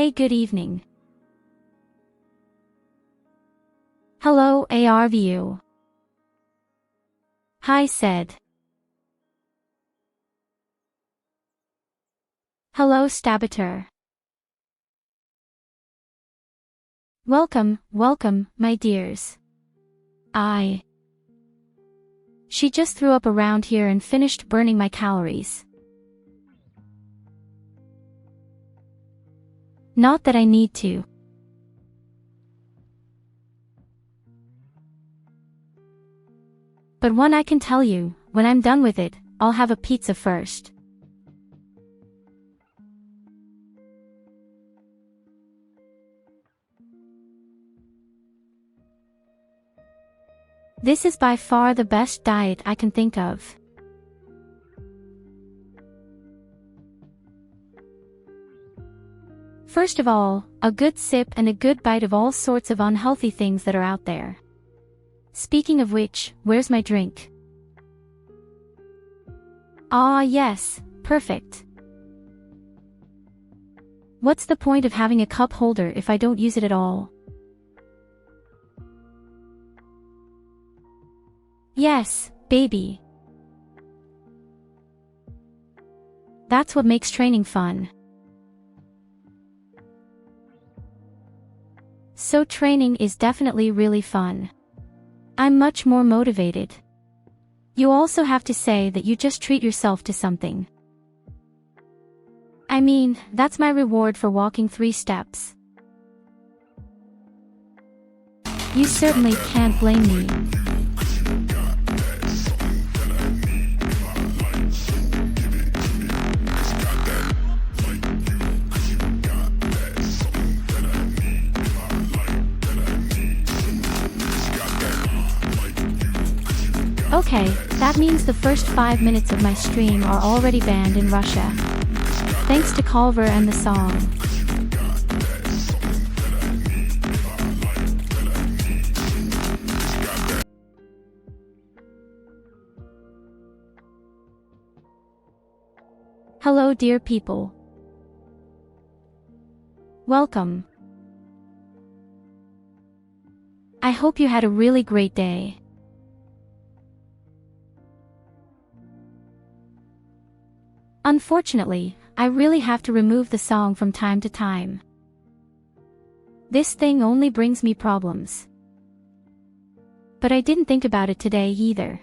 Hey, good evening. Hello, ARVU. Hi, said. Hello, Stabator. Welcome, welcome, my dears. She just threw up around here and finished burning my calories. Not that I need to. But one I can tell you, when I'm done with it, I'll have a pizza first. This is by far the best diet I can think of. First of all, a good sip and a good bite of all sorts of unhealthy things that are out there. Speaking of which, where's my drink? Ah, yes, perfect. What's the point of having a cup holder if I don't use it at all? Yes, baby. That's what makes training fun. So training is definitely really fun. I'm much more motivated. You also have to say that you just treat yourself to something. I mean, that's my reward for walking 3 steps. You certainly can't blame me. Okay, that means the first 5 minutes of my stream are already banned in Russia. Thanks to Culver and the song. Hello, dear people. Welcome. I hope you had a really great day. Unfortunately, I really have to remove the song from time to time. This thing only brings me problems. But I didn't think about it today either.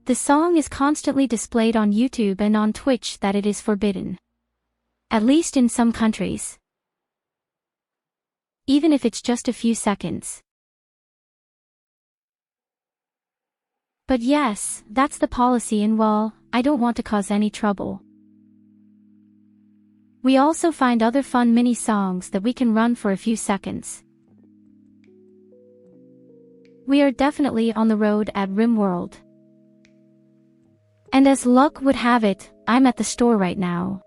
The song is constantly displayed on YouTube and on Twitch that it is forbidden. At least in some countries. Even if it's just a few seconds. But yes, that's the policy and well, I don't want to cause any trouble. We also find other fun mini songs that we can run for a few seconds. We are definitely on the road at Rimworld. And as luck would have it, I'm at the store right now.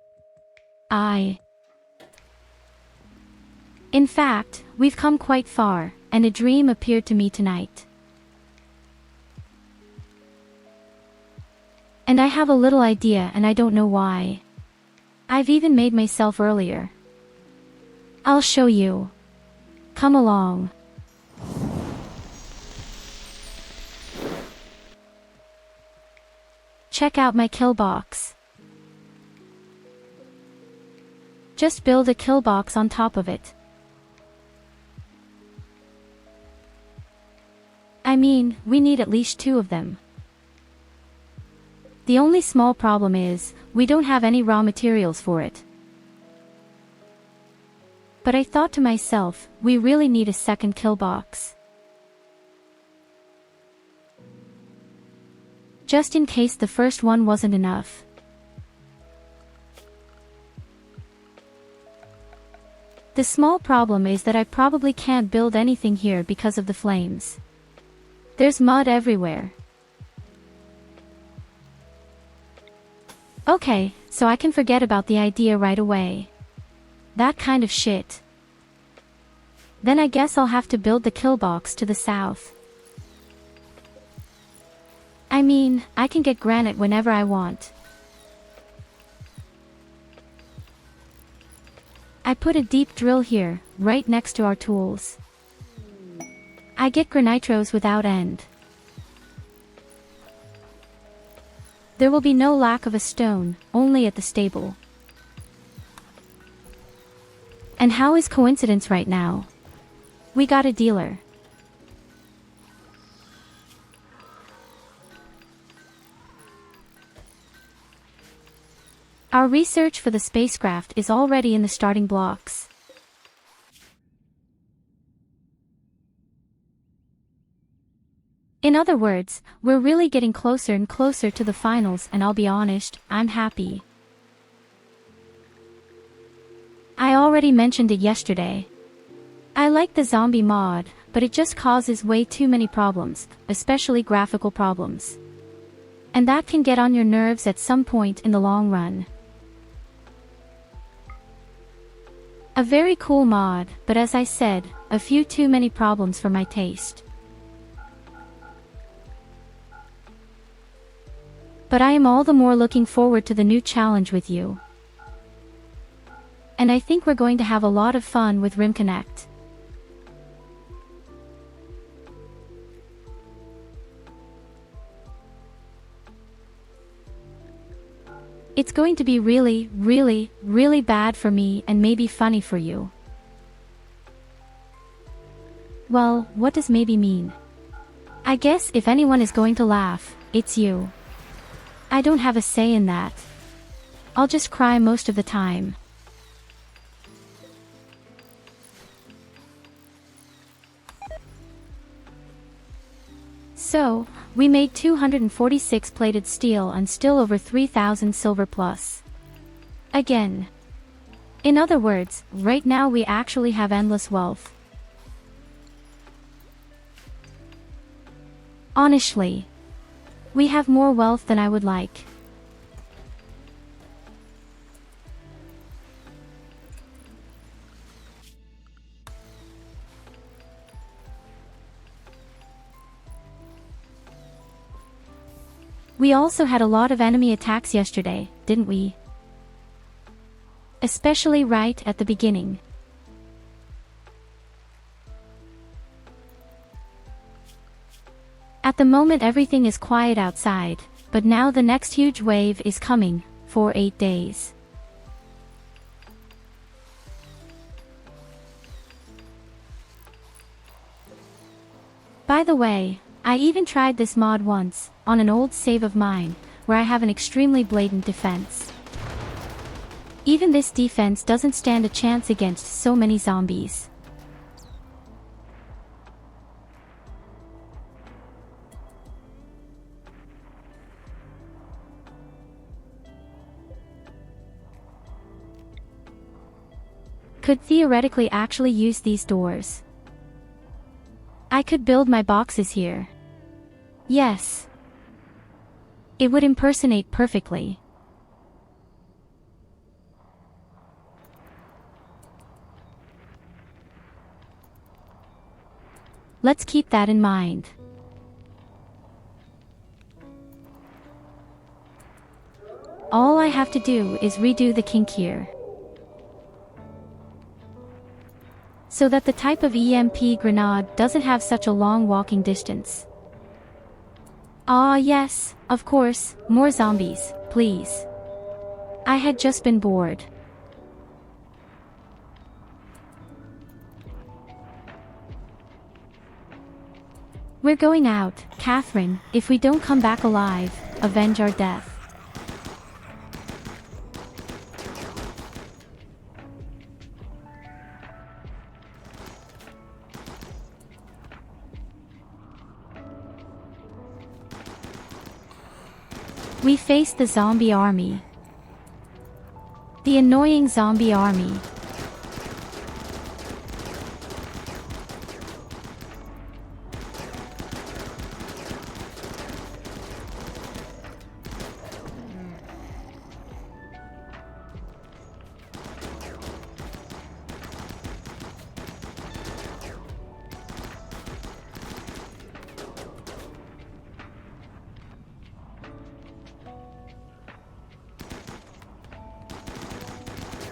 In fact, we've come quite far, and a dream appeared to me tonight. And I have a little idea and I don't know why. I've even made myself earlier. I'll show you. Come along. Check out my kill box. Just build a kill box on top of it. I mean, we need at least 2 of them. The only small problem is, we don't have any raw materials for it. But I thought to myself, we really need a second kill box. Just in case the first one wasn't enough. The small problem is that I probably can't build anything here because of the flames. There's mud everywhere. Okay, so I can forget about the idea right away. That kind of shit. Then I guess I'll have to build the kill box to the south. I mean, I can get granite whenever I want. I put a deep drill here, right next to our tools. I get granitros without end. There will be no lack of a stone, only at the stable. And how is coincidence right now? We got a dealer. Our research for the spacecraft is already in the starting blocks. In other words, we're really getting closer and closer to the finals, and I'll be honest, I'm happy. I already mentioned it yesterday. I like the zombie mod, but it just causes way too many problems, especially graphical problems. And that can get on your nerves at some point in the long run. A very cool mod, but as I said, a few too many problems for my taste. But I am all the more looking forward to the new challenge with you. And I think we're going to have a lot of fun with Rim Connect. It's going to be really, really, really bad for me and maybe funny for you. Well, what does maybe mean? I guess if anyone is going to laugh, it's you. I don't have a say in that. I'll just cry most of the time. So, we made 246 plated steel and still over 3,000 silver plus. Again. In other words, right now we actually have endless wealth. Honestly, we have more wealth than I would like. We also had a lot of enemy attacks yesterday, didn't we? Especially right at the beginning. At the moment everything is quiet outside, but now the next huge wave is coming, for 8 days. By the way, I even tried this mod once, on an old save of mine, where I have an extremely blatant defense. Even this defense doesn't stand a chance against so many zombies. Could theoretically actually use these doors. I could build my boxes here. Yes. It would impersonate perfectly. Let's keep that in mind. All I have to do is redo the kink here, so that the type of EMP grenade doesn't have such a long walking distance. Ah yes, of course, more zombies, please. I had just been bored. We're going out, Catherine. If we don't come back alive, avenge our death. We face the zombie army. The annoying zombie army.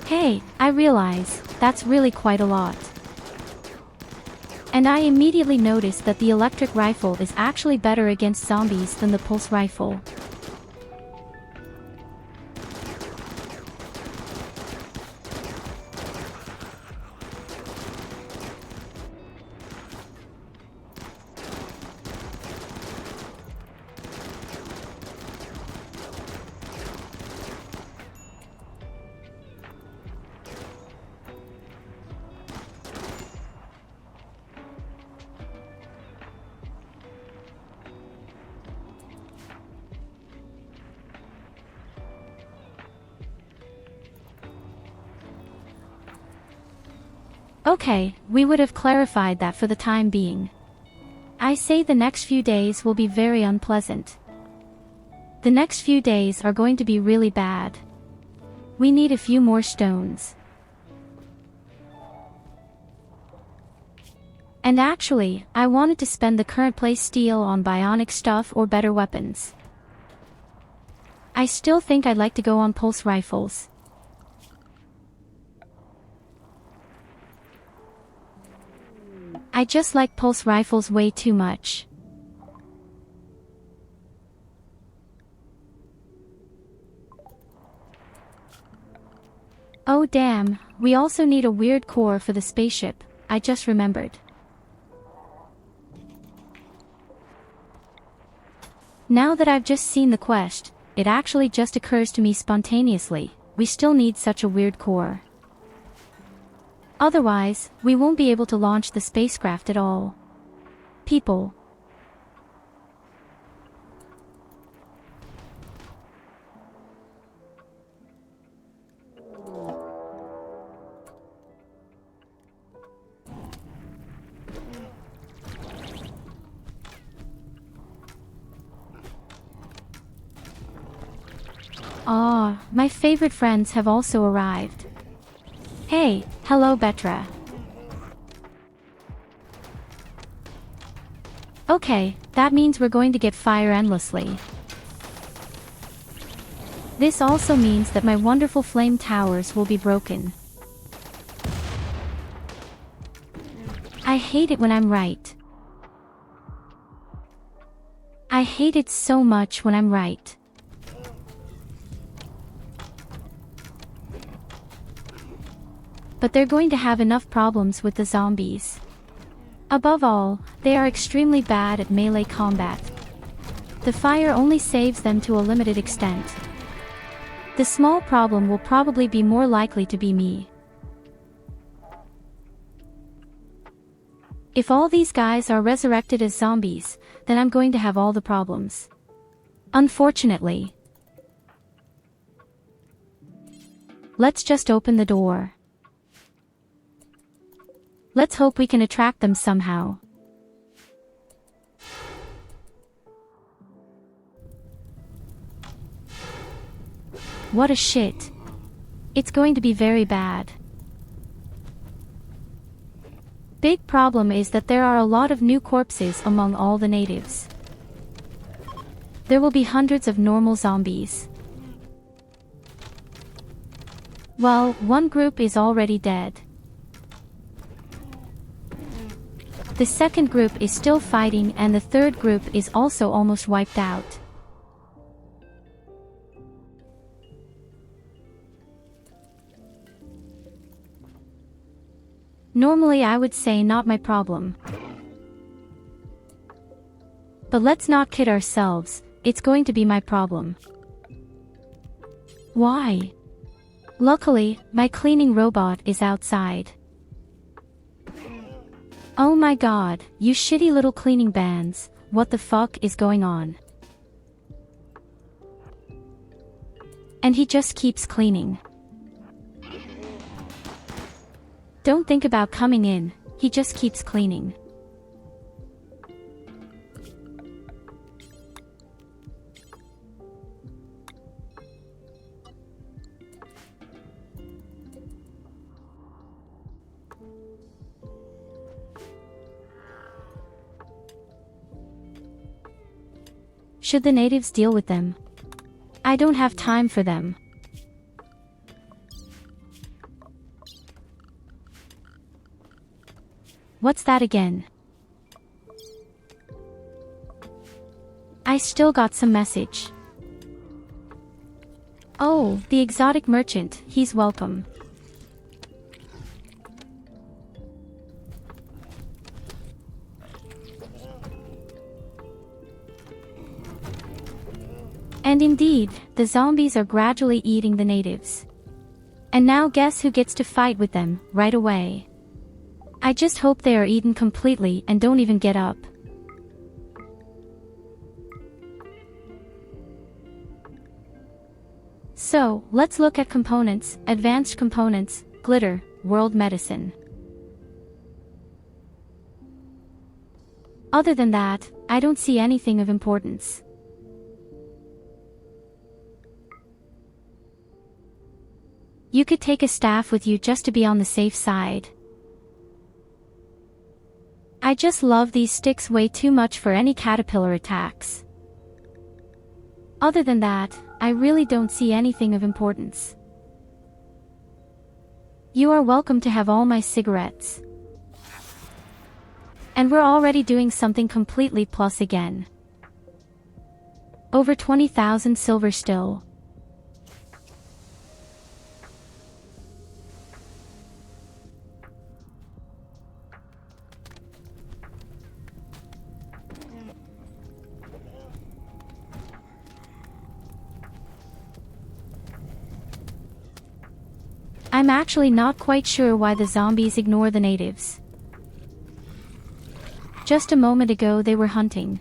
Hey, I realize, that's really quite a lot. And I immediately noticed that the electric rifle is actually better against zombies than the pulse rifle. Okay, we would have clarified that for the time being. I say the next few days will be very unpleasant. The next few days are going to be really bad. We need a few more stones. And actually, I wanted to spend the current play steel on bionic stuff or better weapons. I still think I'd like to go on pulse rifles. I just like pulse rifles way too much. Oh damn, we also need a weird core for the spaceship, I just remembered. Now that I've just seen the quest, it actually just occurs to me spontaneously, we still need such a weird core. Otherwise, we won't be able to launch the spacecraft at all. People. Ah, my favorite friends have also arrived. Hey, hello Betra. Okay, that means we're going to get fire endlessly. This also means that my wonderful flame towers will be broken. I hate it when I'm right. I hate it so much when I'm right. But they're going to have enough problems with the zombies. Above all, they are extremely bad at melee combat. The fire only saves them to a limited extent. The small problem will probably be more likely to be me. If all these guys are resurrected as zombies, then I'm going to have all the problems. Unfortunately. Let's just open the door. Let's hope we can attract them somehow. What a shit. It's going to be very bad. Big problem is that there are a lot of new corpses among all the natives. There will be hundreds of normal zombies. Well, one group is already dead. The second group is still fighting and the third group is also almost wiped out. Normally I would say not my problem. But let's not kid ourselves, it's going to be my problem. Why? Luckily, my cleaning robot is outside. Oh my god, you shitty little cleaning bands, what the fuck is going on? And he just keeps cleaning. Don't think about coming in, he just keeps cleaning. Should the natives deal with them? I don't have time for them. What's that again? I still got some message. Oh, the exotic merchant, he's welcome. And indeed, the zombies are gradually eating the natives. And now guess who gets to fight with them, right away. I just hope they are eaten completely and don't even get up. So, let's look at components, advanced components, glitter, world medicine. Other than that, I don't see anything of importance. You could take a staff with you just to be on the safe side. I just love these sticks way too much for any caterpillar attacks. Other than that, I really don't see anything of importance. You are welcome to have all my cigarettes. And we're already doing something completely plus again. Over 20,000 silver still. I'm actually not quite sure why the zombies ignore the natives. Just a moment ago they were hunting.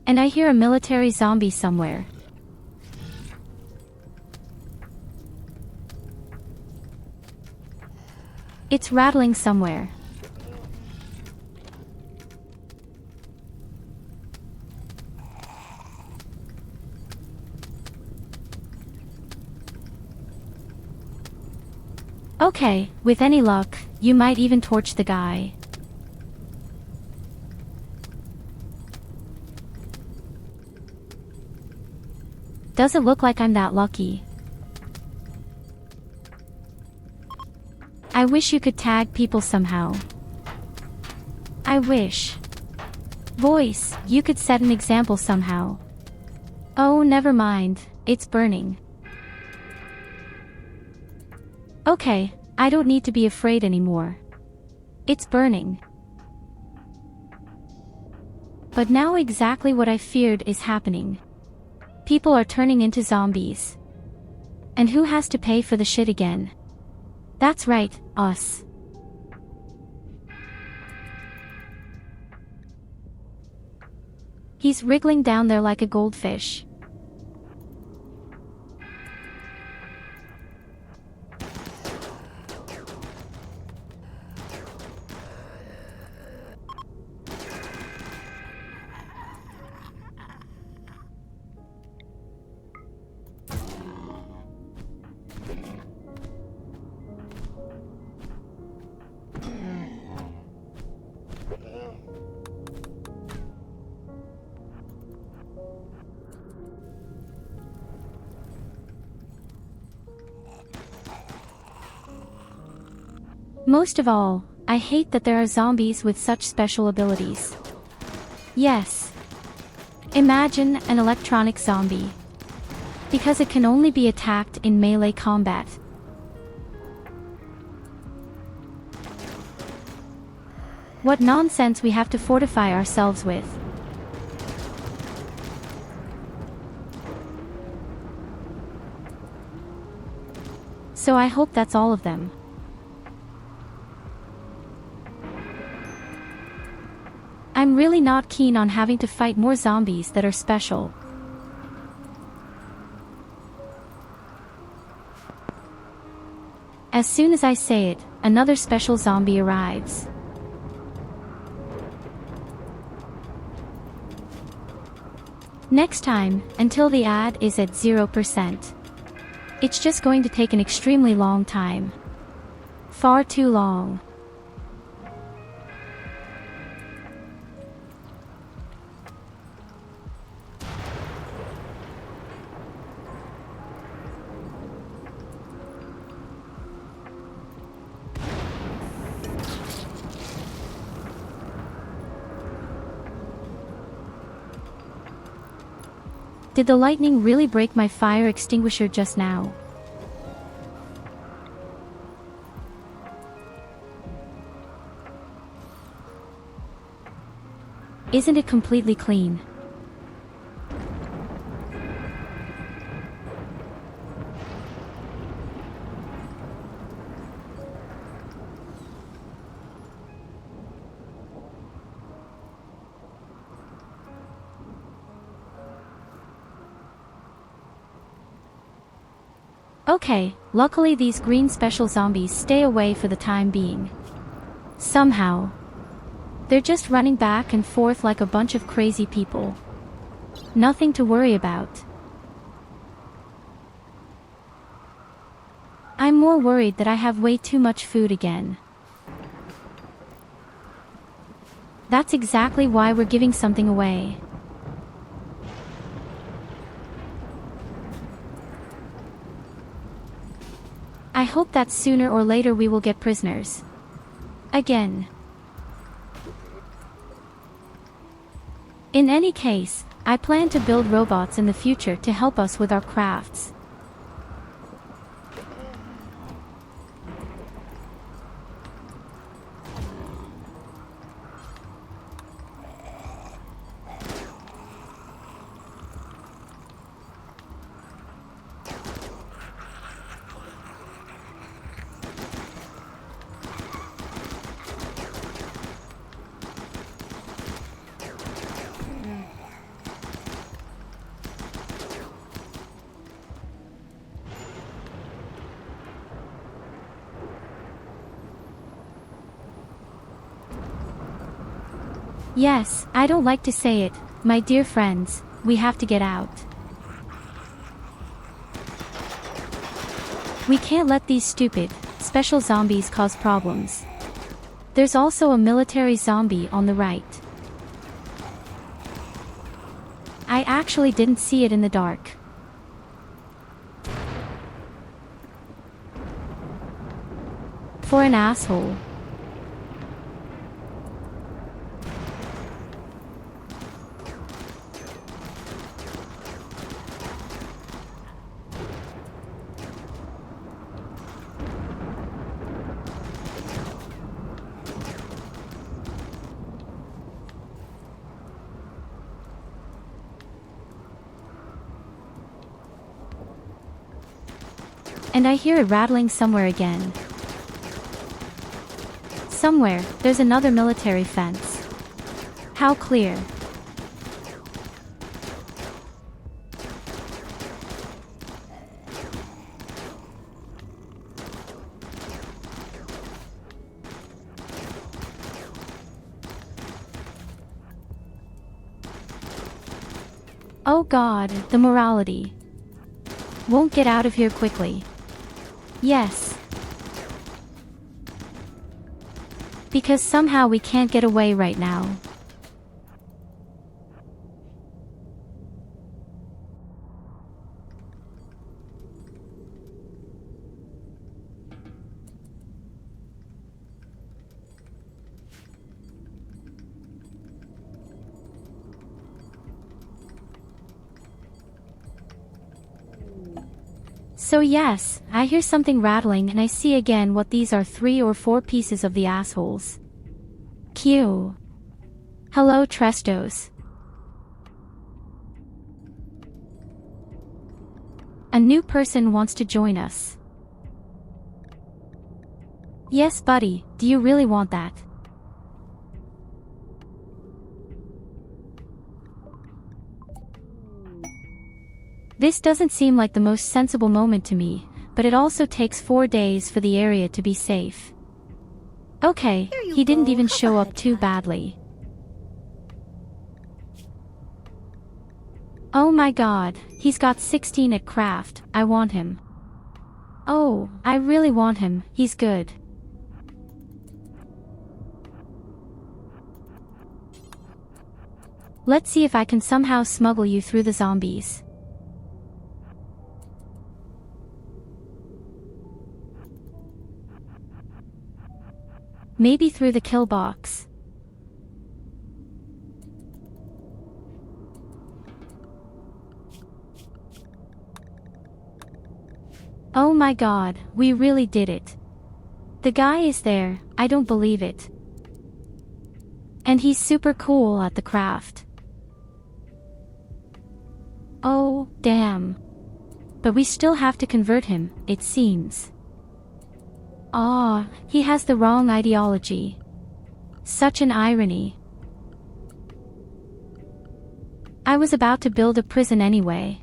And I hear a military zombie somewhere. It's rattling somewhere. Okay, with any luck, you might even torch the guy. Doesn't look like I'm that lucky. I wish you could tag people somehow. I wish. Voice, you could set an example somehow. Oh, never mind, it's burning. Okay, I don't need to be afraid anymore. It's burning. But now exactly what I feared is happening. People are turning into zombies. And who has to pay for the shit again? That's right, us. He's wriggling down there like a goldfish. Most of all, I hate that there are zombies with such special abilities. Yes. Imagine an electronic zombie. Because it can only be attacked in melee combat. What nonsense we have to fortify ourselves with. So I hope that's all of them. I'm really not keen on having to fight more zombies that are special. As soon as I say it, another special zombie arrives. Next time, until the ad is at 0%. It's just going to take an extremely long time. Far too long. Did the lightning really break my fire extinguisher just now? Isn't it completely clean? Okay, luckily these green special zombies stay away for the time being. Somehow. They're just running back and forth like a bunch of crazy people. Nothing to worry about. I'm more worried that I have way too much food again. That's exactly why we're giving something away. I hope that sooner or later we will get prisoners. Again. In any case, I plan to build robots in the future to help us with our crafts. Yes, I don't like to say it, my dear friends, we have to get out. We can't let these stupid, special zombies cause problems. There's also a military zombie on the right. I actually didn't see it in the dark. For an asshole. And I hear it rattling somewhere again. Somewhere, there's another military fence. How clear. Oh God, the morality. Won't get out of here quickly. Yes. Because somehow we can't get away right now. So yes, I hear something rattling and I see again what these are 3 or 4 pieces of the assholes. Q. Hello Trestos. A new person wants to join us. Yes buddy, do you really want that? This doesn't seem like the most sensible moment to me, but it also takes 4 days for the area to be safe. Okay, he didn't even show up too badly. Oh my God, he's got 16 at craft, I want him. Oh, I really want him, he's good. Let's see if I can somehow smuggle you through the zombies. Maybe through the kill box. Oh my god, we really did it. The guy is there, I don't believe it. And he's super cool at the craft. Oh, damn. But we still have to convert him, it seems. Ah, he has the wrong ideology. Such an irony. I was about to build a prison anyway.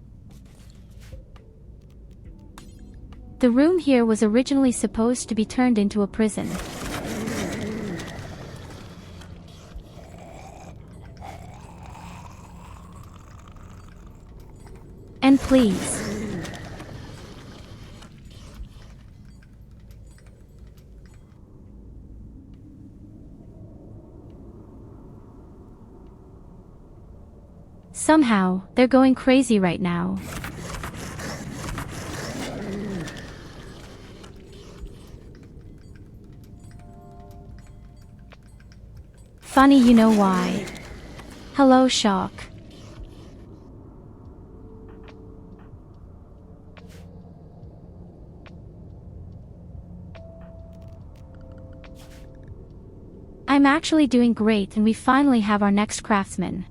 The room here was originally supposed to be turned into a prison. And please. Somehow, they're going crazy right now. Funny, you know why. Hello, Shock. I'm actually doing great and we finally have our next craftsman.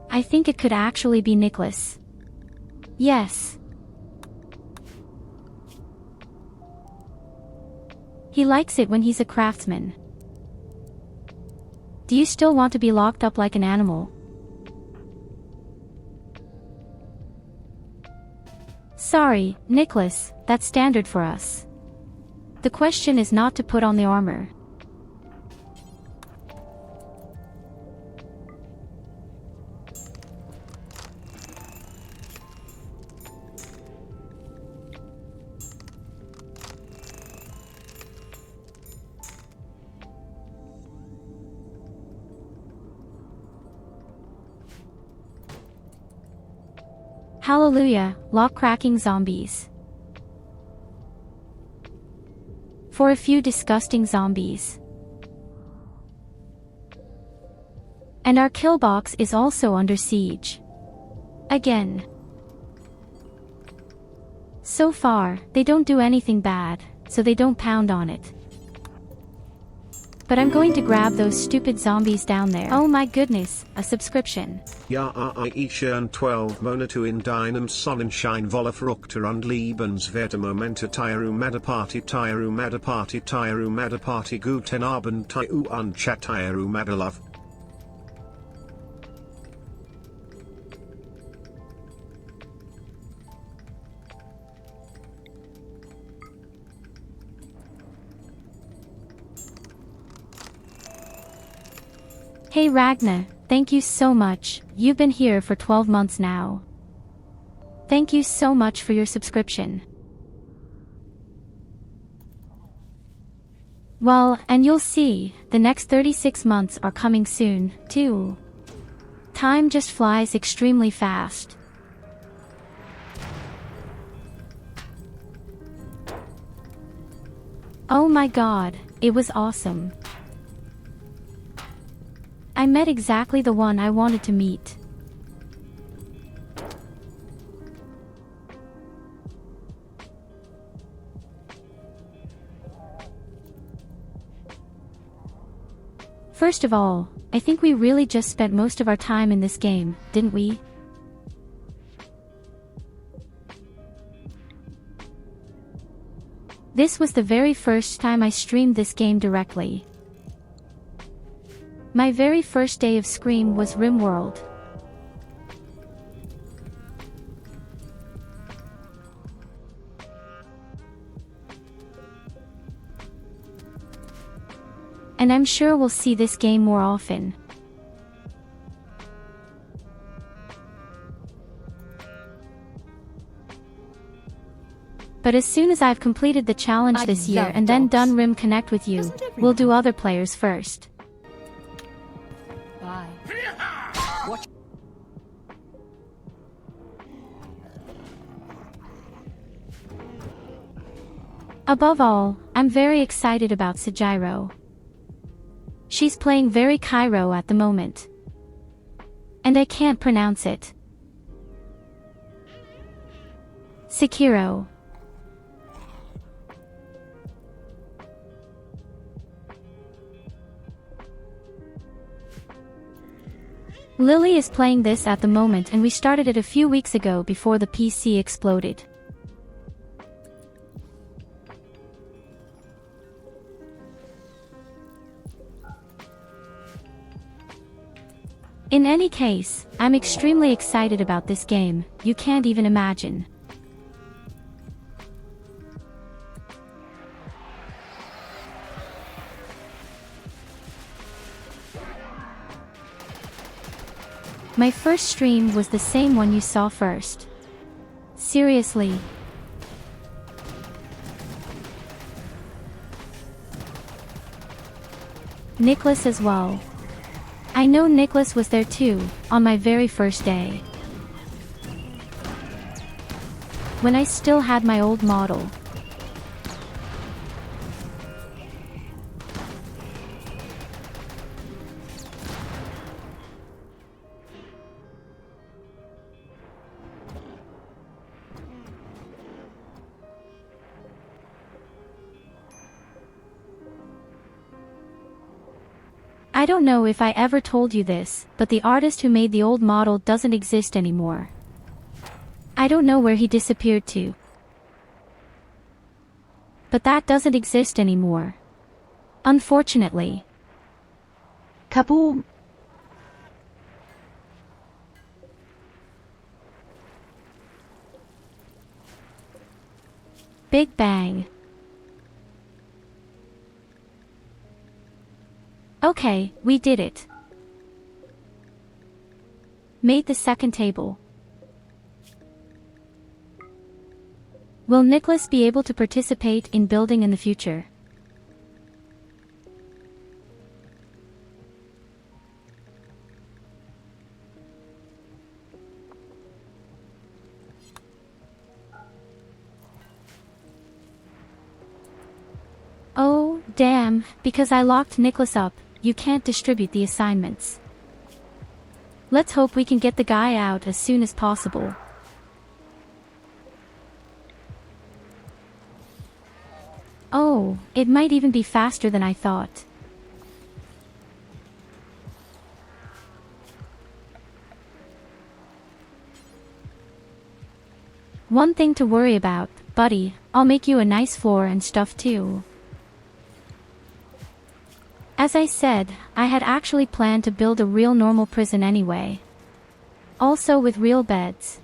I think it could actually be Nicholas. Yes. He likes it when he's a craftsman. Do you still want to be locked up like an animal? Sorry, Nicholas, that's standard for us. The question is not to put on the armor. Hallelujah, lock-cracking zombies. For a few disgusting zombies. And our kill box is also under siege. Again. So far, they don't do anything bad, so they don't pound on it. But I'm going to grab those stupid zombies down there. Oh my goodness, a subscription. Ja, ich schön 12 Monate in deinem Sonnenschein voller Fruchte und Lebenswerte Momente Tyurru Madaparty Tyurru Madaparty Tyurru Madaparty Guten Abend Tyurru und Chat Tyurru Madalove. Hey Ragna, thank you so much, you've been here for 12 months now. Thank you so much for your subscription. Well, and you'll see, the next 36 months are coming soon, too. Time just flies extremely fast. Oh my god, it was awesome. I met exactly the one I wanted to meet. First of all, I think we really just spent most of our time in this game, didn't we? This was the very first time I streamed this game directly. My very first day of Scream was Rimworld. And I'm sure we'll see this game more often. But as soon as I've completed the challenge this year and then done Rim Connect with you, we'll do other players first. Bye. Watch. Above all, I'm very excited about Tyurru. She's playing very Kuro at the moment. And I can't pronounce it. Sekiro. Lily is playing this at the moment and we started it a few weeks ago before the PC exploded. In any case, I'm extremely excited about this game, you can't even imagine. My first stream was the same one you saw first. Seriously. Nicholas as well. I know Nicholas was there too, on my very first day. When I still had my old model. I don't know if I ever told you this, but the artist who made the old model doesn't exist anymore. I don't know where he disappeared to. But that doesn't exist anymore. Unfortunately. Kaboom! Big bang. Okay, we did it. Made the second table. Will Nicholas be able to participate in building in the future? Oh, damn, because I locked Nicholas up, you can't distribute the assignments. Let's hope we can get the guy out as soon as possible. Oh, it might even be faster than I thought. One thing to worry about, buddy, I'll make you a nice floor and stuff too. As I said, I had actually planned to build a real normal prison anyway. Also with real beds.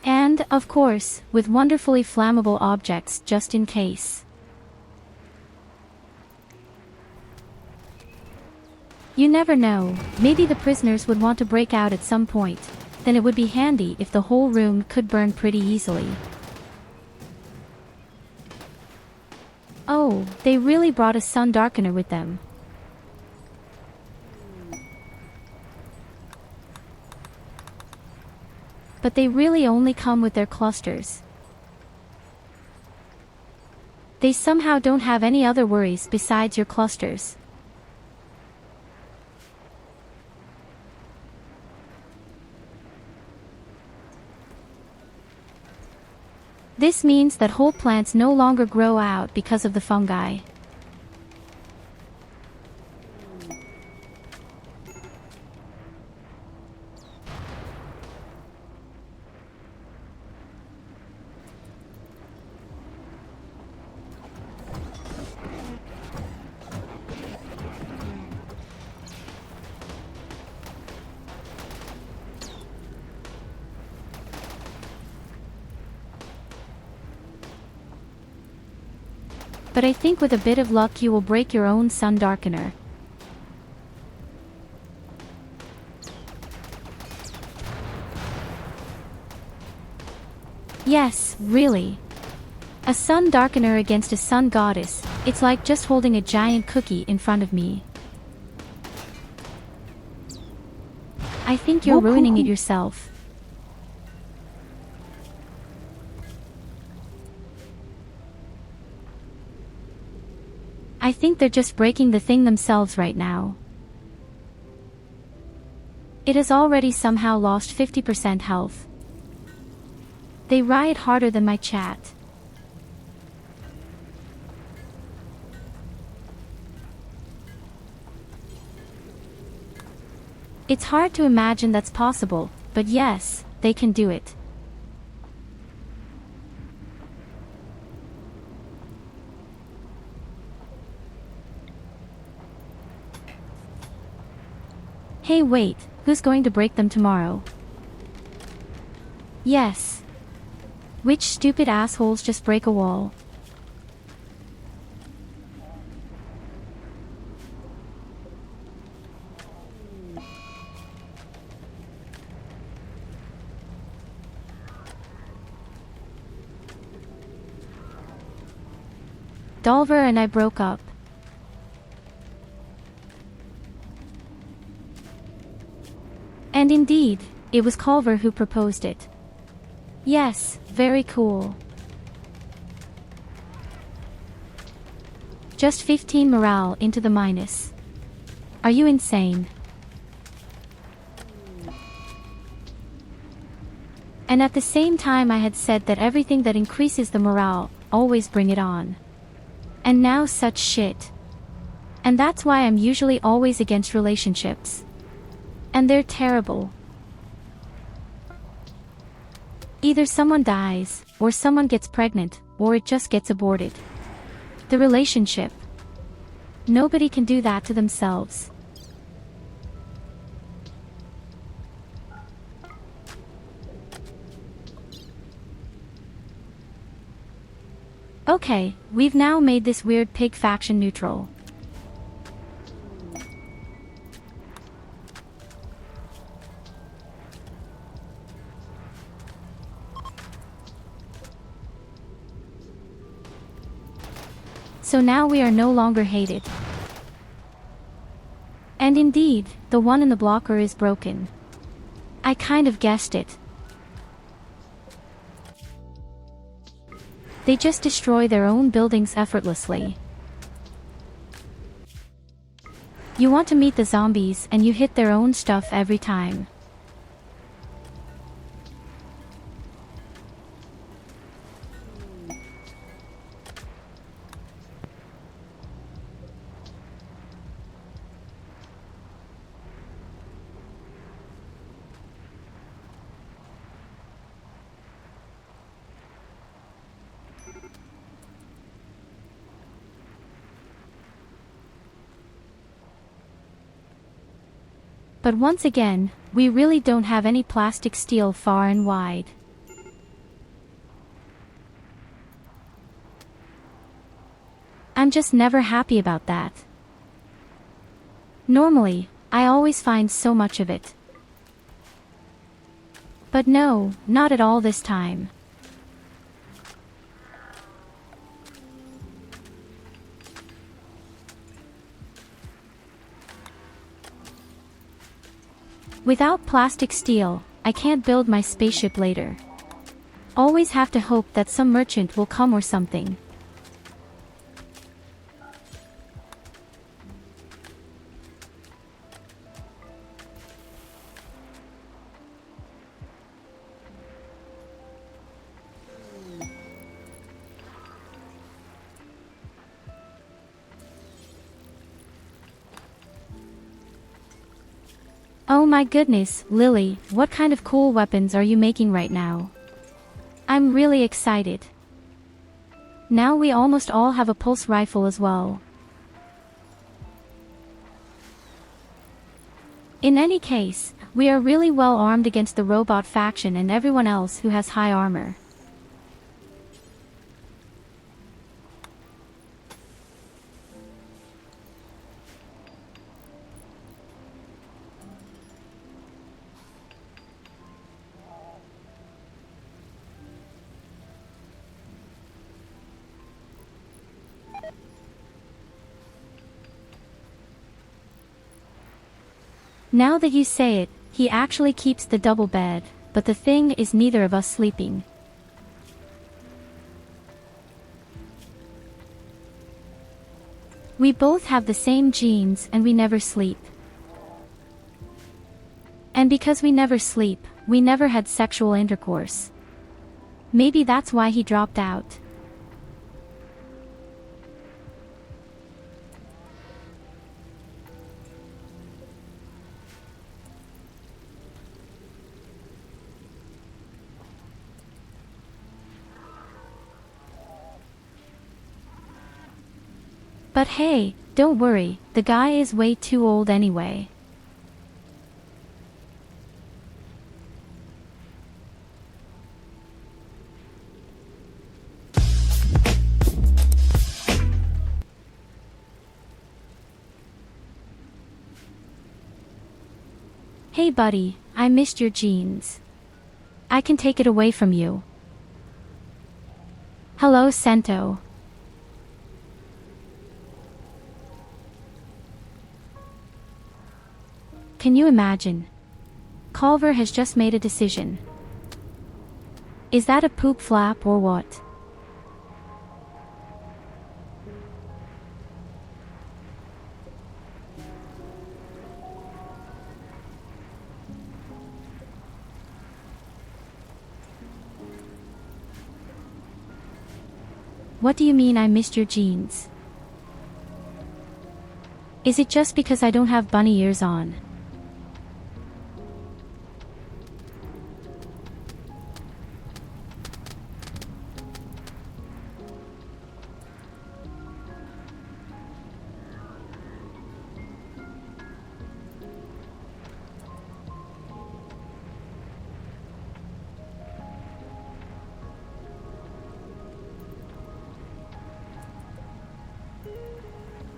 And, of course, with wonderfully flammable objects just in case. You never know, maybe the prisoners would want to break out at some point. Then it would be handy if the whole room could burn pretty easily. Oh, they really brought a sun darkener with them. But they really only come with their clusters. They somehow don't have any other worries besides your clusters. This means that whole plants no longer grow out because of the fungi. But I think with a bit of luck you will break your own sun darkener. Yes, really. A sun darkener against a sun goddess, it's like just holding a giant cookie in front of me. I think you're ruining it yourself. I think they're just breaking the thing themselves right now. It has already somehow lost 50% health. They riot harder than my chat. It's hard to imagine that's possible, but yes, they can do it. Hey wait, who's going to break them tomorrow? Yes. Which stupid assholes just break a wall? Dolver and I broke up. And indeed, it was Culver who proposed it. Yes, very cool. Just 15 morale into the minus. Are you insane? And at the same time I had said that everything that increases the morale, always bring it on. And now such shit. And that's why I'm usually always against relationships. And they're terrible. Either someone dies, or someone gets pregnant, or it just gets aborted. The relationship. Nobody can do that to themselves. Okay, we've now made this weird pig faction neutral. So now we are no longer hated. And indeed, the one in the blocker is broken. I kind of guessed it. They just destroy their own buildings effortlessly. You want to meet the zombies and you hit their own stuff every time. But once again, we really don't have any plastic steel far and wide. I'm just never happy about that. Normally, I always find so much of it. But no, not at all this time. Without plastic steel, I can't build my spaceship later. Always have to hope that some merchant will come or something. Oh my goodness, Lily, what kind of cool weapons are you making right now? I'm really excited. Now we almost all have a pulse rifle as well. In any case, we are really well armed against the robot faction and everyone else who has high armor. Now that you say it, he actually keeps the double bed, but the thing is neither of us sleeping. We both have the same genes and we never sleep. And because we never sleep, we never had sexual intercourse. Maybe that's why he dropped out. But hey, don't worry, the guy is way too old anyway. Hey buddy, I missed your jeans. I can take it away from you. Hello Sento. Can you imagine? Culver has just made a decision. Is that a poop flap or what? What do you mean I missed your jeans? Is it just because I don't have bunny ears on?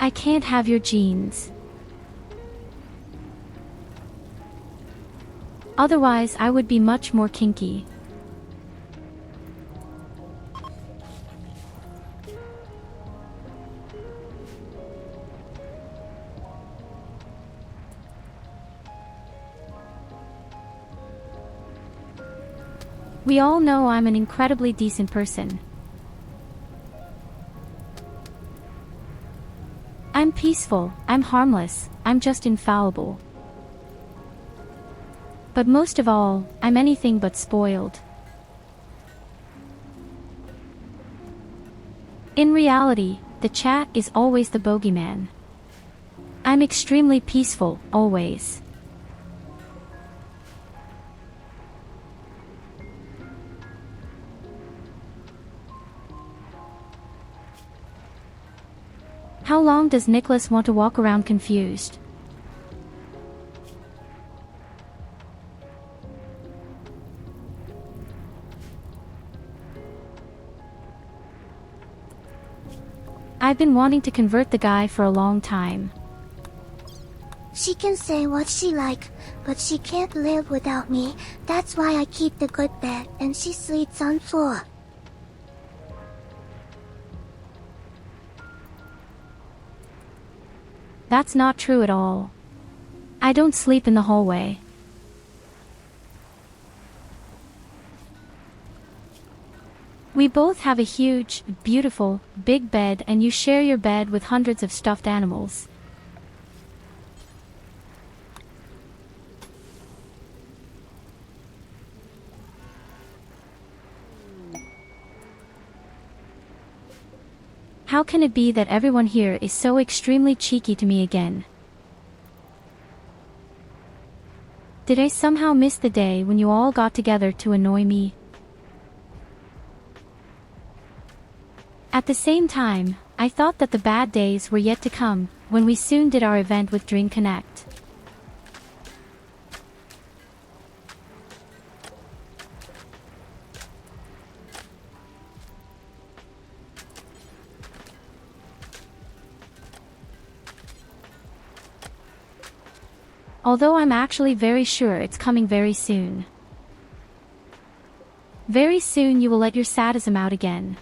I can't have your jeans. Otherwise I would be much more kinky. We all know I'm an incredibly decent person. I'm peaceful, I'm harmless, I'm just infallible. But most of all, I'm anything but spoiled. In reality, the chat is always the bogeyman. I'm extremely peaceful, always. How long does Nicholas want to walk around confused? I've been wanting to convert the guy for a long time. She can say what she like, but she can't live without me. That's why I keep the good bed and she sleeps on floor. That's not true at all. I don't sleep in the hallway. We both have a huge, beautiful, big bed and you share your bed with hundreds of stuffed animals. How can it be that everyone here is so extremely cheeky to me again? Did I somehow miss the day when you all got together to annoy me? At the same time, I thought that the bad days were yet to come, when we soon did our event with Dream Connect. Although I'm actually very sure it's coming very soon. Very soon you will let your sadism out again.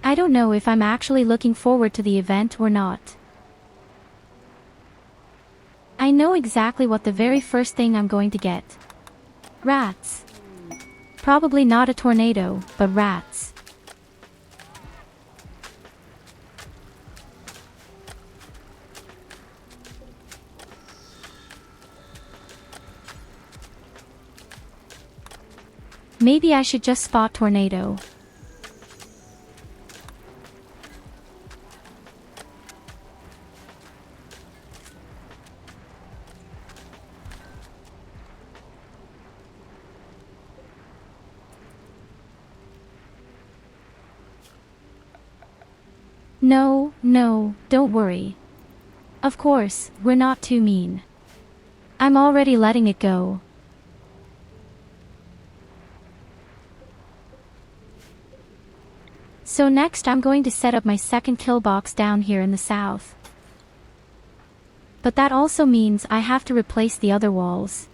I don't know if I'm actually looking forward to the event or not. I know exactly what the very first thing I'm going to get. Rats. Probably not a tornado, but rats. Maybe I should just spot tornado. No, no, don't worry. Of course, we're not too mean. I'm already letting it go. So next I'm going to set up my second kill box down here in the south. But that also means I have to replace the other walls.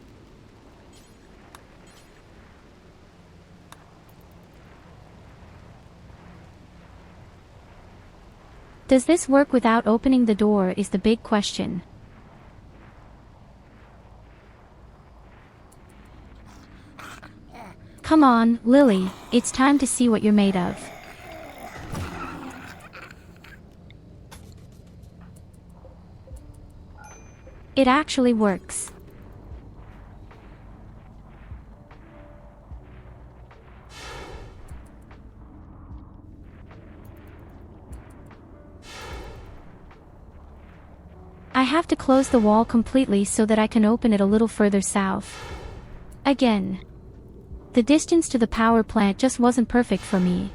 Does this work without opening the door is the big question. Come on, Lily, it's time to see what you're made of. It actually works. I have to close the wall completely so that I can open it a little further south. Again. The distance to the power plant just wasn't perfect for me.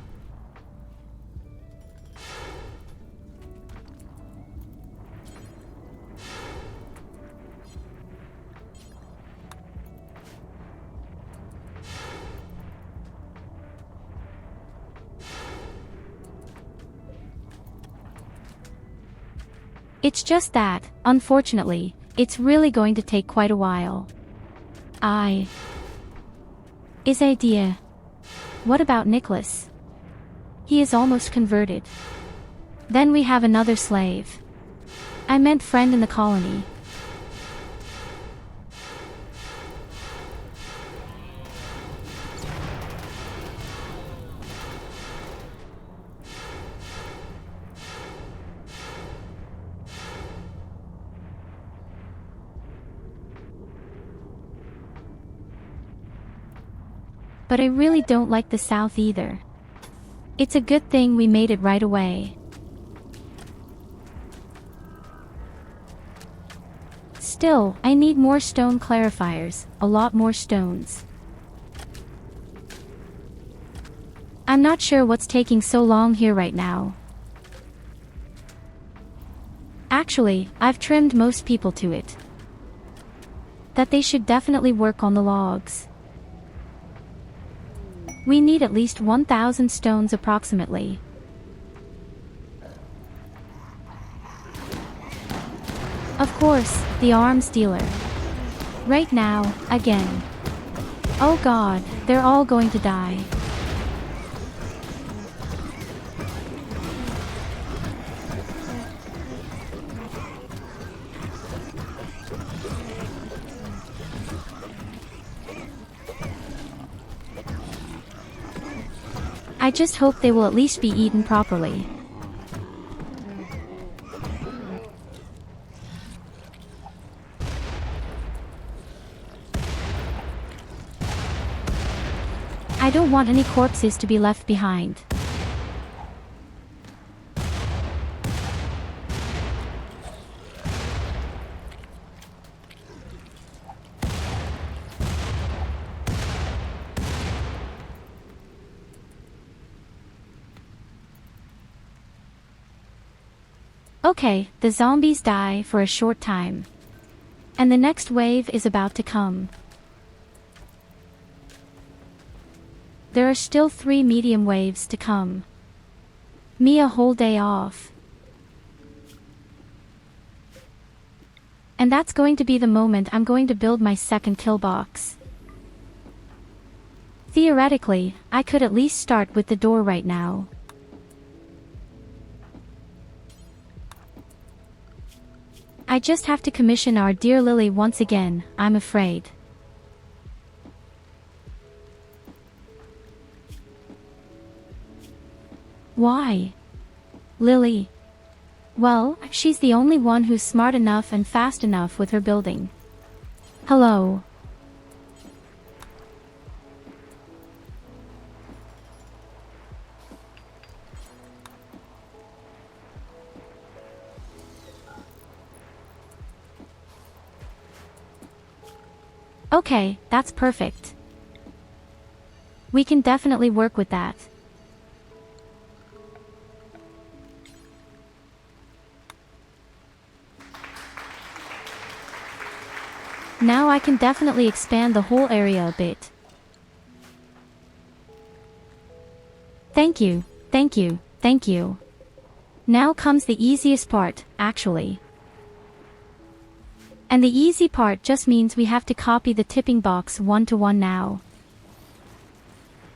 It's just that, unfortunately, it's really going to take quite a while. Idea. What about Nicholas? He is almost converted. Then we have another slave. I meant friend in the colony. But I really don't like the south either. It's a good thing we made it right away. Still, I need more stone clarifiers, a lot more stones. I'm not sure what's taking so long here right now. Actually, I've trimmed most people to it. That they should definitely work on the logs. We need at least 1,000 stones approximately. Of course, the arms dealer. Right now, again. Oh god, they're all going to die. I just hope they will at least be eaten properly. I don't want any corpses to be left behind. Okay, the zombies die for a short time. And the next wave is about to come. There are still 3 medium waves to come. Me a whole day off. And that's going to be the moment I'm going to build my second kill box. Theoretically, I could at least start with the door right now. I just have to commission our dear Lily once again, I'm afraid. Why? Lily? Well, she's the only one who's smart enough and fast enough with her building. Hello. Okay, that's perfect. We can definitely work with that. Now I can definitely expand the whole area a bit. Thank you, thank you, thank you. Now comes the easiest part, actually. And the easy part just means we have to copy the tipping box 1-to-1 now.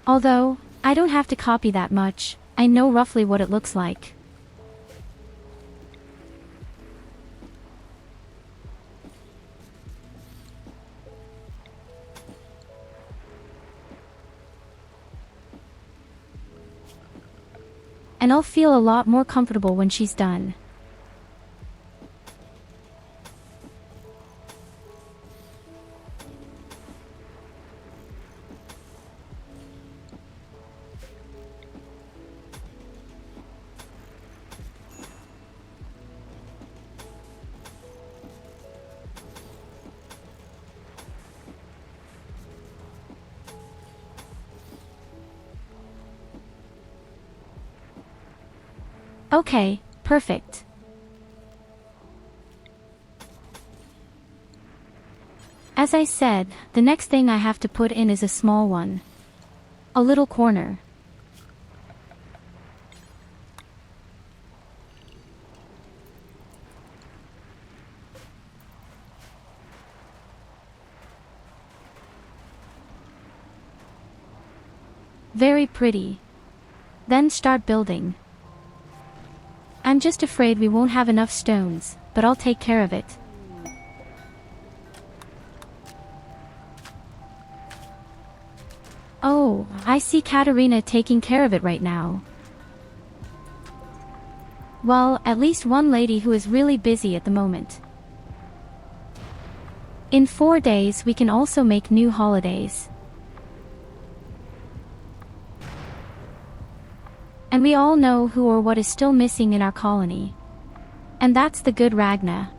Although, I don't have to copy that much, I know roughly what it looks like. And I'll feel a lot more comfortable when she's done. Okay, perfect. As I said, the next thing I have to put in is a small one. A little corner. Very pretty. Then start building. I'm just afraid we won't have enough stones, but I'll take care of it. Oh, I see Katarina taking care of it right now. Well, at least one lady who is really busy at the moment. In 4 days we can also make new holidays. And we all know who or what is still missing in our colony. And that's the good Ragna.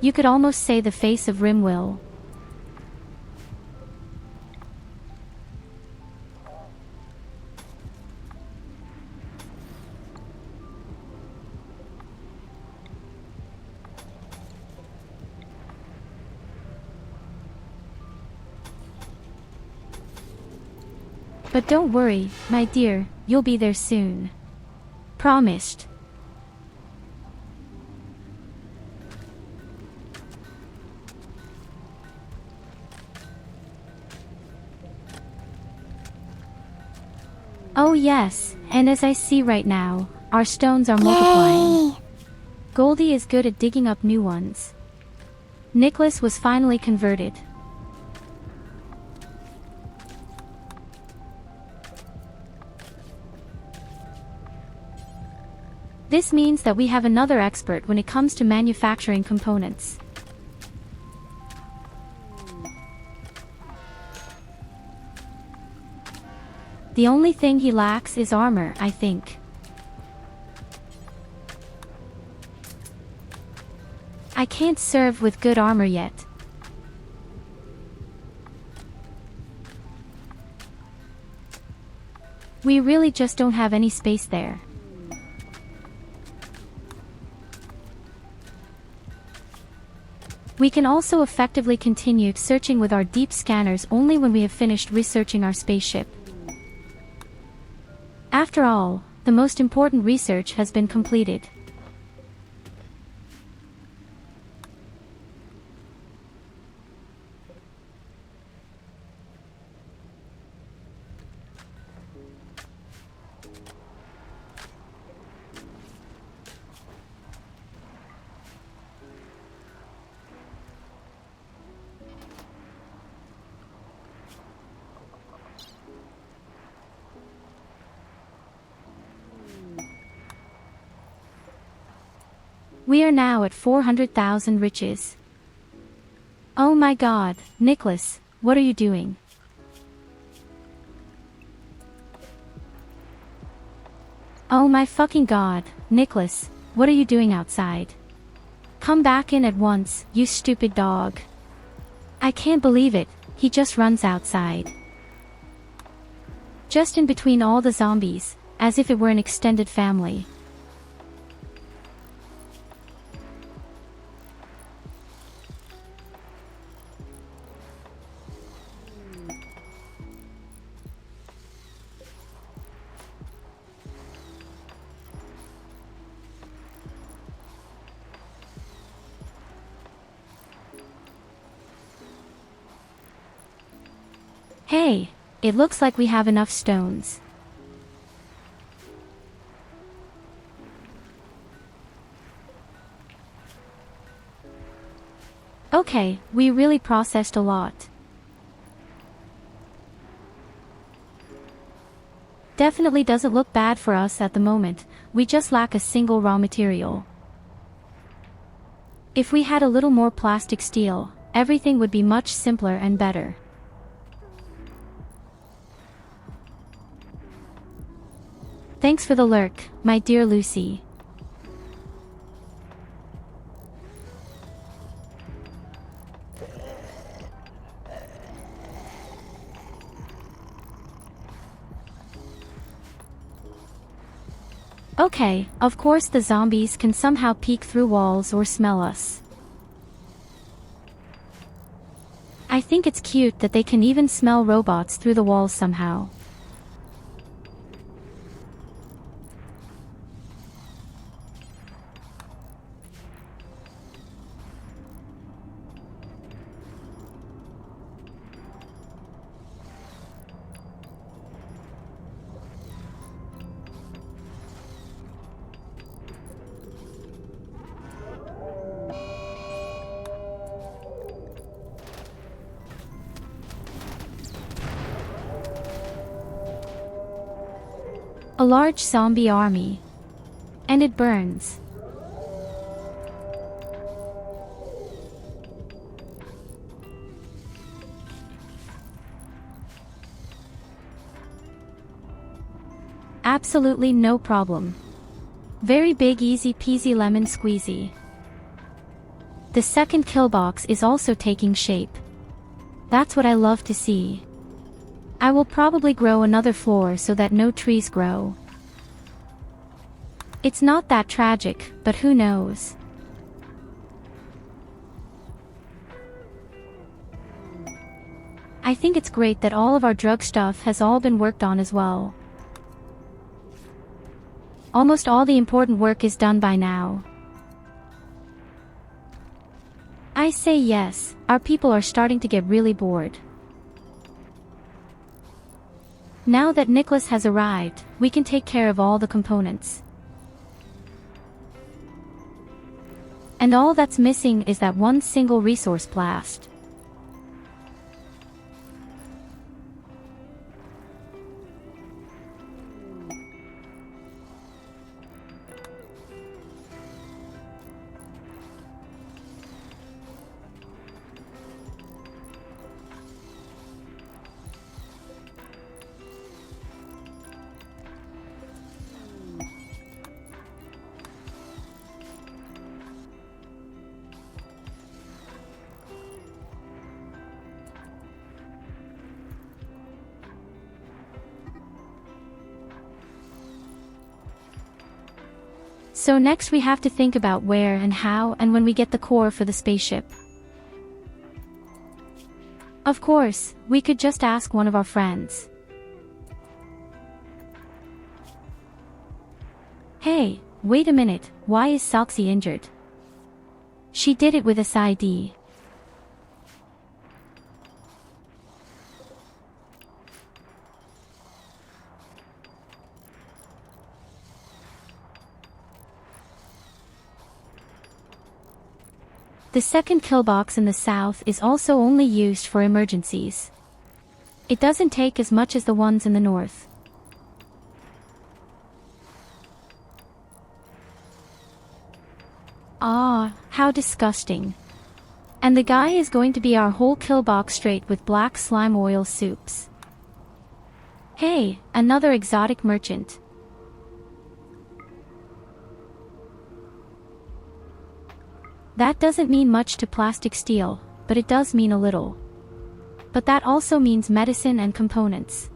You could almost say the face of Rimworld. But don't worry, my dear, you'll be there soon. Promised. Oh yes, and as I see right now, our stones are multiplying. Yay! Goldie is good at digging up new ones. Nicholas was finally converted. This means that we have another expert when it comes to manufacturing components. The only thing he lacks is armor, I think. I can't serve with good armor yet. We really just don't have any space there. We can also effectively continue searching with our deep scanners only when we have finished researching our spaceship. After all, the most important research has been completed. We are now at 400,000 riches. Oh my god, Nicholas, what are you doing? Oh my fucking god, Nicholas, what are you doing outside? Come back in at once, you stupid dog. I can't believe it, he just runs outside. Just in between all the zombies, as if it were an extended family. Hey, it looks like we have enough stones. Okay, we really processed a lot. Definitely doesn't look bad for us at the moment, we just lack a single raw material. If we had a little more plastic steel, everything would be much simpler and better. Thanks for the lurk, my dear Luci. Okay, of course the zombies can somehow peek through walls or smell us. I think it's cute that they can even smell robots through the walls somehow. A large zombie army. And it burns. Absolutely no problem. Very big easy peasy lemon squeezy. The second kill box is also taking shape. That's what I love to see. I will probably grow another floor so that no trees grow. It's not that tragic, but who knows? I think it's great that all of our drug stuff has all been worked on as well. Almost all the important work is done by now. I say yes, our people are starting to get really bored. Now that Nicholas has arrived, we can take care of all the components. And all that's missing is that one single resource blast. So next we have to think about where and how and when we get the core for the spaceship. Of course, we could just ask one of our friends. Hey, wait a minute, why is Salxi injured? She did it with a SID. The second kill box in the south is also only used for emergencies. It doesn't take as much as the ones in the north. Ah, how disgusting. And the guy is going to be our whole kill box straight with black slime oil soups. Hey, another exotic merchant. That doesn't mean much to plastic steel, but it does mean a little. But that also means medicine and components.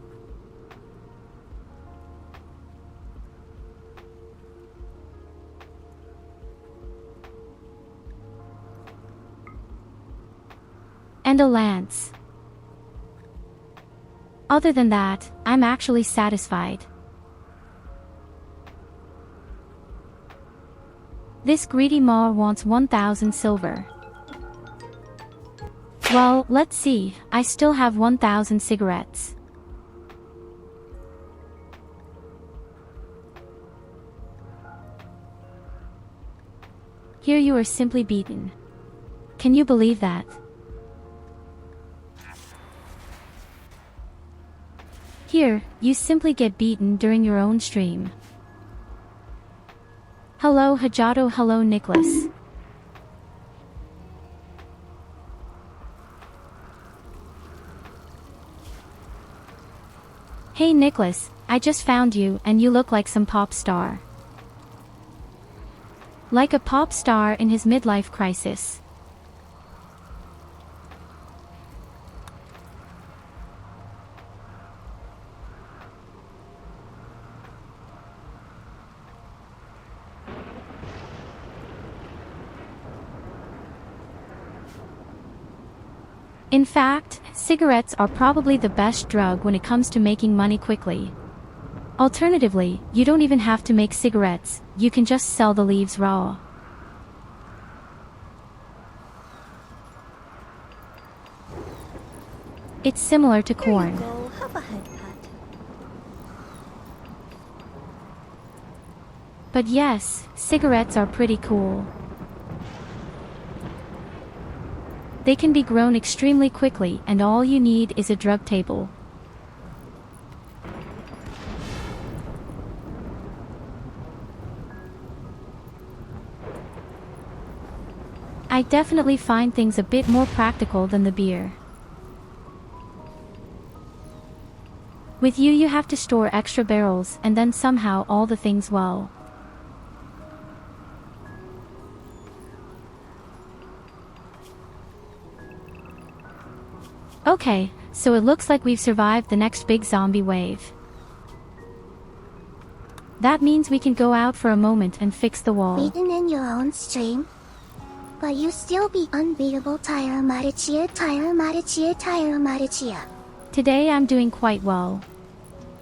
And a lance. Other than that, I'm actually satisfied. This greedy maw wants 1,000 silver. Well, let's see, I still have 1,000 cigarettes. Here you are simply beaten. Can you believe that? Here, you simply get beaten during your own stream. Hello Hajato, hello Nicholas. Hey Nicholas, I just found you and you look like some pop star. Like a pop star in his midlife crisis. In fact, cigarettes are probably the best drug when it comes to making money quickly. Alternatively, you don't even have to make cigarettes, you can just sell the leaves raw. It's similar to corn. Go, have a head pat. But yes, cigarettes are pretty cool. They can be grown extremely quickly and all you need is a drug table. I definitely find things a bit more practical than the beer. With you have to store extra barrels and then somehow all the things well. Okay, so it looks like we've survived the next big zombie wave. That means we can go out for a moment and fix the wall. Beaten in your own stream. But you still be unbeatable, Tyurru Matichia, Tyurru Matichia, Tyurru Matichia. Today I'm doing quite well.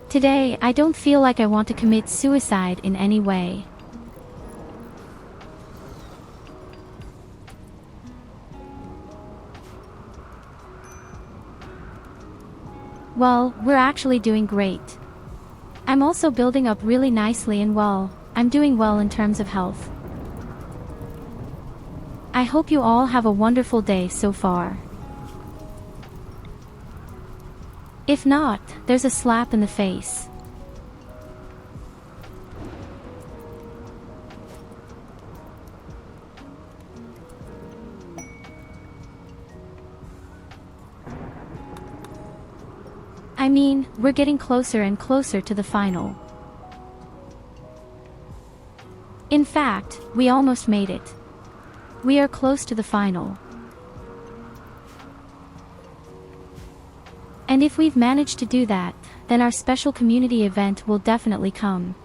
Today I don't feel like I want to commit suicide in any way. Well, we're actually doing great. I'm also building up really nicely and well, I'm doing well in terms of health. I hope you all have a wonderful day so far. If not, there's a slap in the face. I mean, we're getting closer and closer to the final. In fact, we almost made it. We are close to the final. And if we've managed to do that, then our special community event will definitely come.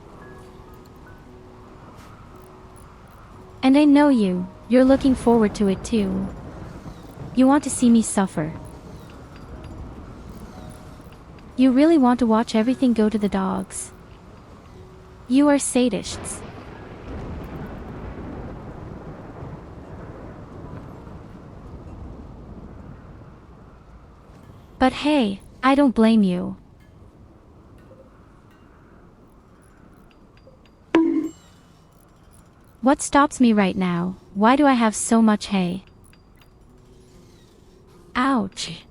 And I know you're looking forward to it too. You want to see me suffer. You really want to watch everything go to the dogs. You are sadists. But hey, I don't blame you. What stops me right now? Why do I have so much hay? Ouch.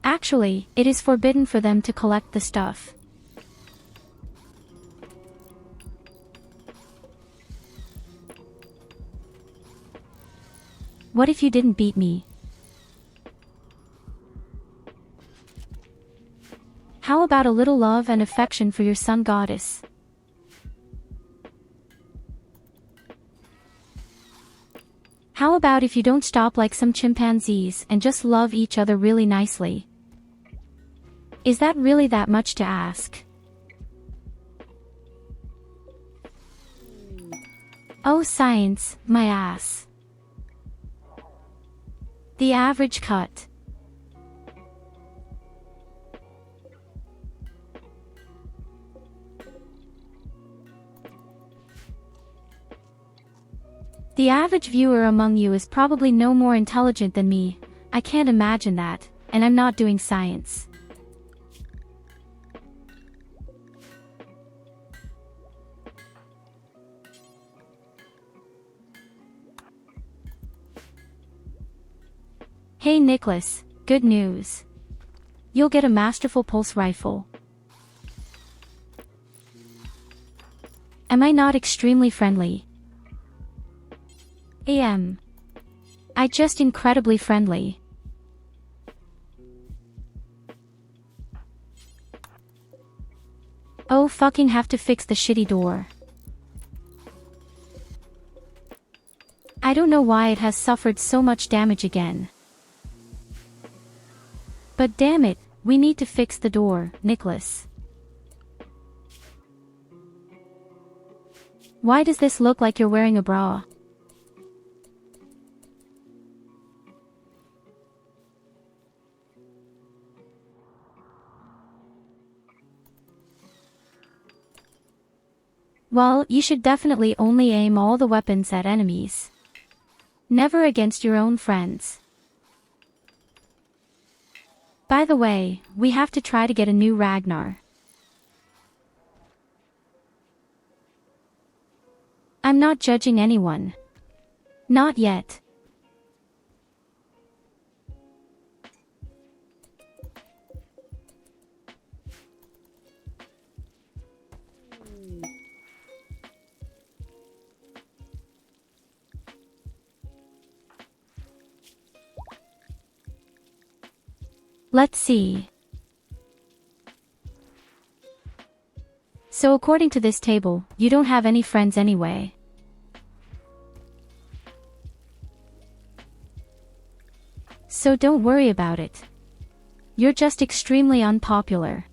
Actually, it is forbidden for them to collect the stuff. What if you didn't beat me? How about a little love and affection for your sun goddess? How about if you don't stop like some chimpanzees and just love each other really nicely? Is that really that much to ask? Oh science, my ass. The average cut. The average viewer among you is probably no more intelligent than me. I can't imagine that, and I'm not doing science. Hey Nicholas, good news. You'll get a masterful pulse rifle. Am I not extremely friendly? I just incredibly friendly. Oh fucking have to fix the shitty door. I don't know why it has suffered so much damage again. But damn it, we need to fix the door, Nicholas. Why does this look like you're wearing a bra? Well, you should definitely only aim all the weapons at enemies. Never against your own friends. By the way, we have to try to get a new Ragnar. I'm not judging anyone. Not yet. Let's see. So according to this table, you don't have any friends anyway. So don't worry about it. You're just extremely unpopular.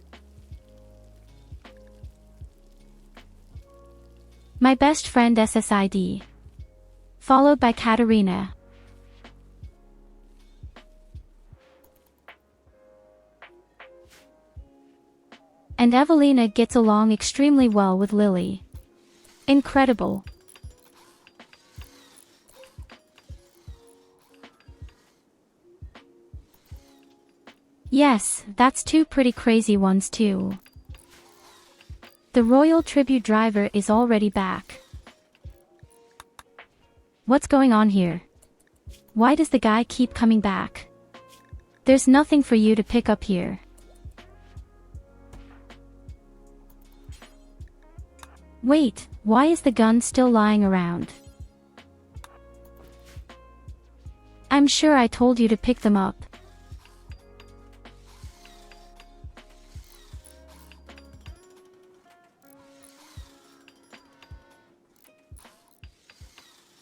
My best friend SSID. Followed by Katarina. And Evelina gets along extremely well with Lily. Incredible. Yes, that's two pretty crazy ones too. The Royal Tribute driver is already back. What's going on here? Why does the guy keep coming back? There's nothing for you to pick up here. Wait, why is the gun still lying around? I'm sure I told you to pick them up.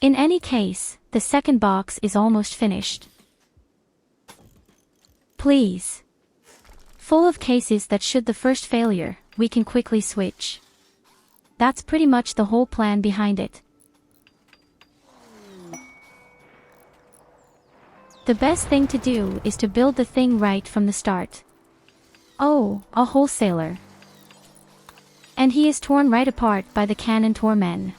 In any case, the second box is almost finished. Please. Full of cases that should the first failure, we can quickly switch. That's pretty much the whole plan behind it. The best thing to do is to build the thing right from the start. Oh, a wholesaler. And he is torn right apart by the cannon tormen.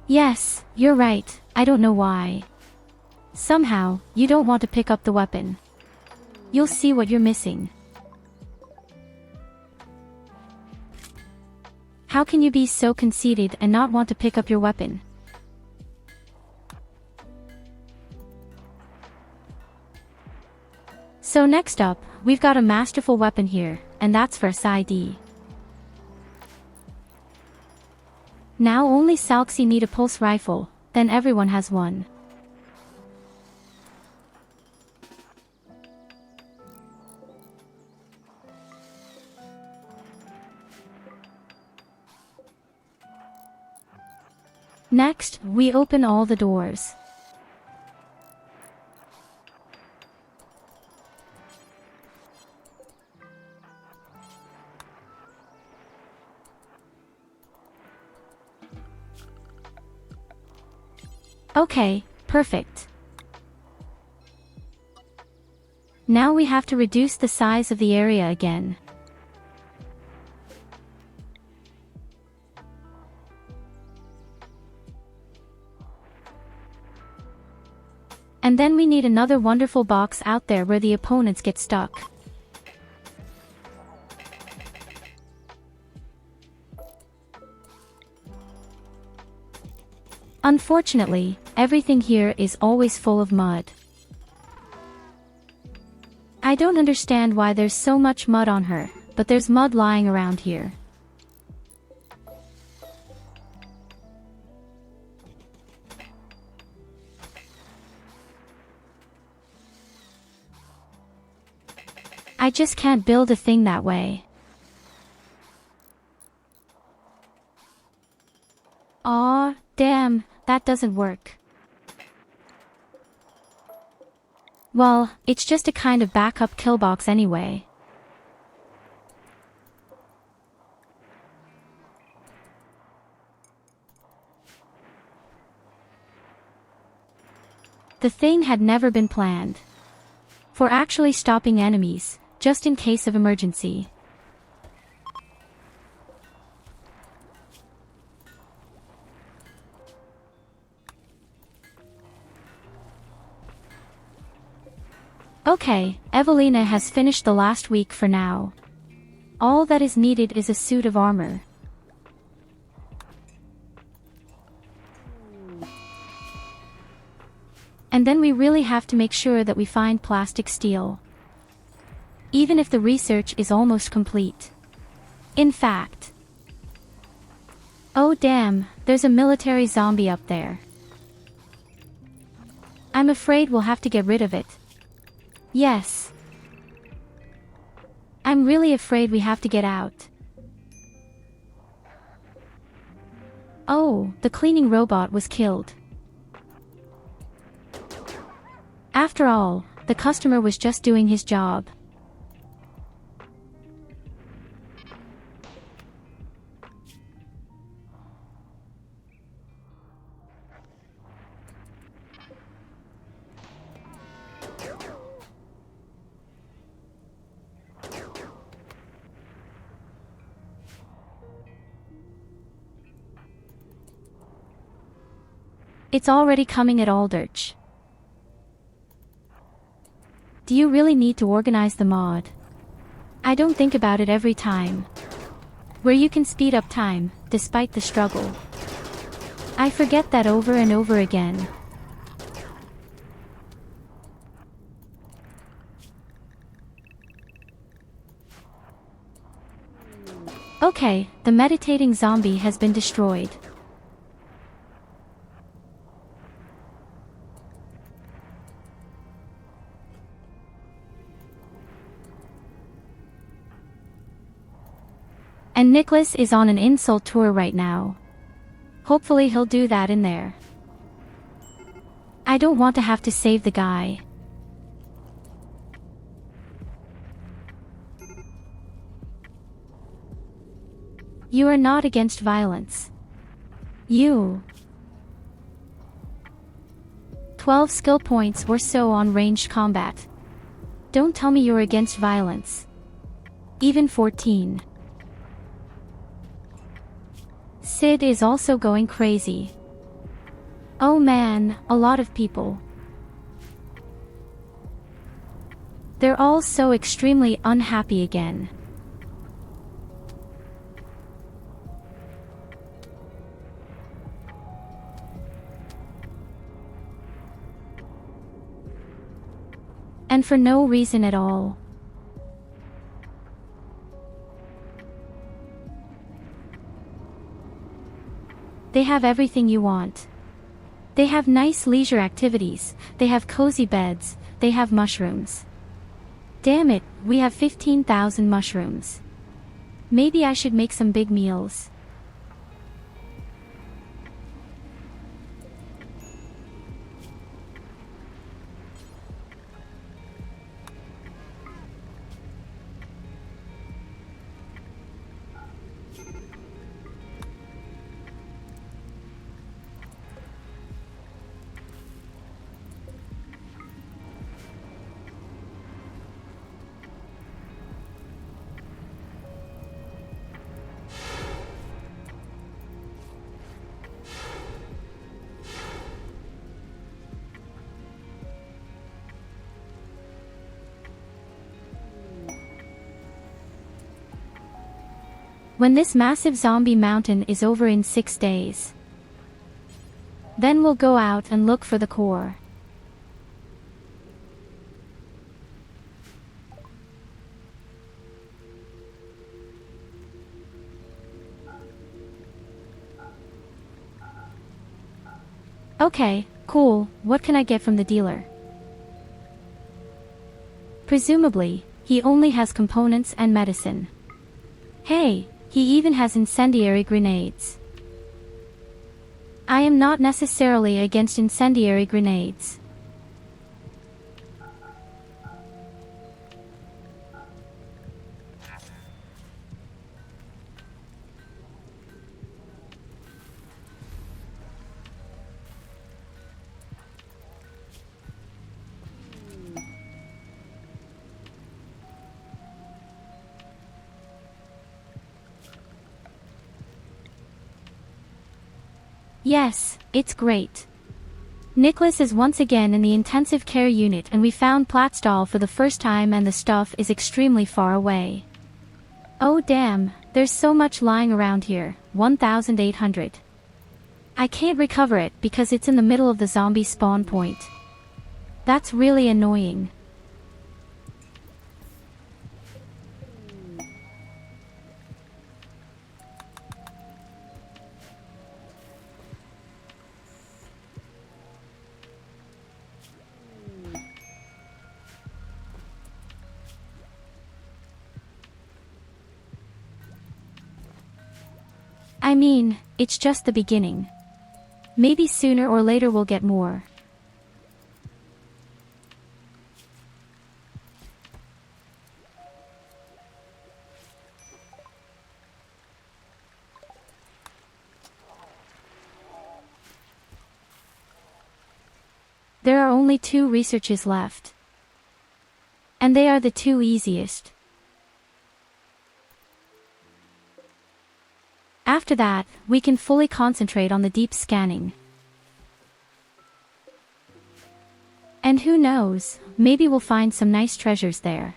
Yes, you're right, I don't know why. Somehow, you don't want to pick up the weapon. You'll see what you're missing. How can you be so conceited and not want to pick up your weapon? So next up, we've got a masterful weapon here, and that's for SID. Now only Salxi need a pulse rifle, then everyone has one. Next, we open all the doors. Okay, perfect. Now we have to reduce the size of the area again. And then we need another wonderful box out there where the opponents get stuck. Unfortunately, everything here is always full of mud. I don't understand why there's so much mud on her, but there's mud lying around here. I just can't build a thing that way. Aw, damn, that doesn't work. Well, it's just a kind of backup kill box anyway. The thing had never been planned for actually stopping enemies, just in case of emergency. Okay, Evelina has finished the last week for now. All that is needed is a suit of armor. And then we really have to make sure that we find plastic steel. Even if the research is almost complete. In fact. Oh damn, there's a military zombie up there. I'm afraid we'll have to get rid of it. Yes. I'm really afraid we have to get out. Oh, the cleaning robot was killed. After all, the customer was just doing his job. It's already coming at Aldrich. Do you really need to organize the mod? I don't think about it every time. Where you can speed up time, despite the struggle. I forget that over and over again. Okay, the meditating zombie has been destroyed. And Nicholas is on an insult tour right now. Hopefully he'll do that in there. I don't want to have to save the guy. You are not against violence. You. 12 skill points or so on ranged combat. Don't tell me you're against violence. Even 14. Sid is also going crazy. Oh man, a lot of people. They're all so extremely unhappy again. And for no reason at all. They have everything you want. They have nice leisure activities, they have cozy beds, they have mushrooms. Damn it, we have 15,000 mushrooms. Maybe I should make some big meals. When this massive zombie mountain is over in 6 days. Then we'll go out and look for the core. Okay, cool, what can I get from the dealer? Presumably, he only has components and medicine. Hey, he even has incendiary grenades. I am not necessarily against incendiary grenades. Yes, it's great. Nicholas is once again in the intensive care unit and we found Platzdahl for the first time and the stuff is extremely far away. Oh damn, there's so much lying around here, 1,800. I can't recover it because it's in the middle of the zombie spawn point. That's really annoying. I mean, it's just the beginning. Maybe sooner or later we'll get more. There are only 2 researches left. And they are the 2 easiest. After that, we can fully concentrate on the deep scanning. And who knows, maybe we'll find some nice treasures there.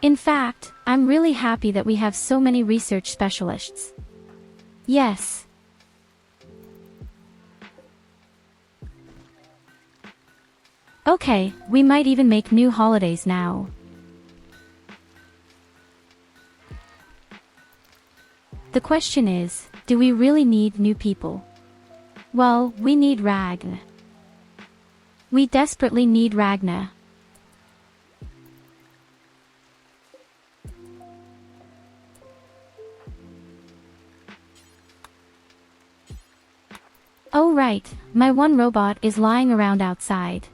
In fact, I'm really happy that we have so many research specialists. Yes. Okay, we might even make new holidays now. The question is, do we really need new people? Well, we need Ragna. We desperately need Ragna. Oh right, my one robot is lying around outside.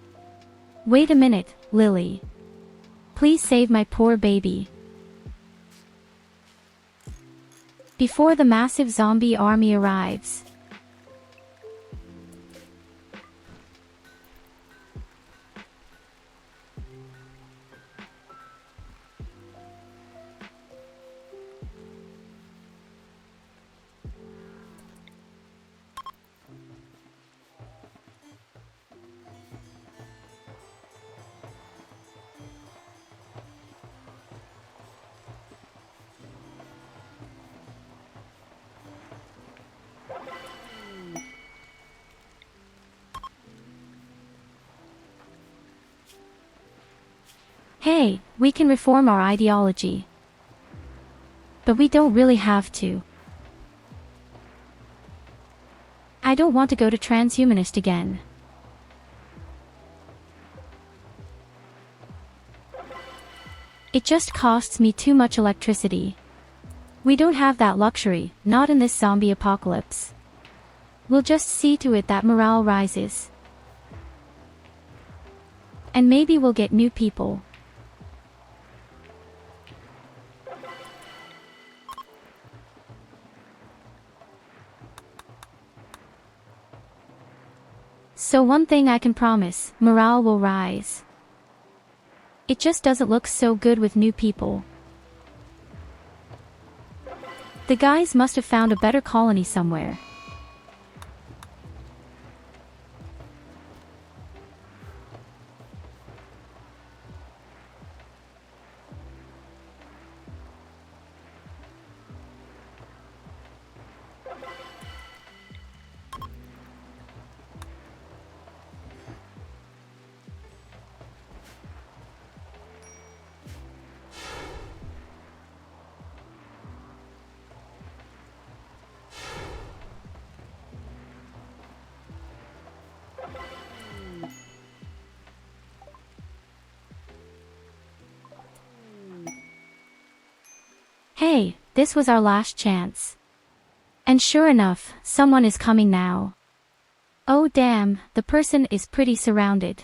Wait a minute, Lily. Please save my poor baby. Before the massive zombie army arrives. Hey, we can reform our ideology. But we don't really have to. I don't want to go to transhumanist again. It just costs me too much electricity. We don't have that luxury, not in this zombie apocalypse. We'll just see to it that morale rises. And maybe we'll get new people. So one thing I can promise, morale will rise. It just doesn't look so good with new people. The guys must have found a better colony somewhere. Hey, this was our last chance. And sure enough, someone is coming now. Oh damn, the person is pretty surrounded.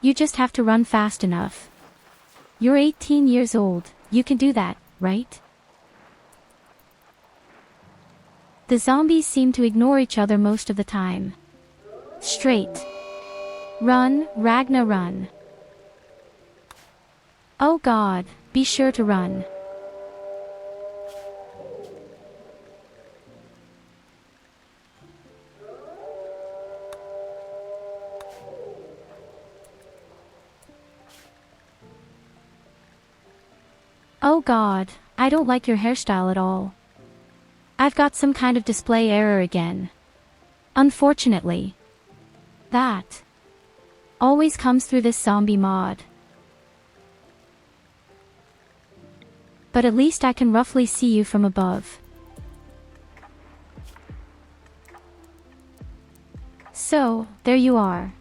You just have to run fast enough. You're 18 years old, you can do that, right? The zombies seem to ignore each other most of the time. Straight. Run, Ragna, run. Oh god, be sure to run. Oh god, I don't like your hairstyle at all. I've got some kind of display error again. Unfortunately. That always comes through this zombie mod. But at least I can roughly see you from above. So, there you are.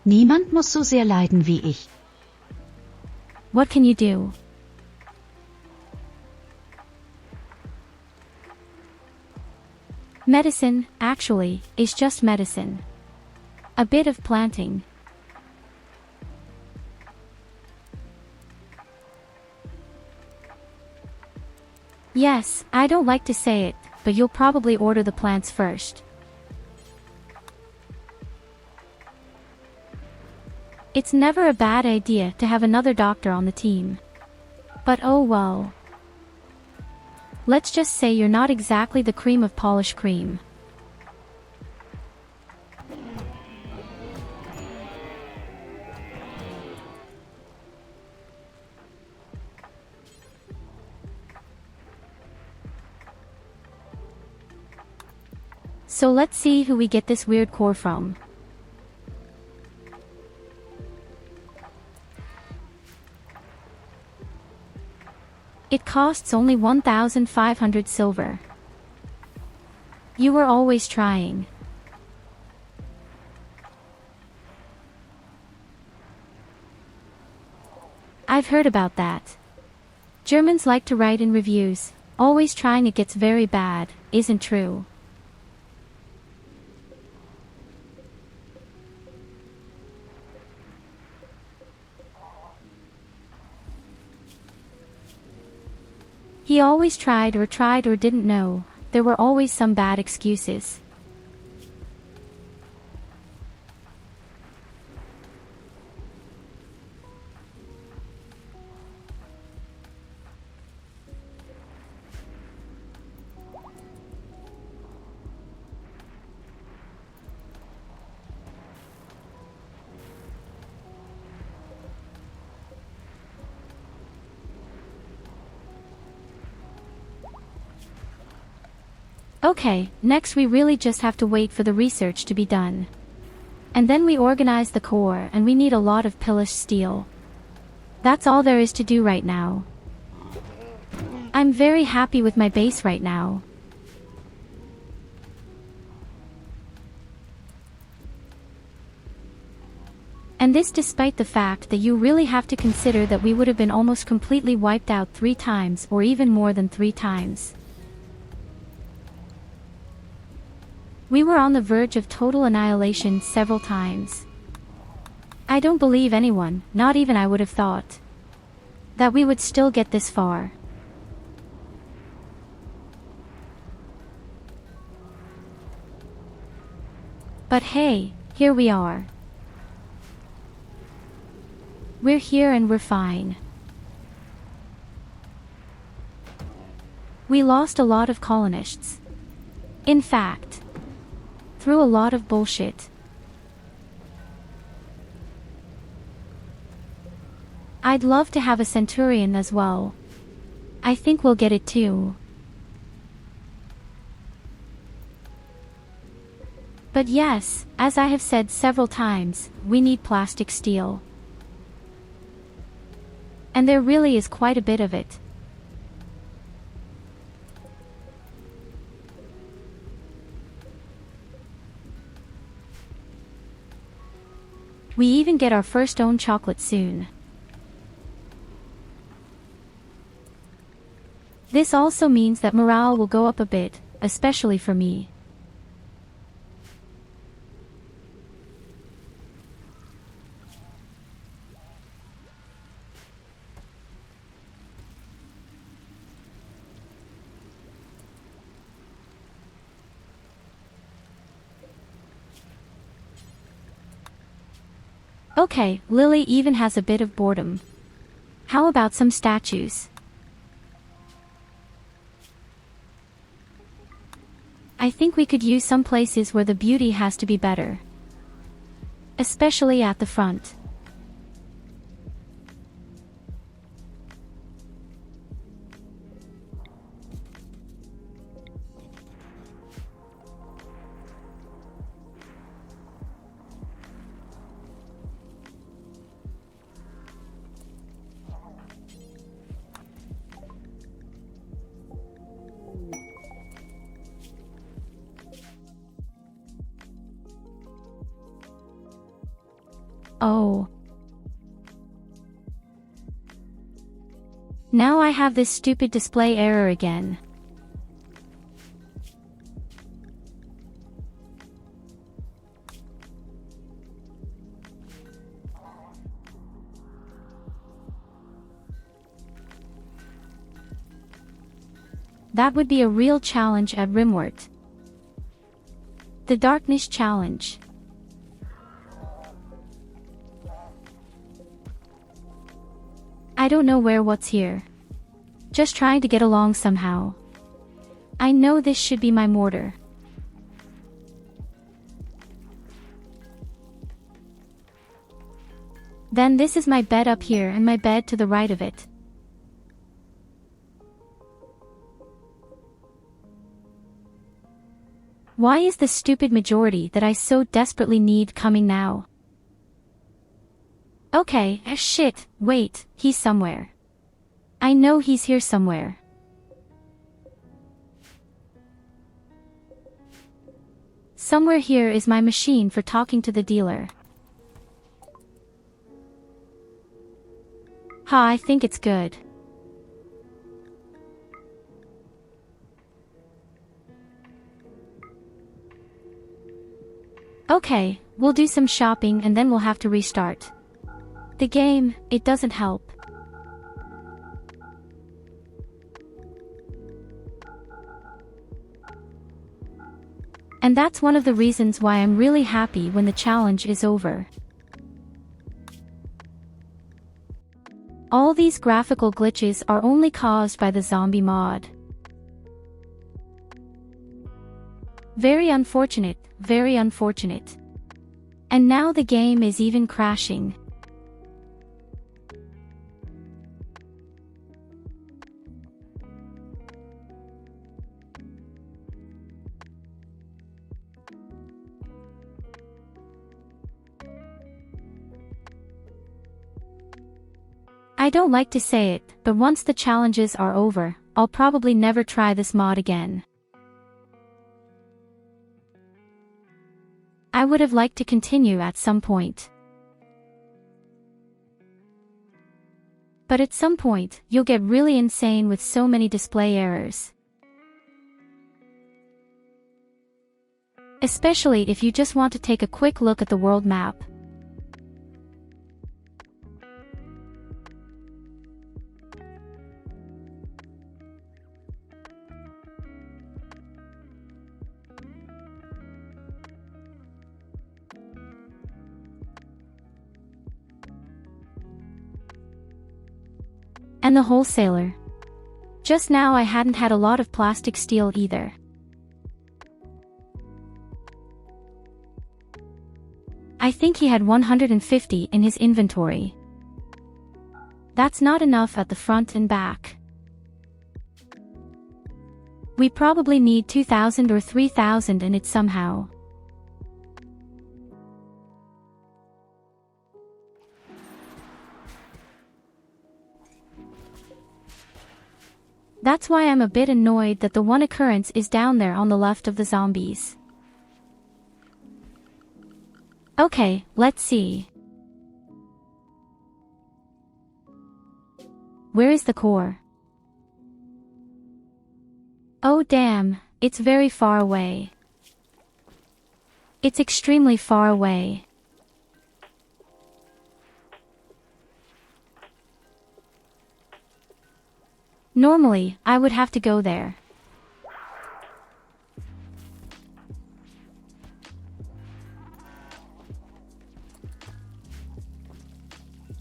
Niemand muss so sehr leiden wie ich. What can you do? Medicine, actually, is just medicine. A bit of planting. Yes, I don't like to say it, but you'll probably order the plants first. It's never a bad idea to have another doctor on the team. But oh well. Let's just say you're not exactly the cream of polished cream. So let's see who we get this weird core from. It costs only 1,500 silver. You were always trying. I've heard about that. Germans like to write in reviews, always trying it gets very bad, isn't true. He always tried or didn't know, there were always some bad excuses. Okay, next we really just have to wait for the research to be done. And then we organize the core and we need a lot of pillish steel. That's all there is to do right now. I'm very happy with my base right now. And this despite the fact that you really have to consider that we would have been almost completely wiped out 3 times or even more than 3 times. We were on the verge of total annihilation several times. I don't believe anyone, not even I would have thought, that we would still get this far. But hey, here we are. We're here and we're fine. We lost a lot of colonists. In fact, through a lot of bullshit. I'd love to have a Centurion as well. I think we'll get it too. But yes, as I have said several times, we need plastic steel. And there really is quite a bit of it. We even get our first own chocolate soon. This also means that morale will go up a bit, especially for me. Okay, Lily even has a bit of boredom. How about some statues? I think we could use some places where the beauty has to be better. Especially at the front. Oh. Now I have this stupid display error again. That would be a real challenge at Rimworld. The Darkness Challenge. I don't know what's here. Just trying to get along somehow. I know this should be my mortar. Then this is my bed up here and my bed to the right of it. Why is the stupid majority that I so desperately need coming now? Okay, shit, wait, he's somewhere. I know he's here somewhere. Somewhere here is my machine for talking to the dealer. Ha, I think it's good. Okay, we'll do some shopping and then we'll have to restart. The game, it doesn't help. And that's one of the reasons why I'm really happy when the challenge is over. All these graphical glitches are only caused by the zombie mod. Very unfortunate, very unfortunate. And now the game is even crashing. I don't like to say it, but once the challenges are over, I'll probably never try this mod again. I would have liked to continue at some point. But at some point, you'll get really insane with so many display errors. Especially if you just want to take a quick look at the world map. And the wholesaler. Just now I hadn't had a lot of plastic steel either. I think he had 150 in his inventory. That's not enough at the front and back. We probably need 2,000 or 3,000 in it somehow. That's why I'm a bit annoyed that the one occurrence is down there on the left of the zombies. Okay, let's see. Where is the core? Oh damn, it's very far away. It's extremely far away. Normally, I would have to go there.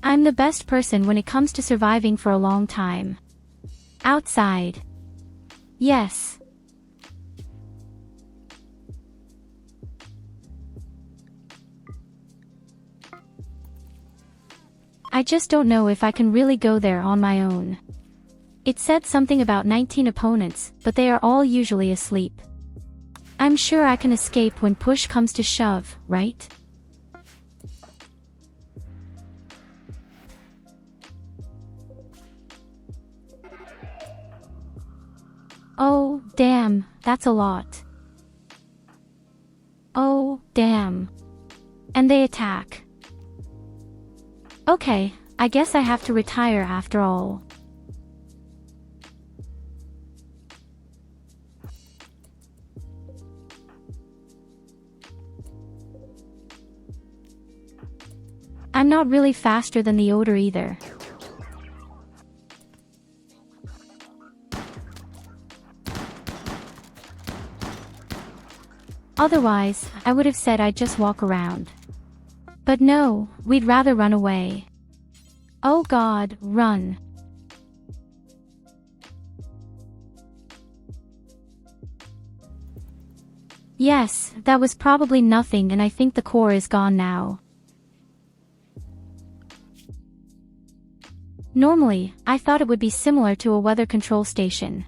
I'm the best person when it comes to surviving for a long time. Outside. Yes. I just don't know if I can really go there on my own. It said something about 19 opponents, but they are all usually asleep. I'm sure I can escape when push comes to shove, right? Oh, damn, that's a lot. Oh, damn. And they attack. Okay, I guess I have to retire after all. I'm not really faster than the odor either. Otherwise, I would have said I'd just walk around. But no, we'd rather run away. Oh God, run. Yes, that was probably nothing, and I think the core is gone now. Normally, I thought it would be similar to a weather control station.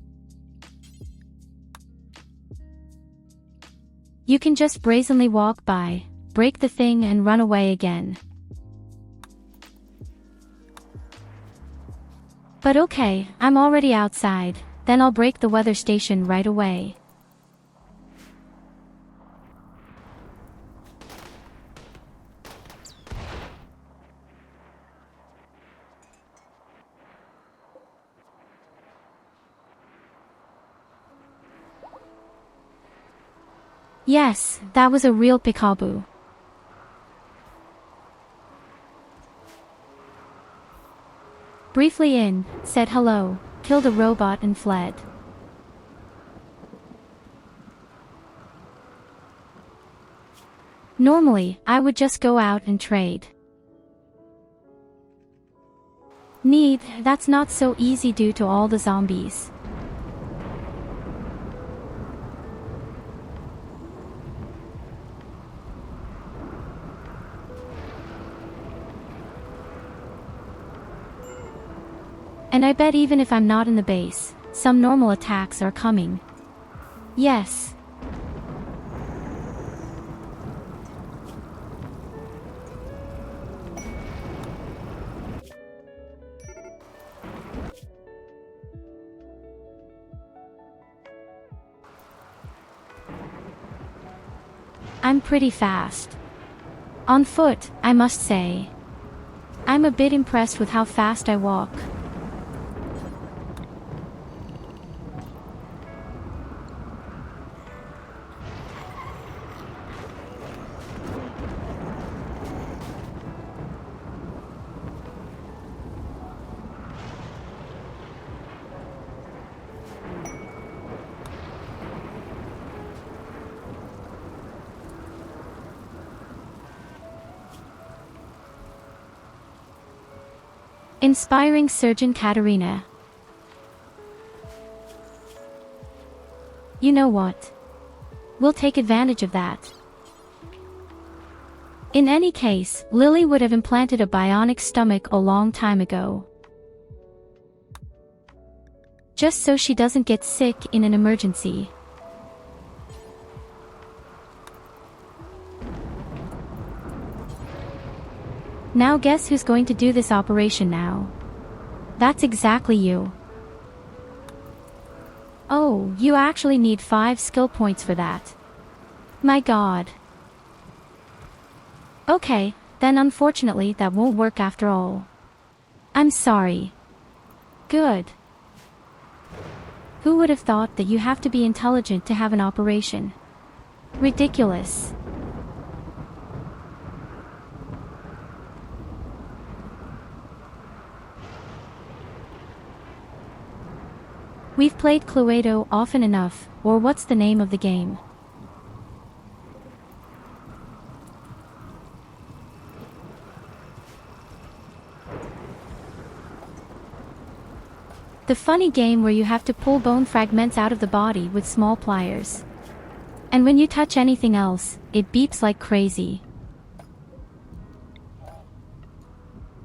You can just brazenly walk by, break the thing and run away again. But okay, I'm already outside, then I'll break the weather station right away. Yes, that was a real peekaboo. Briefly in, said hello, killed a robot and fled. Normally, I would just go out and trade. That's not so easy due to all the zombies. And I bet even if I'm not in the base, some normal attacks are coming. Yes. I'm pretty fast. On foot, I must say. I'm a bit impressed with how fast I walk. Inspiring Surgeon Katarina. You know what? We'll take advantage of that. In any case, Lily would have implanted a bionic stomach a long time ago. Just so she doesn't get sick in an emergency. Now guess who's going to do this operation now? That's exactly you. Oh, you actually need 5 skill points for that. My god. Okay, then unfortunately that won't work after all. I'm sorry. Good. Who would have thought that you have to be intelligent to have an operation? Ridiculous. We've played Cluedo often enough, or what's the name of the game? The funny game where you have to pull bone fragments out of the body with small pliers. And when you touch anything else, it beeps like crazy.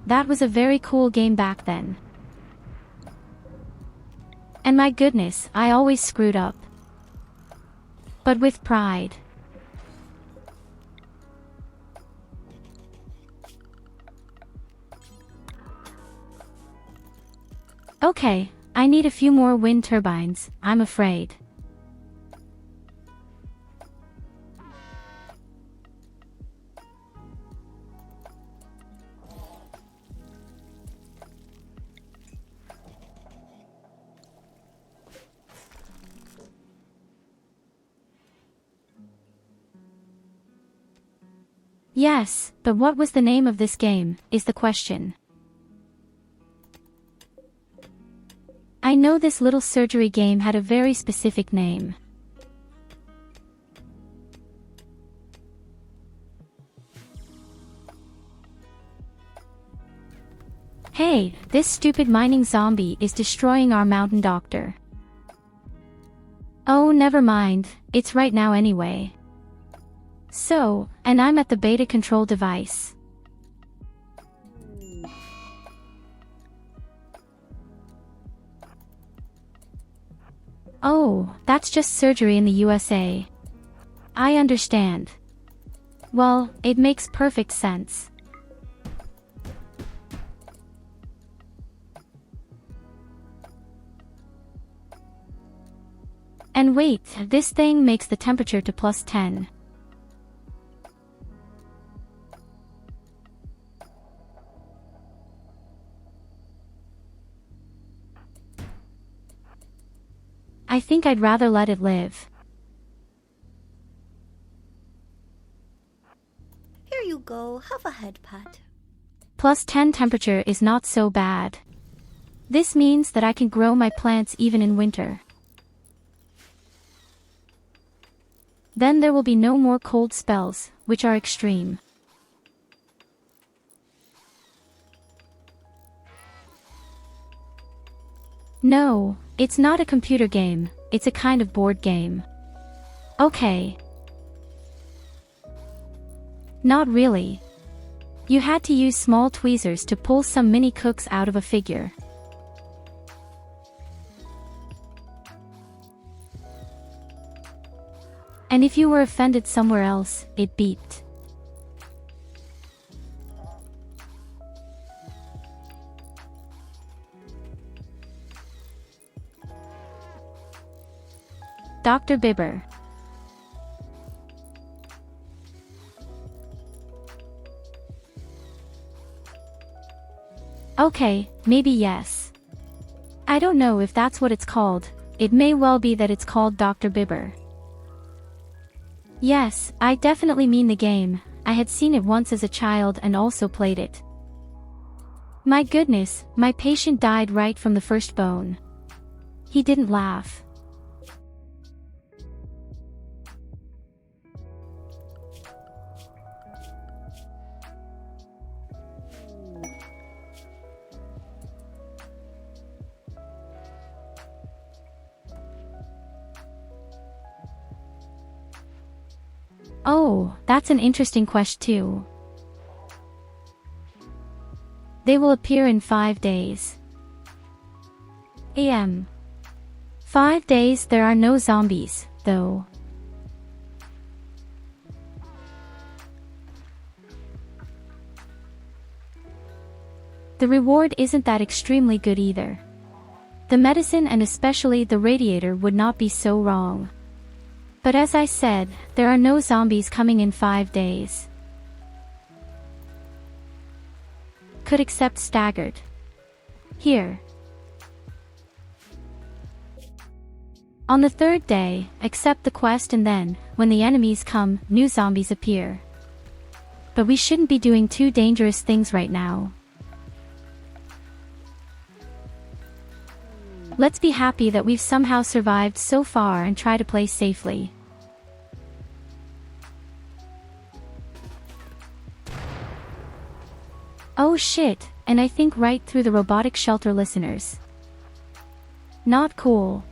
That was a very cool game back then. And my goodness, I always screwed up. But with pride. Okay, I need a few more wind turbines, I'm afraid. Yes, but what was the name of this game, is the question. I know this little surgery game had a very specific name. Hey, this stupid mining zombie is destroying our mountain doctor. Oh, never mind, it's right now anyway. So, and I'm at the beta control device. Oh, that's just surgery in the USA. I understand. Well, it makes perfect sense. And wait, this thing makes the temperature to +10. I think I'd rather let it live. Here you go, have a head pat. +10 temperature is not so bad. This means that I can grow my plants even in winter. Then there will be no more cold spells, which are extreme. No, it's not a computer game, it's a kind of board game. Okay. Not really. You had to use small tweezers to pull some mini cooks out of a figure. And if you were offended somewhere else, it beeped. Dr. Bibber. Okay, maybe yes. I don't know if that's what it's called, it may well be that it's called Dr. Bibber. Yes, I definitely mean the game, I had seen it once as a child and also played it. My goodness, my patient died right from the first bone. He didn't laugh. Oh, that's an interesting question too. They will appear in 5 days. 5 days there are no zombies, though. The reward isn't that extremely good either. The medicine and especially the radiator would not be so wrong. But as I said, there are no zombies coming in 5 days. Could accept staggered. Here. On the 3rd day, accept the quest and then, when the enemies come, new zombies appear. But we shouldn't be doing too dangerous things right now. Let's be happy that we've somehow survived so far and try to play safely. Oh shit, and I think right through the robotic shelter listeners. Not cool.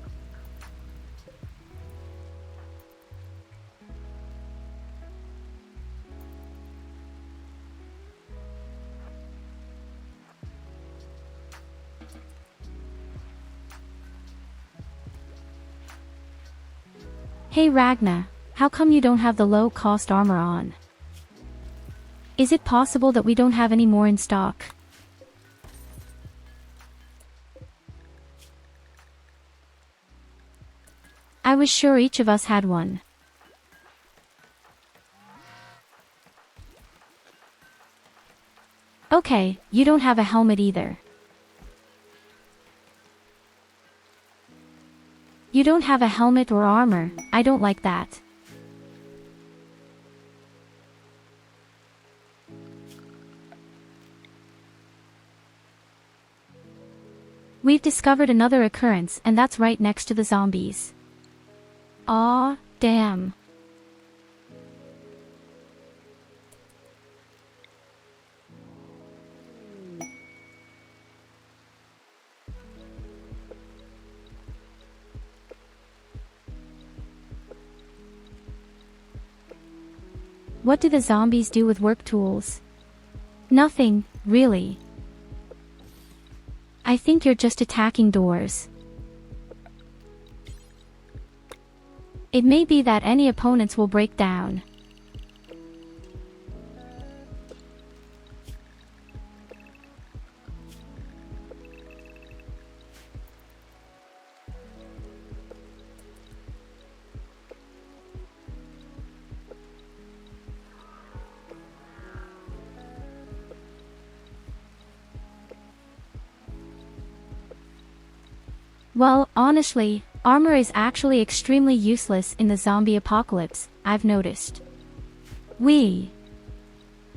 Hey Ragna, how come you don't have the low-cost armor on? Is it possible that we don't have any more in stock? I was sure each of us had one. Okay, you don't have a helmet either. You don't have a helmet or armor, I don't like that. We've discovered another occurrence and that's right next to the zombies. Aw, damn. What do the zombies do with work tools? Nothing, really. I think you're just attacking doors. It may be that any opponents will break down. Well, honestly, armor is actually extremely useless in the zombie apocalypse, I've noticed.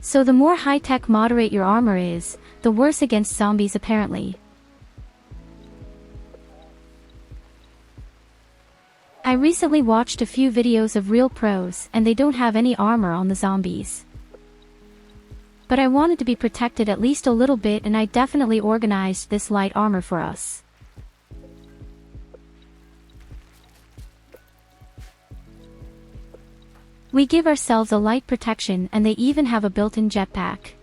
So the more high-tech moderate your armor is, the worse against zombies apparently. I recently watched a few videos of real pros and they don't have any armor on the zombies. But I wanted to be protected at least a little bit and I definitely organized this light armor for us. We give ourselves a light protection and they even have a built-in jetpack.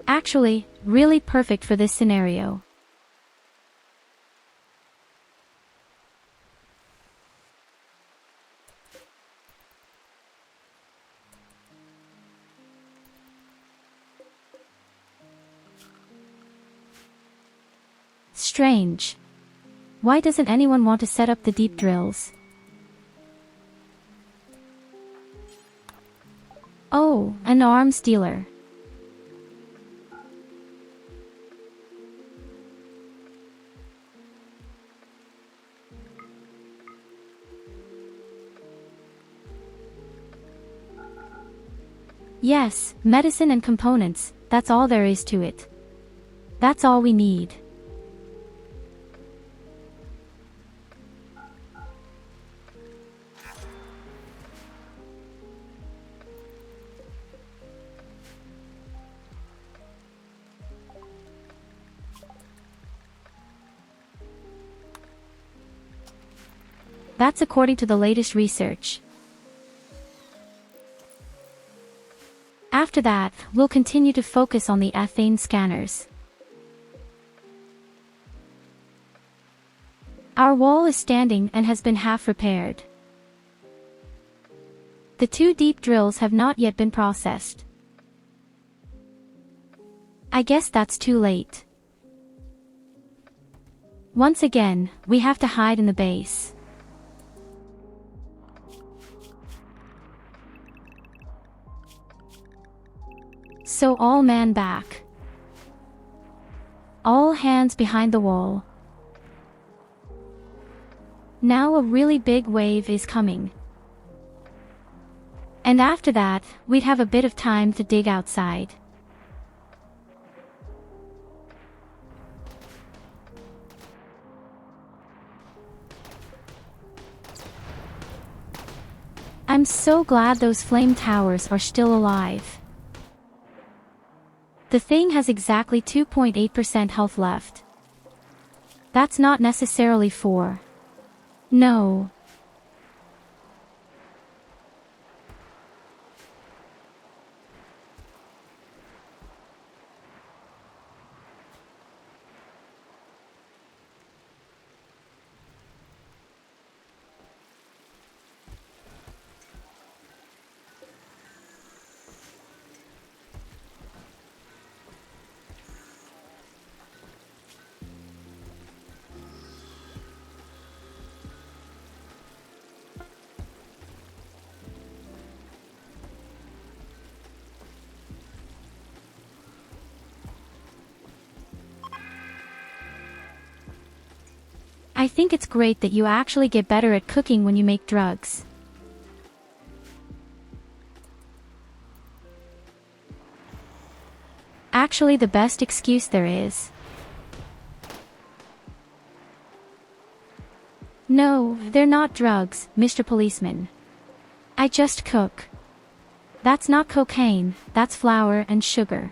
Actually, really perfect for this scenario. Strange. Why doesn't anyone want to set up the deep drills? Oh, an arms dealer. Yes, medicine and components, that's all there is to it. That's all we need. That's according to the latest research. After that, we'll continue to focus on the ethane scanners. Our wall is standing and has been half repaired. The 2 deep drills have not yet been processed. I guess that's too late. Once again, we have to hide in the base. So all man back. All hands behind the wall. Now a really big wave is coming. And after that, we'd have a bit of time to dig outside. I'm so glad those flame towers are still alive. The thing has exactly 2.8% health left. That's not necessarily 4. No. I think it's great that you actually get better at cooking when you make drugs. Actually, the best excuse there is. No, they're not drugs, Mr. Policeman. I just cook. That's not cocaine, that's flour and sugar.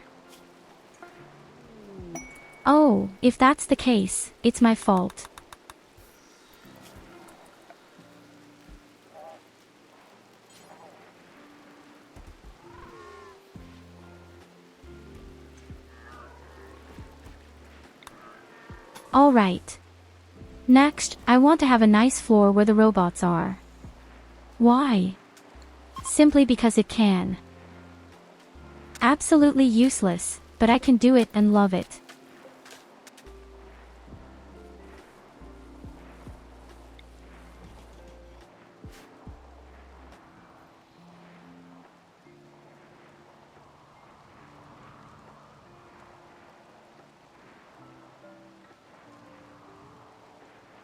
Oh, if that's the case, it's my fault. Alright. Next, I want to have a nice floor where the robots are. Why? Simply because it can. Absolutely useless, but I can do it and love it.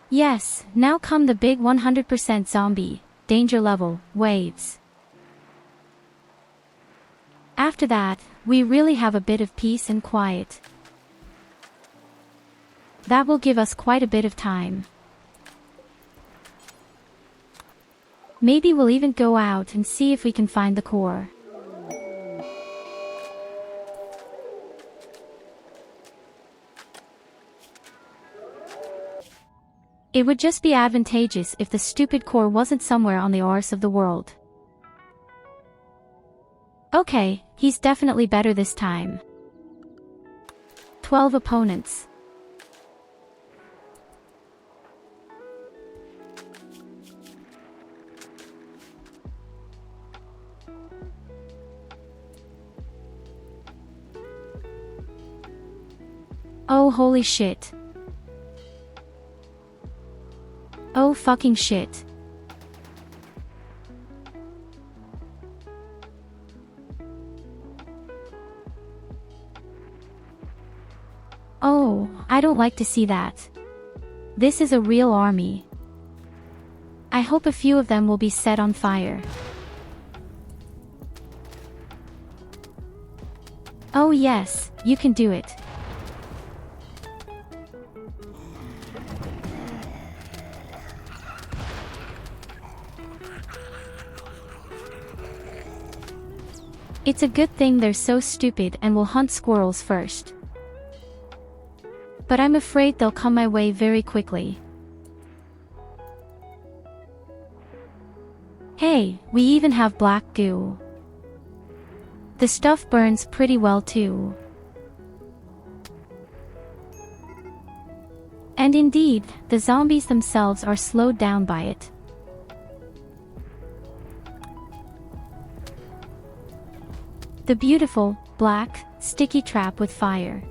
Yes, now come the big 100% zombie, danger level, waves. After that, we really have a bit of peace and quiet. That will give us quite a bit of time. Maybe we'll even go out and see if we can find the core. It would just be advantageous if the stupid core wasn't somewhere on the arse of the world. Okay, he's definitely better this time. 12 opponents. Oh holy shit. Oh fucking shit. Oh, I don't like to see that. This is a real army. I hope a few of them will be set on fire. Oh yes, you can do it. It's a good thing they're so stupid and will hunt squirrels first. But I'm afraid they'll come my way very quickly. Hey, we even have black goo. The stuff burns pretty well too. And indeed, the zombies themselves are slowed down by it. The beautiful, black, sticky trap with fire.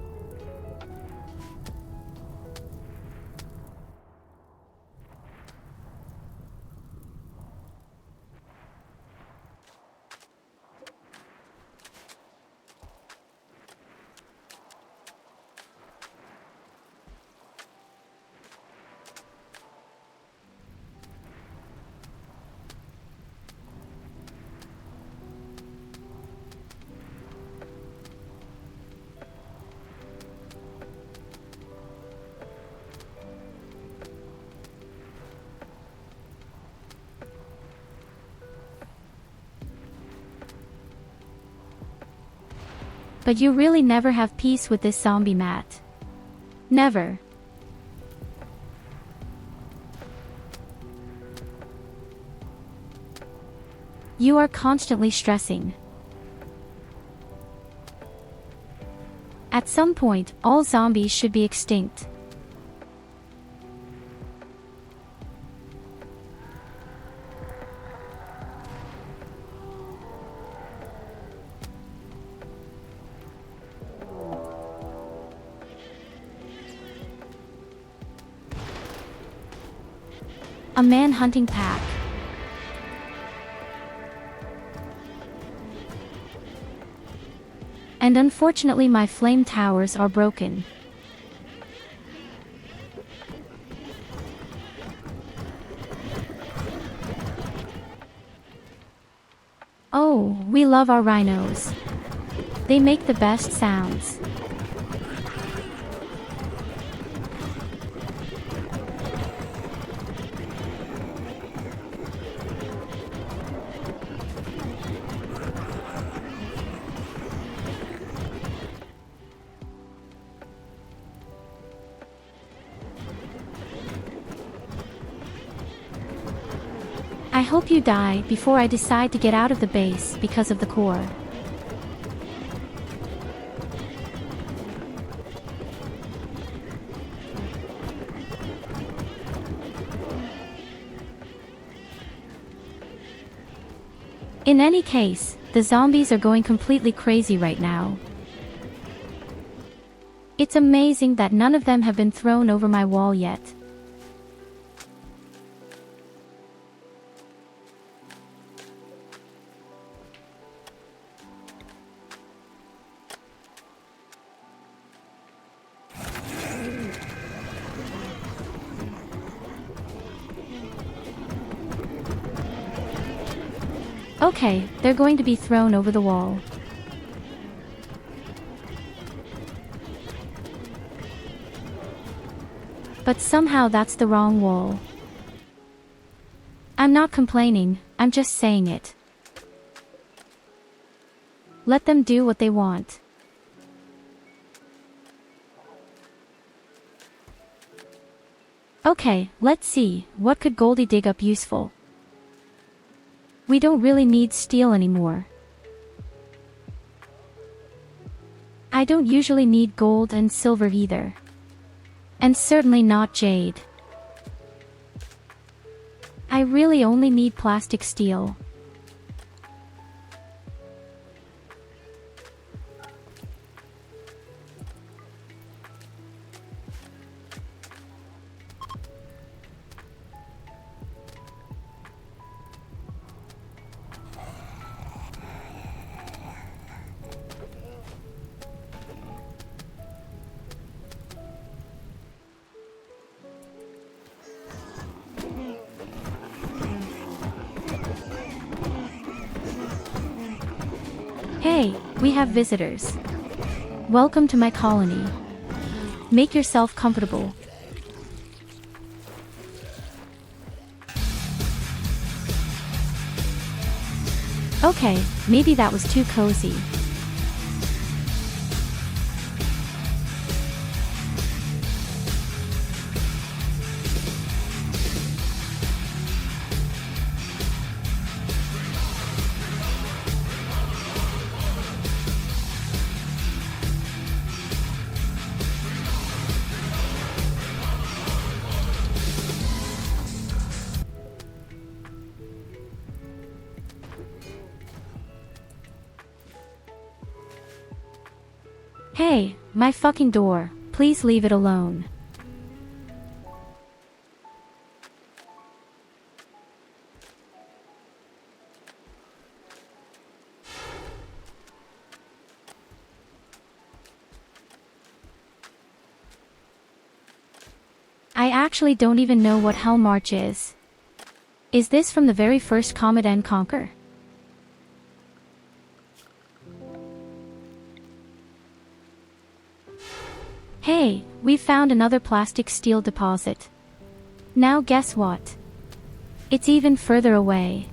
But you really never have peace with this zombie mat. Never. You are constantly stressing. At some point, all zombies should be extinct. A man-hunting pack. And unfortunately my flame towers are broken. Oh, we love our rhinos. They make the best sounds. I hope you die before I decide to get out of the base because of the core. In any case, the zombies are going completely crazy right now. It's amazing that none of them have been thrown over my wall yet. Okay, they're going to be thrown over the wall. But somehow that's the wrong wall. I'm not complaining, I'm just saying it. Let them do what they want. Okay, let's see, what could Goldie dig up useful? We don't really need steel anymore. I don't usually need gold and silver either. And certainly not jade. I really only need plastic steel. Hey, we have visitors. Welcome to my colony. Make yourself comfortable. Okay, maybe that was too cozy. Hey, my fucking door, please leave it alone. I actually don't even know what Hell March is. Is this from the very first Comet and Conquer? Hey, we found another plastic steel deposit. Now guess what? It's even further away.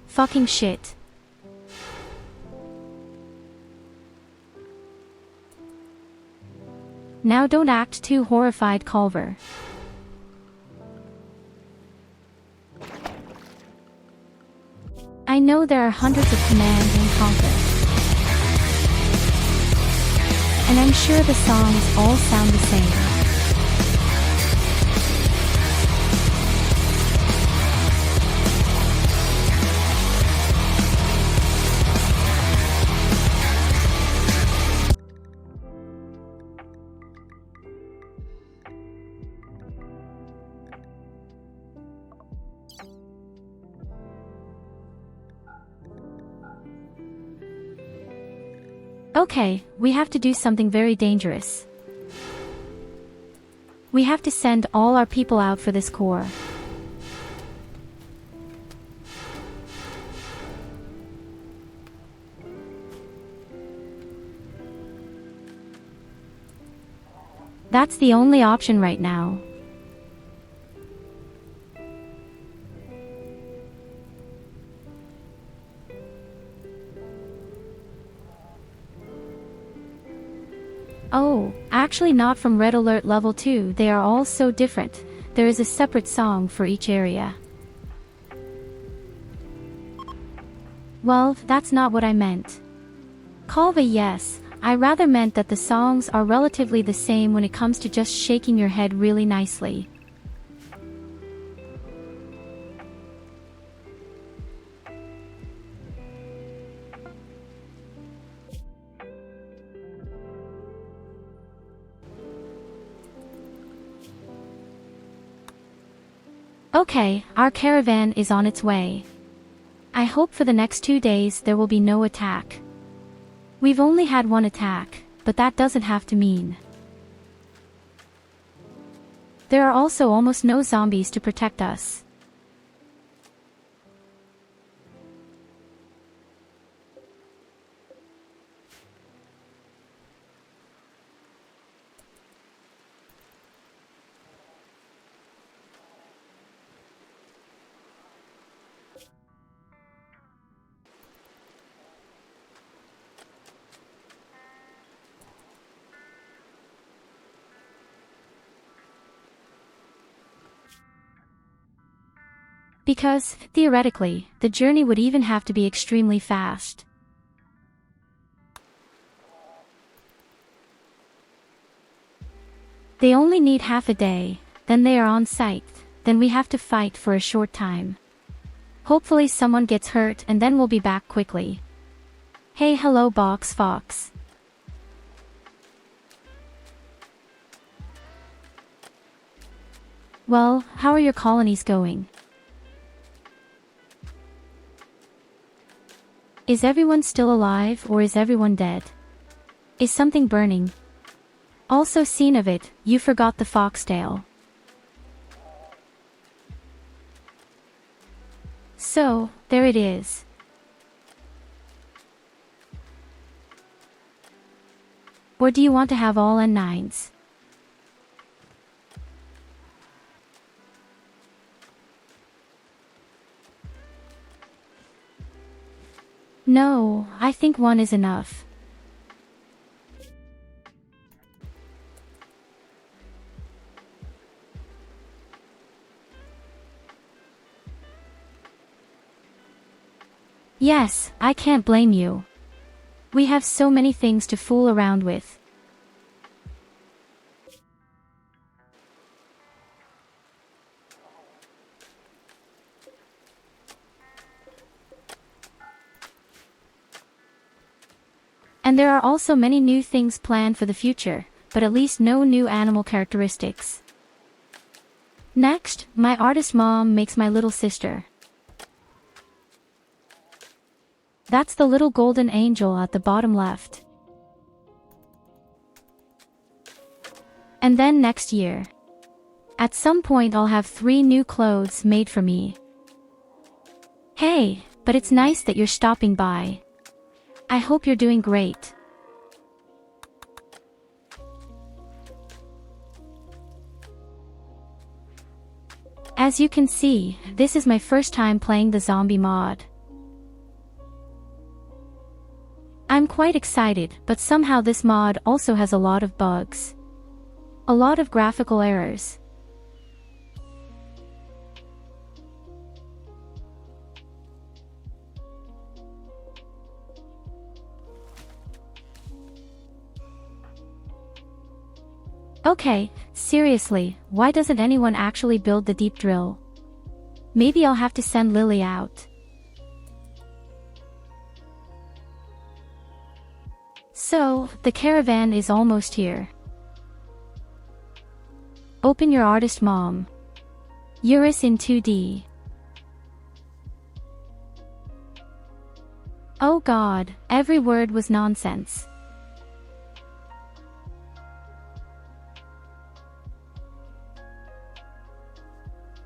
Fucking shit. Now don't act too horrified, Culver. I know there are hundreds of Command and Conquer. And I'm sure the songs all sound the same. Okay, we have to do something very dangerous. We have to send all our people out for this core. That's the only option right now. Oh, actually not from Red Alert Level 2, they are all so different. There is a separate song for each area. Well, that's not what I meant. Kalva, yes, I rather meant that the songs are relatively the same when it comes to just shaking your head really nicely. Okay, our caravan is on its way. I hope for the next 2 days there will be no attack. We've only had one attack, but that doesn't have to mean. There are also almost no zombies to protect us. Because, theoretically, the journey would even have to be extremely fast. They only need half a day, then they are on site, then we have to fight for a short time. Hopefully someone gets hurt and then we'll be back quickly. Hey, hello Box Fox. Well, how are your colonies going? Is everyone still alive or is everyone dead? Is something burning? Also seen of it, you forgot the foxtail. So, there it is. Or do you want to have all N9s? No, I think one is enough. Yes, I can't blame you. We have so many things to fool around with. And there are also many new things planned for the future, but at least no new animal characteristics. Next, my artist mom makes my little sister. That's the little golden angel at the bottom left. And then next year, at some point I'll have 3 new clothes made for me. Hey, but it's nice that you're stopping by. I hope you're doing great. As you can see, this is my first time playing the zombie mod. I'm quite excited, but somehow this mod also has a lot of bugs. A lot of graphical errors. Okay, seriously, why doesn't anyone actually build the deep drill? Maybe I'll have to send Lily out. So, the caravan is almost here. Open your artist mom. Eurus in 2D. Oh god, every word was nonsense.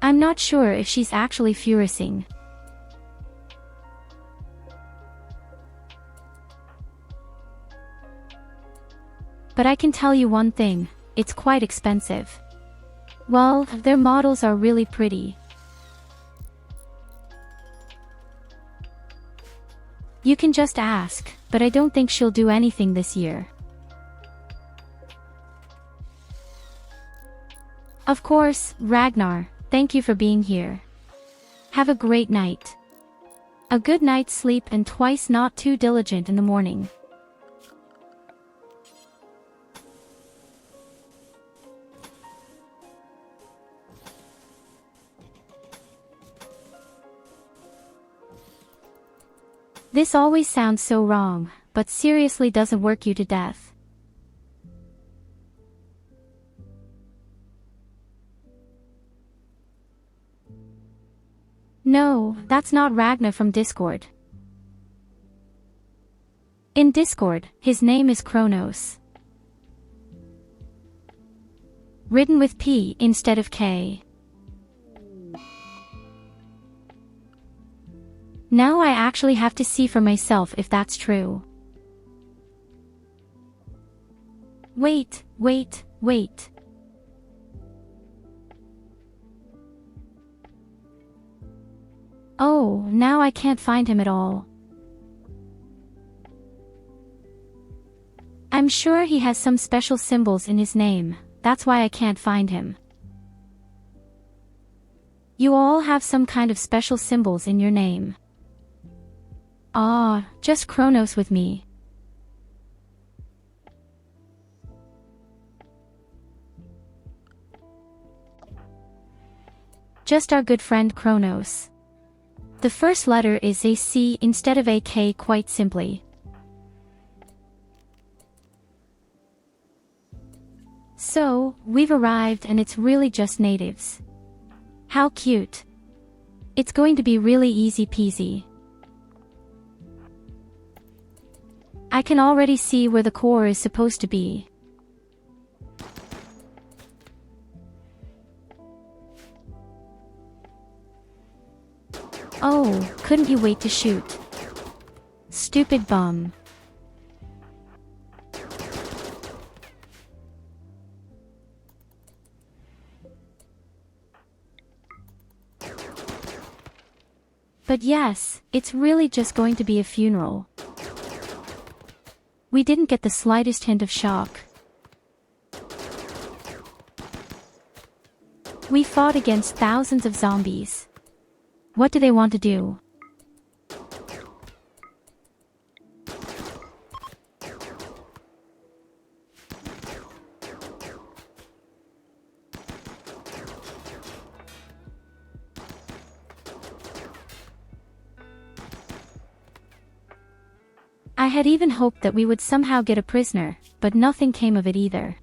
I'm not sure if she's actually furiousing. But I can tell you one thing, it's quite expensive. Well, their models are really pretty. You can just ask, but I don't think she'll do anything this year. Of course, Ragnar, thank you for being here. Have a great night. A good night's sleep and twice not too diligent in the morning. This always sounds so wrong, but seriously doesn't work you to death. No, that's not Ragnar from Discord. In Discord, his name is Kronos. Written with P instead of K. Now I actually have to see for myself if that's true. Wait. Oh, now I can't find him at all. I'm sure he has some special symbols in his name, that's why I can't find him. You all have some kind of special symbols in your name. Ah, just Kronos with me. Just our good friend Kronos. The first letter is a C instead of a K quite simply. So, we've arrived and it's really just natives. How cute. It's going to be really easy peasy. I can already see where the core is supposed to be. Oh, couldn't you wait to shoot? Stupid bum. But yes, it's really just going to be a funeral. We didn't get the slightest hint of shock. We fought against thousands of zombies. What do they want to do? I had even hoped that we would somehow get a prisoner, but nothing came of it either.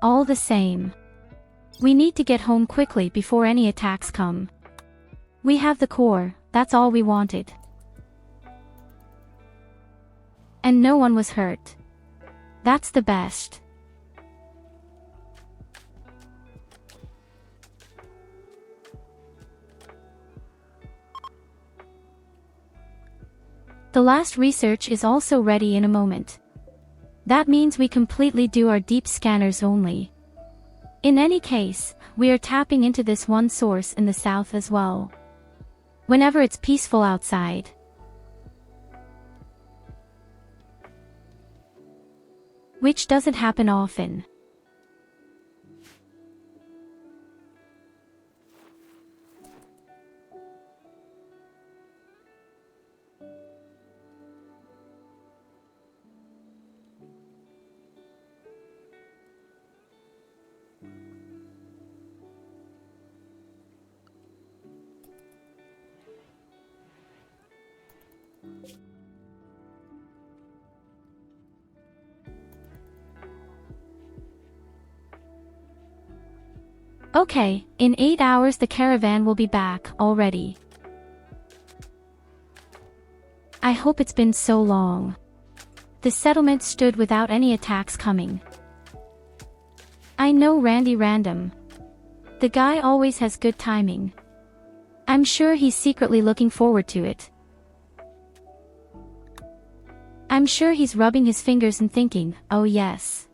All the same, we need to get home quickly before any attacks come. We have the core, that's all we wanted. And no one was hurt. That's the best. The last research is also ready in a moment. That means we completely do our deep scanners only. In any case, we are tapping into this one source in the south as well. Whenever it's peaceful outside. Which doesn't happen often. Okay, in 8 hours the caravan will be back already. I hope it's been so long. The settlement stood without any attacks coming. I know Randy Random. The guy always has good timing. I'm sure he's secretly looking forward to it. I'm sure he's rubbing his fingers and thinking, oh yes.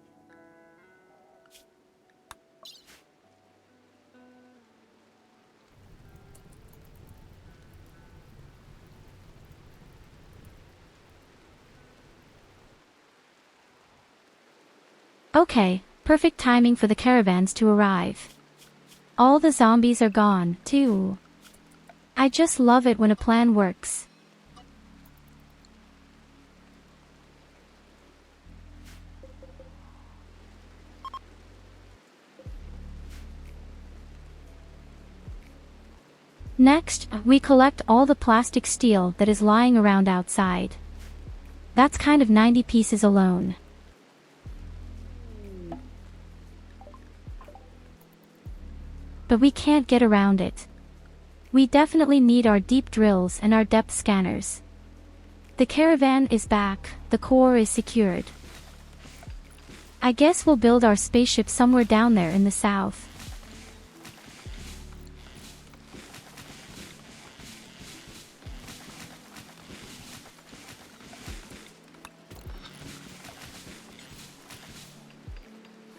Okay, perfect timing for the caravans to arrive. All the zombies are gone, too. I just love it when a plan works. Next, we collect all the plastic steel that is lying around outside. That's kind of 90 pieces alone. But we can't get around it. We definitely need our deep drills and our depth scanners. The caravan is back, the core is secured. I guess we'll build our spaceship somewhere down there in the south.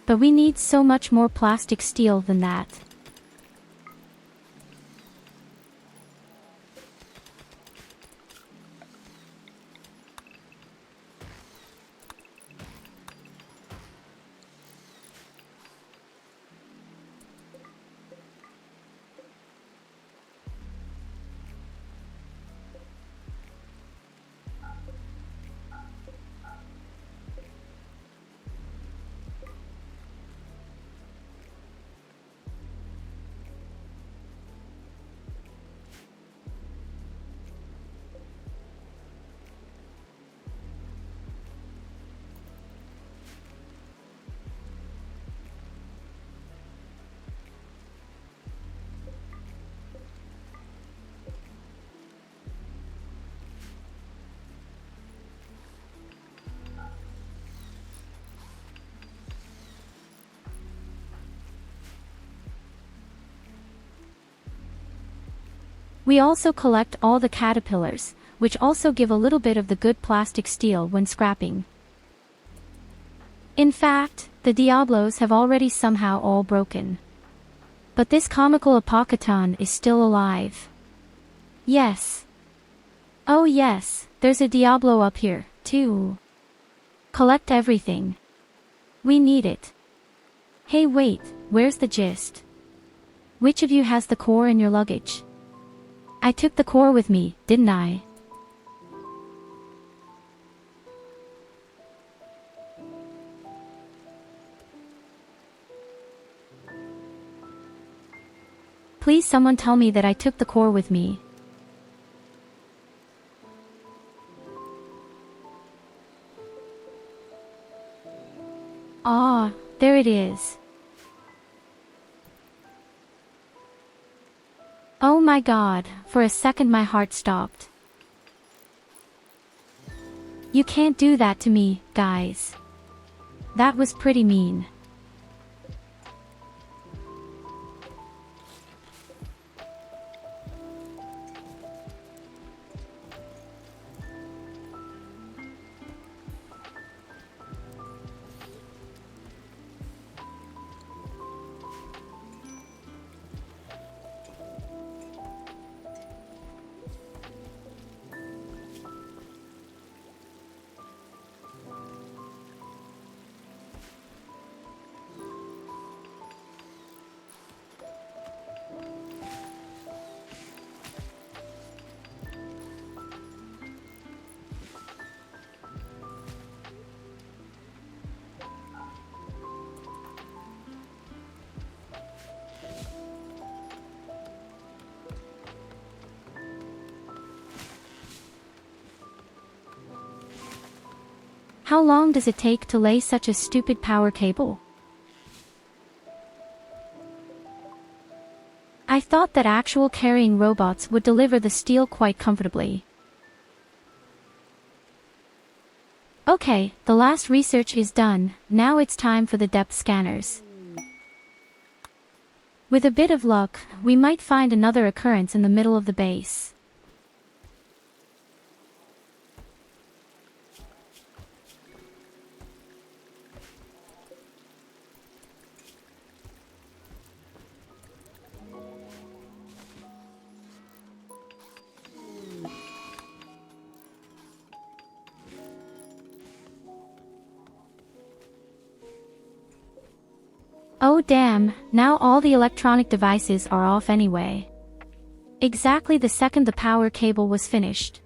But we need so much more plastic steel than that. We also collect all the caterpillars, which also give a little bit of the good plastic steel when scrapping. In fact, the Diablos have already somehow all broken. But this comical Apocaton is still alive. Yes. Oh yes, there's a Diablo up here, too. Collect everything. We need it. Hey wait, where's the gist? Which of you has the core in your luggage? I took the core with me, didn't I? Please someone tell me that I took the core with me. Ah, there it is. Oh my god, for a second my heart stopped. You can't do that to me, guys. That was pretty mean. How long does it take to lay such a stupid power cable? I thought that actual carrying robots would deliver the steel quite comfortably. Okay, the last research is done, now it's time for the depth scanners. With a bit of luck, we might find another occurrence in the middle of the base. Oh damn, now all the electronic devices are off anyway. Exactly the second the power cable was finished.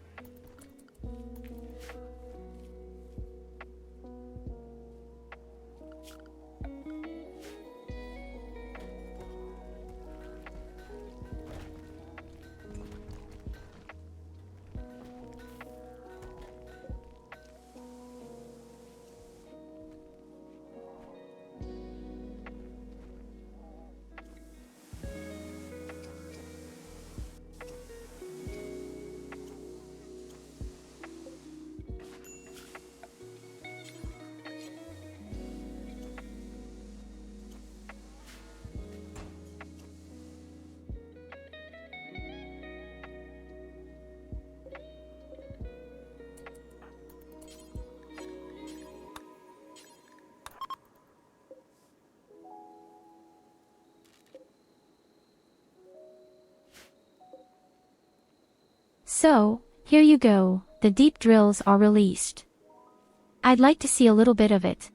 So, here you go, the deep drills are released. I'd like to see a little bit of it.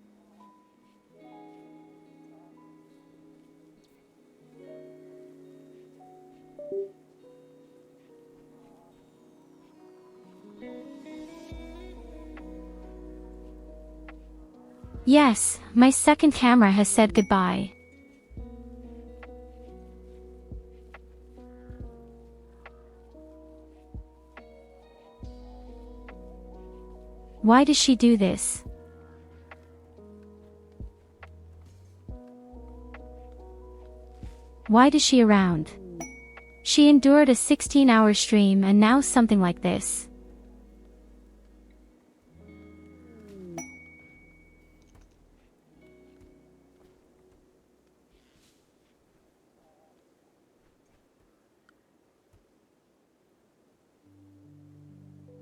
Yes, my second camera has said goodbye. Why does she do this? Why does she around? She endured a 16-hour stream and now something like this.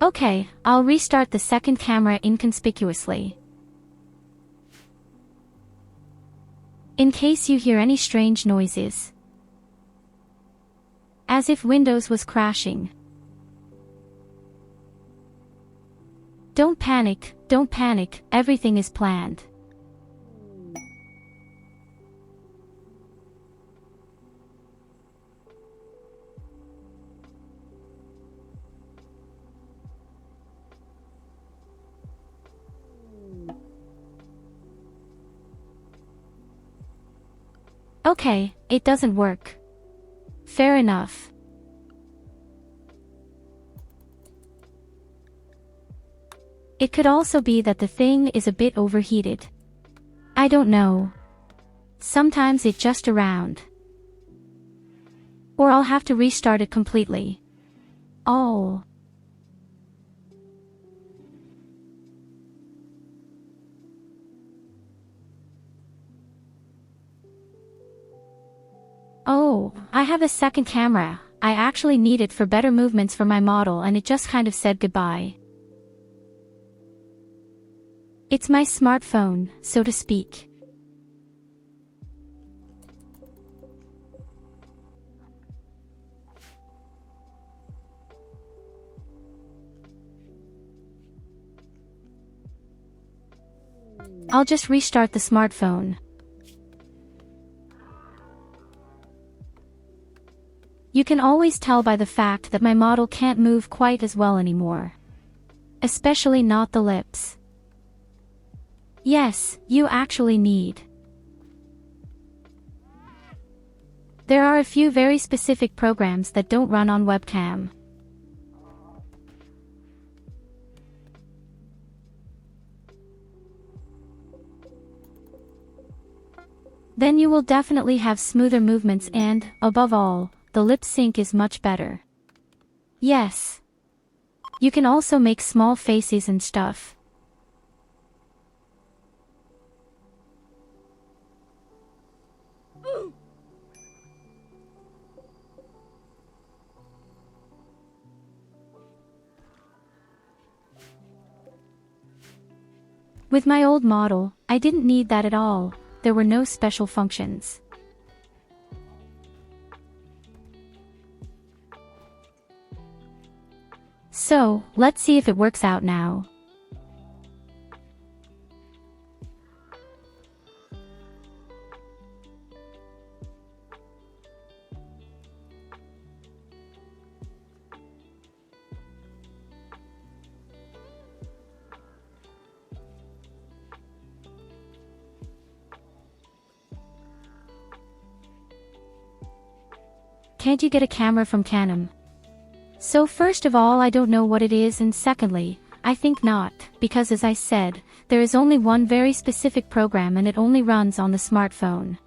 Okay, I'll restart the second camera inconspicuously. In case you hear any strange noises. As if Windows was crashing. Don't panic, everything is planned. Okay, it doesn't work. Fair enough. It could also be that the thing is a bit overheated. I don't know. Sometimes it's just around. Or I'll have to restart it completely. Oh. Oh, I have a second camera. I actually need it for better movements for my model, and it just kind of said goodbye. It's my smartphone, so to speak. I'll just restart the smartphone. You can always tell by the fact that my model can't move quite as well anymore. Especially not the lips. Yes, you actually need. There are a few very specific programs that don't run on webcam. Then you will definitely have smoother movements and, above all, the lip sync is much better. Yes. You can also make small faces and stuff. With my old model, I didn't need that at all. There were no special functions. So, let's see if it works out now. Can't you get a camera from Canon? So first of all, I don't know what it is, and secondly, I think not, because as I said, there is only one very specific program and it only runs on the smartphone.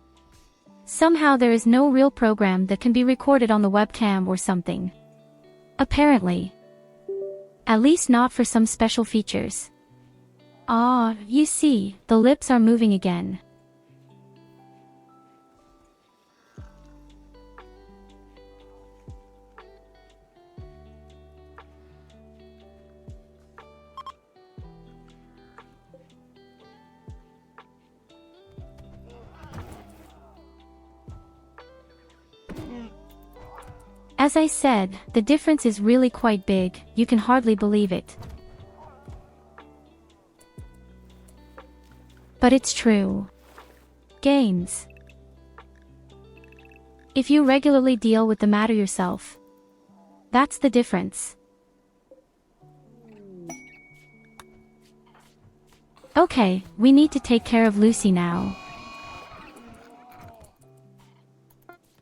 Somehow there is no real program that can be recorded on the webcam or something. Apparently. At least not for some special features. Ah, you see, the lips are moving again. As I said, the difference is really quite big, you can hardly believe it. But it's true. Games. If you regularly deal with the matter yourself. That's the difference. Okay, we need to take care of Luci now.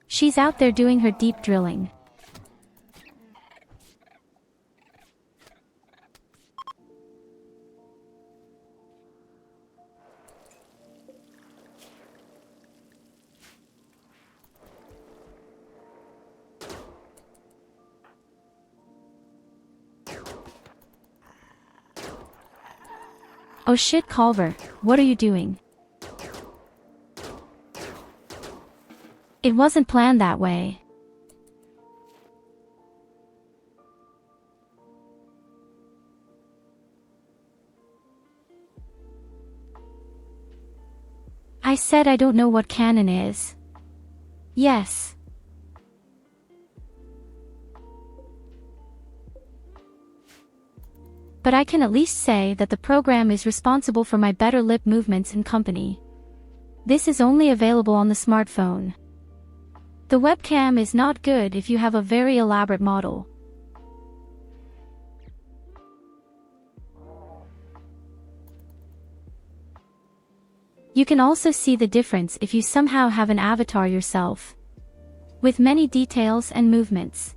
She's out there doing her deep drilling. Oh shit, Culver, what are you doing? It wasn't planned that way. I said I don't know what canon is. Yes. But I can at least say that the program is responsible for my better lip movements and company. This is only available on the smartphone. The webcam is not good if you have a very elaborate model. You can also see the difference if you somehow have an avatar yourself. with many details and movements.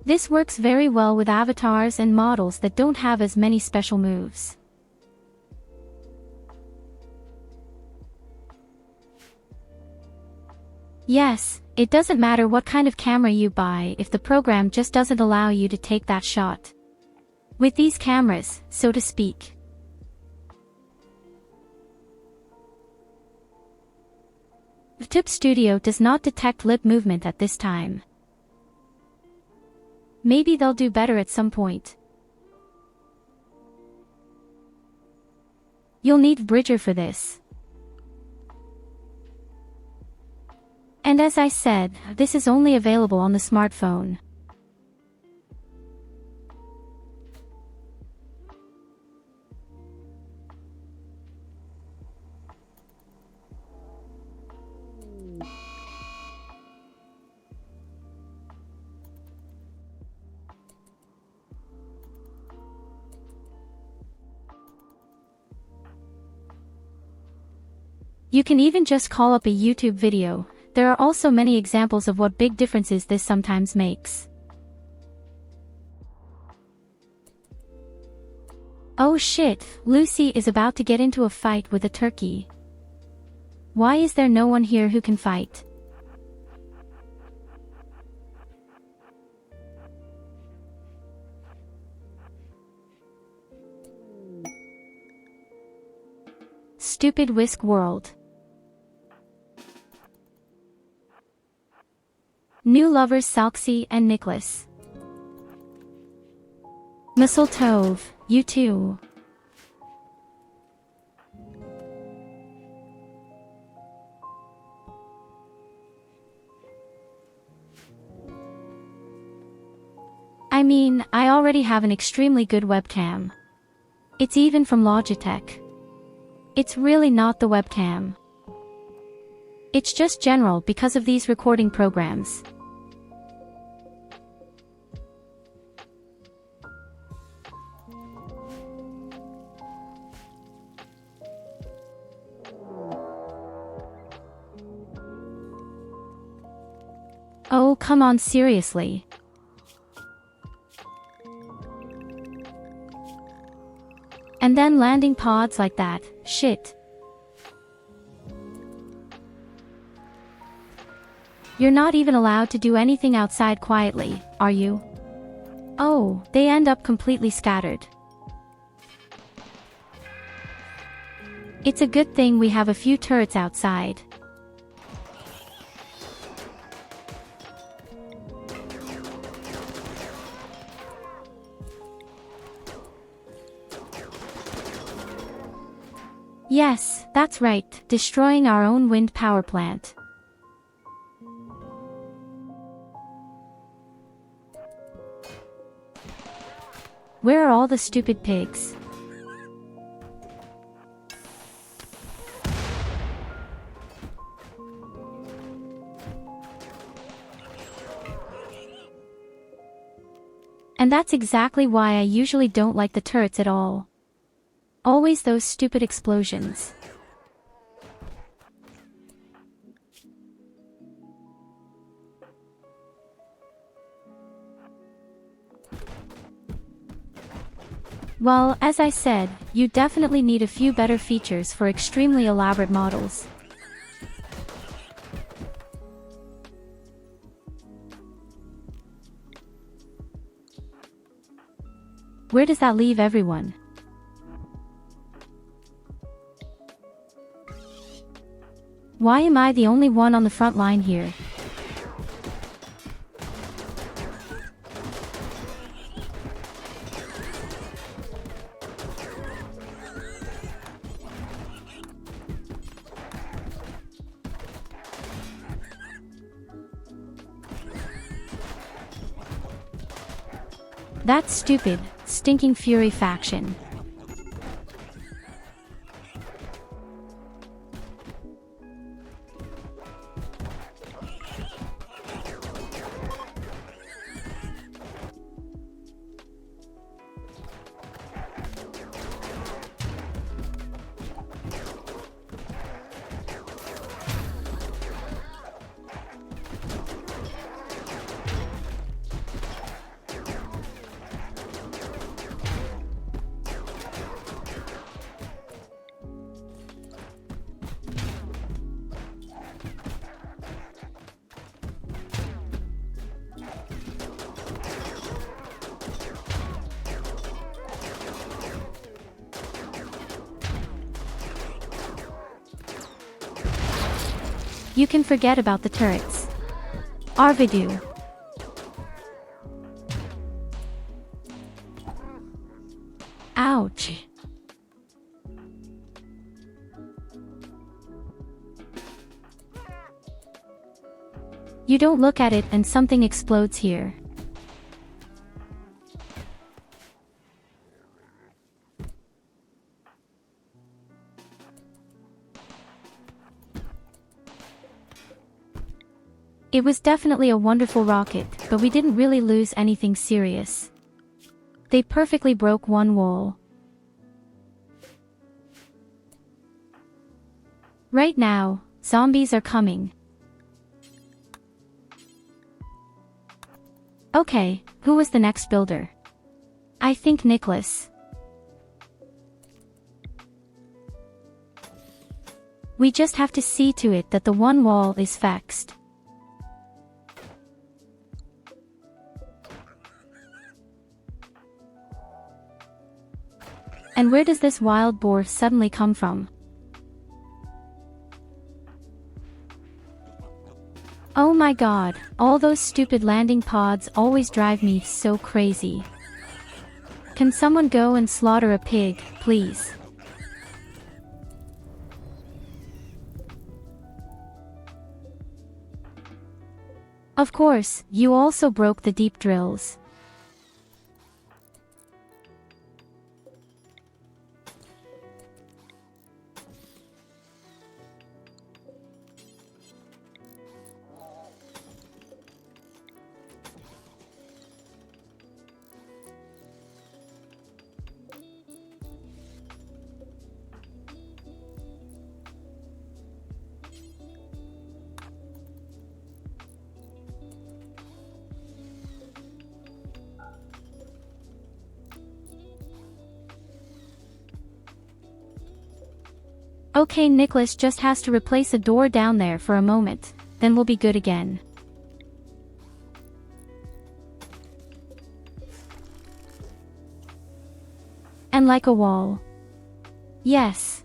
This works very well with avatars and models that don't have as many special moves. Yes, it doesn't matter what kind of camera you buy if the program just doesn't allow you to take that shot. With these cameras, so to speak. VoD Studio does not detect lip movement at this time. Maybe they'll do better at some point. You'll need Bridger for this. And as I said, this is only available on the smartphone. You can even just call up a YouTube video. There are also many examples of what big differences this sometimes makes. Oh shit, Luci is about to get into a fight with a turkey. Why is there no one here who can fight? Stupid Whisk World. New lovers Salxi and Nicholas. Mistletoe, you too. I mean, I already have an extremely good webcam. It's even from Logitech. It's really not the webcam. It's just general because of these recording programs. Oh, come on, seriously. And then landing pods like that, shit. You're not even allowed to do anything outside quietly, are you? Oh, they end up completely scattered. It's a good thing we have a few turrets outside. Yes, that's right, destroying our own wind power plant. Where are all the stupid pigs? And that's exactly why I usually don't like the turrets at all. Always those stupid explosions. Well, as I said, you definitely need a few better features for extremely elaborate models. Where does that leave everyone? Why am I the only one on the front line here? That stupid, stinking Fury faction. You can forget about the turrets. Arvidu. Ouch. You don't look at it and something explodes here. It was definitely a wonderful rocket, but we didn't really lose anything serious. They perfectly broke one wall. Right now, zombies are coming. Okay, who was the next builder? I think Nicholas. We just have to see to it that the one wall is fixed. And where does this wild boar suddenly come from? Oh my god, all those stupid landing pods always drive me so crazy. Can someone go and slaughter a pig, please? Of course, you also broke the deep drills. Okay, Nicholas just has to replace a door down there for a moment, then we'll be good again. And like a wall. Yes.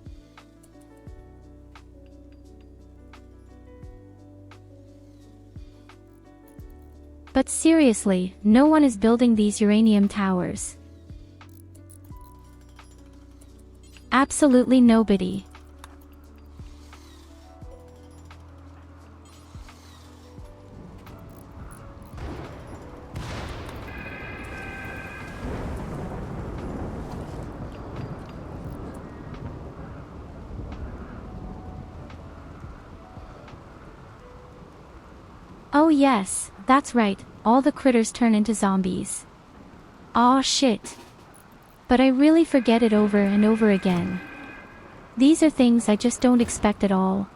But seriously, no one is building these uranium towers. Absolutely nobody. Oh yes, that's right, all the critters turn into zombies. Aw shit. But I really forget it over and over again. These are things I just don't expect at all.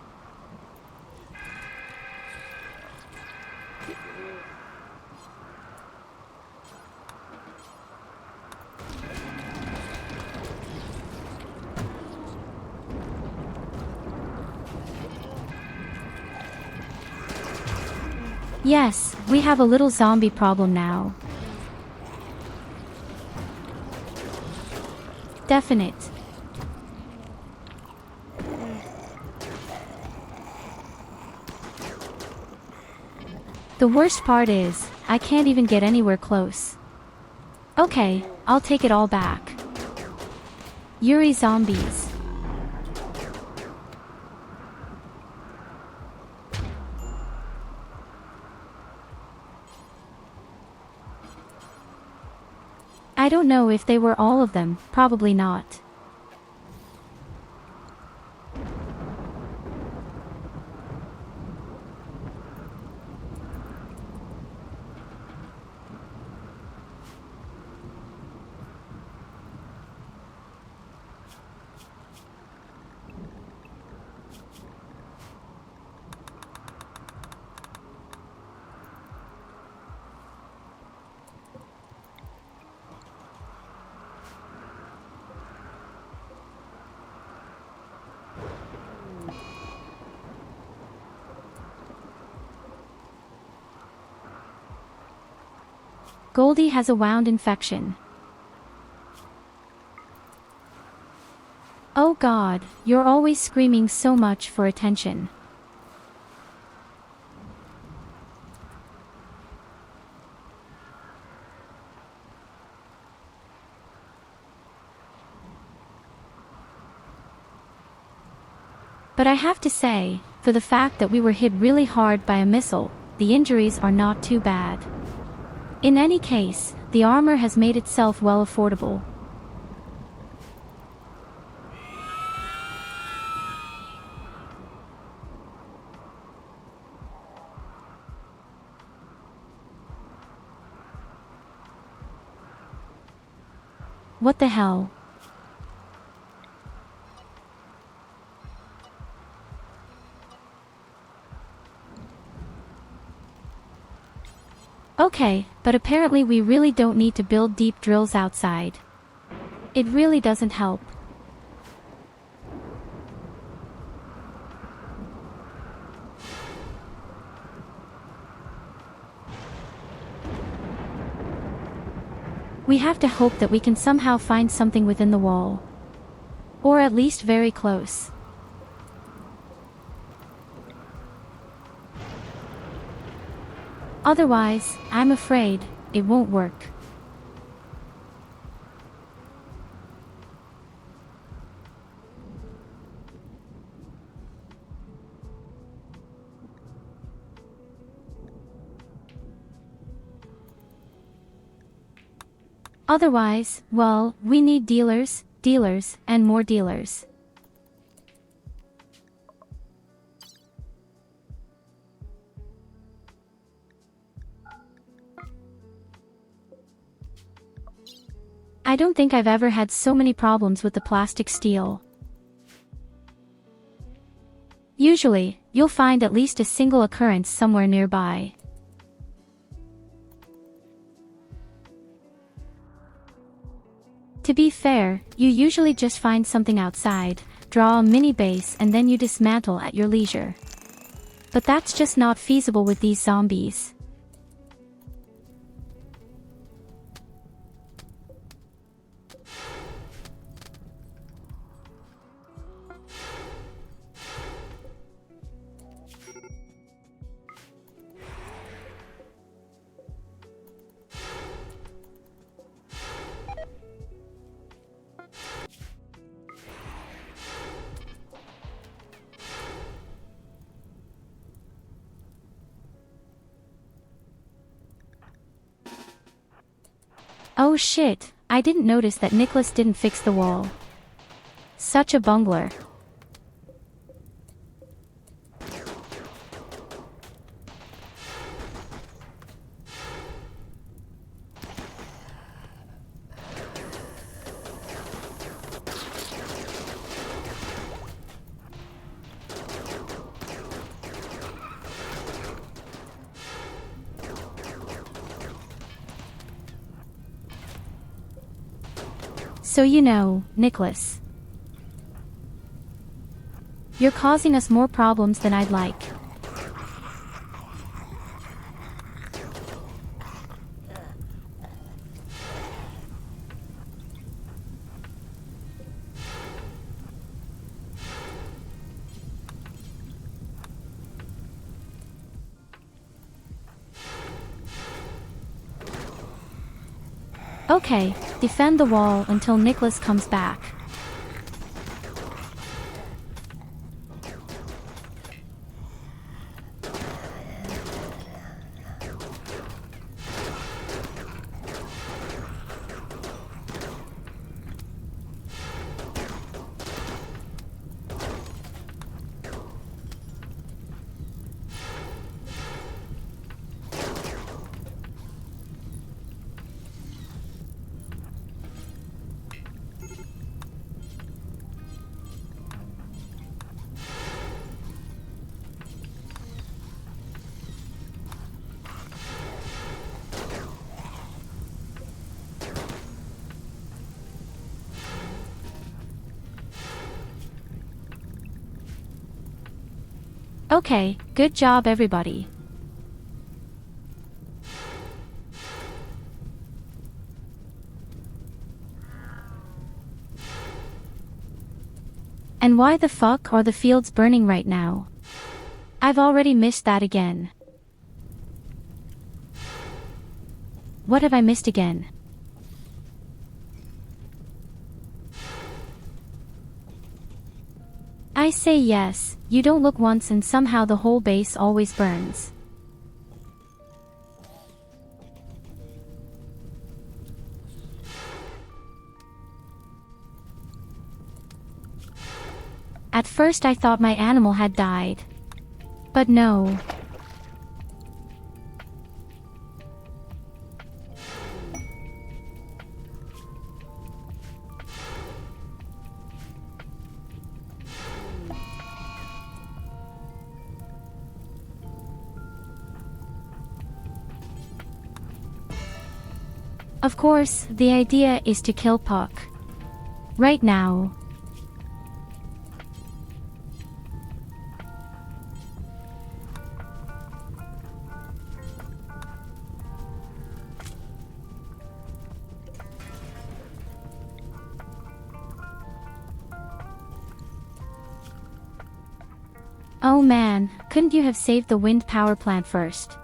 Yes, we have a little zombie problem now. Definite. The worst part is, I can't even get anywhere close. Okay, I'll take it all back. Yuri zombies. I don't know if they were all of them, probably not. Goldie has a wound infection. Oh god, you're always screaming so much for attention. But I have to say, for the fact that we were hit really hard by a missile, the injuries are not too bad. In any case, the armor has made itself well affordable. What the hell? Okay, but apparently we really don't need to build deep drills outside. It really doesn't help. We have to hope that we can somehow find something within the wall. Or at least very close. Otherwise, I'm afraid, it won't work. Otherwise, well, we need dealers, and more dealers. I don't think I've ever had so many problems with the plastic steel. Usually, you'll find at least a single occurrence somewhere nearby. To be fair, you usually just find something outside, draw a mini base and then you dismantle at your leisure. But that's just not feasible with these zombies. Oh shit, I didn't notice that Nicholas didn't fix the wall. Such a bungler. So you know, Nicholas. You're causing us more problems than I'd like. Okay, defend the wall until Nicholas comes back. Okay, good job everybody. And why the fuck are the fields burning right now? I've already missed that again. What have I missed again? I say yes, you don't look once and somehow the whole base always burns. At first I thought my animal had died. But no. Of course, the idea is to kill Puck. Right now. Oh man, couldn't you have saved the wind power plant first?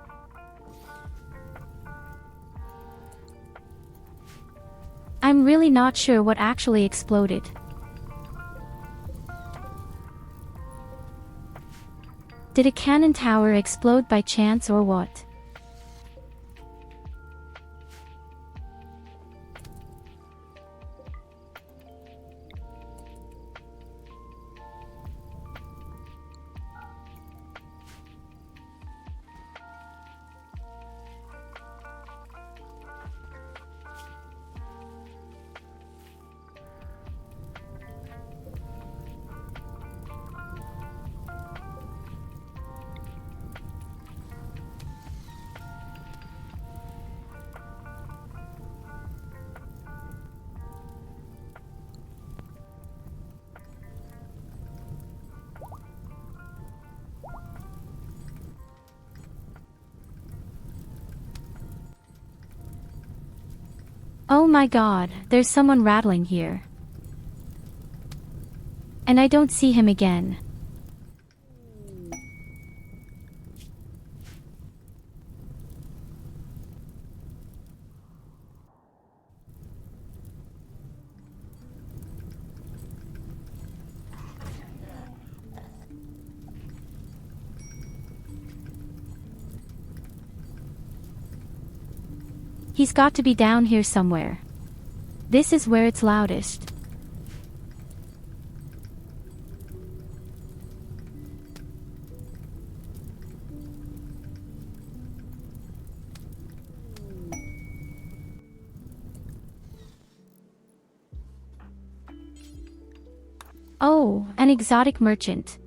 I'm really not sure what actually exploded. Did a cannon tower explode by chance or what? Oh my god, there's someone rattling here. And I don't see him again. He's got to be down here somewhere. This is where it's loudest. Oh, an exotic merchant.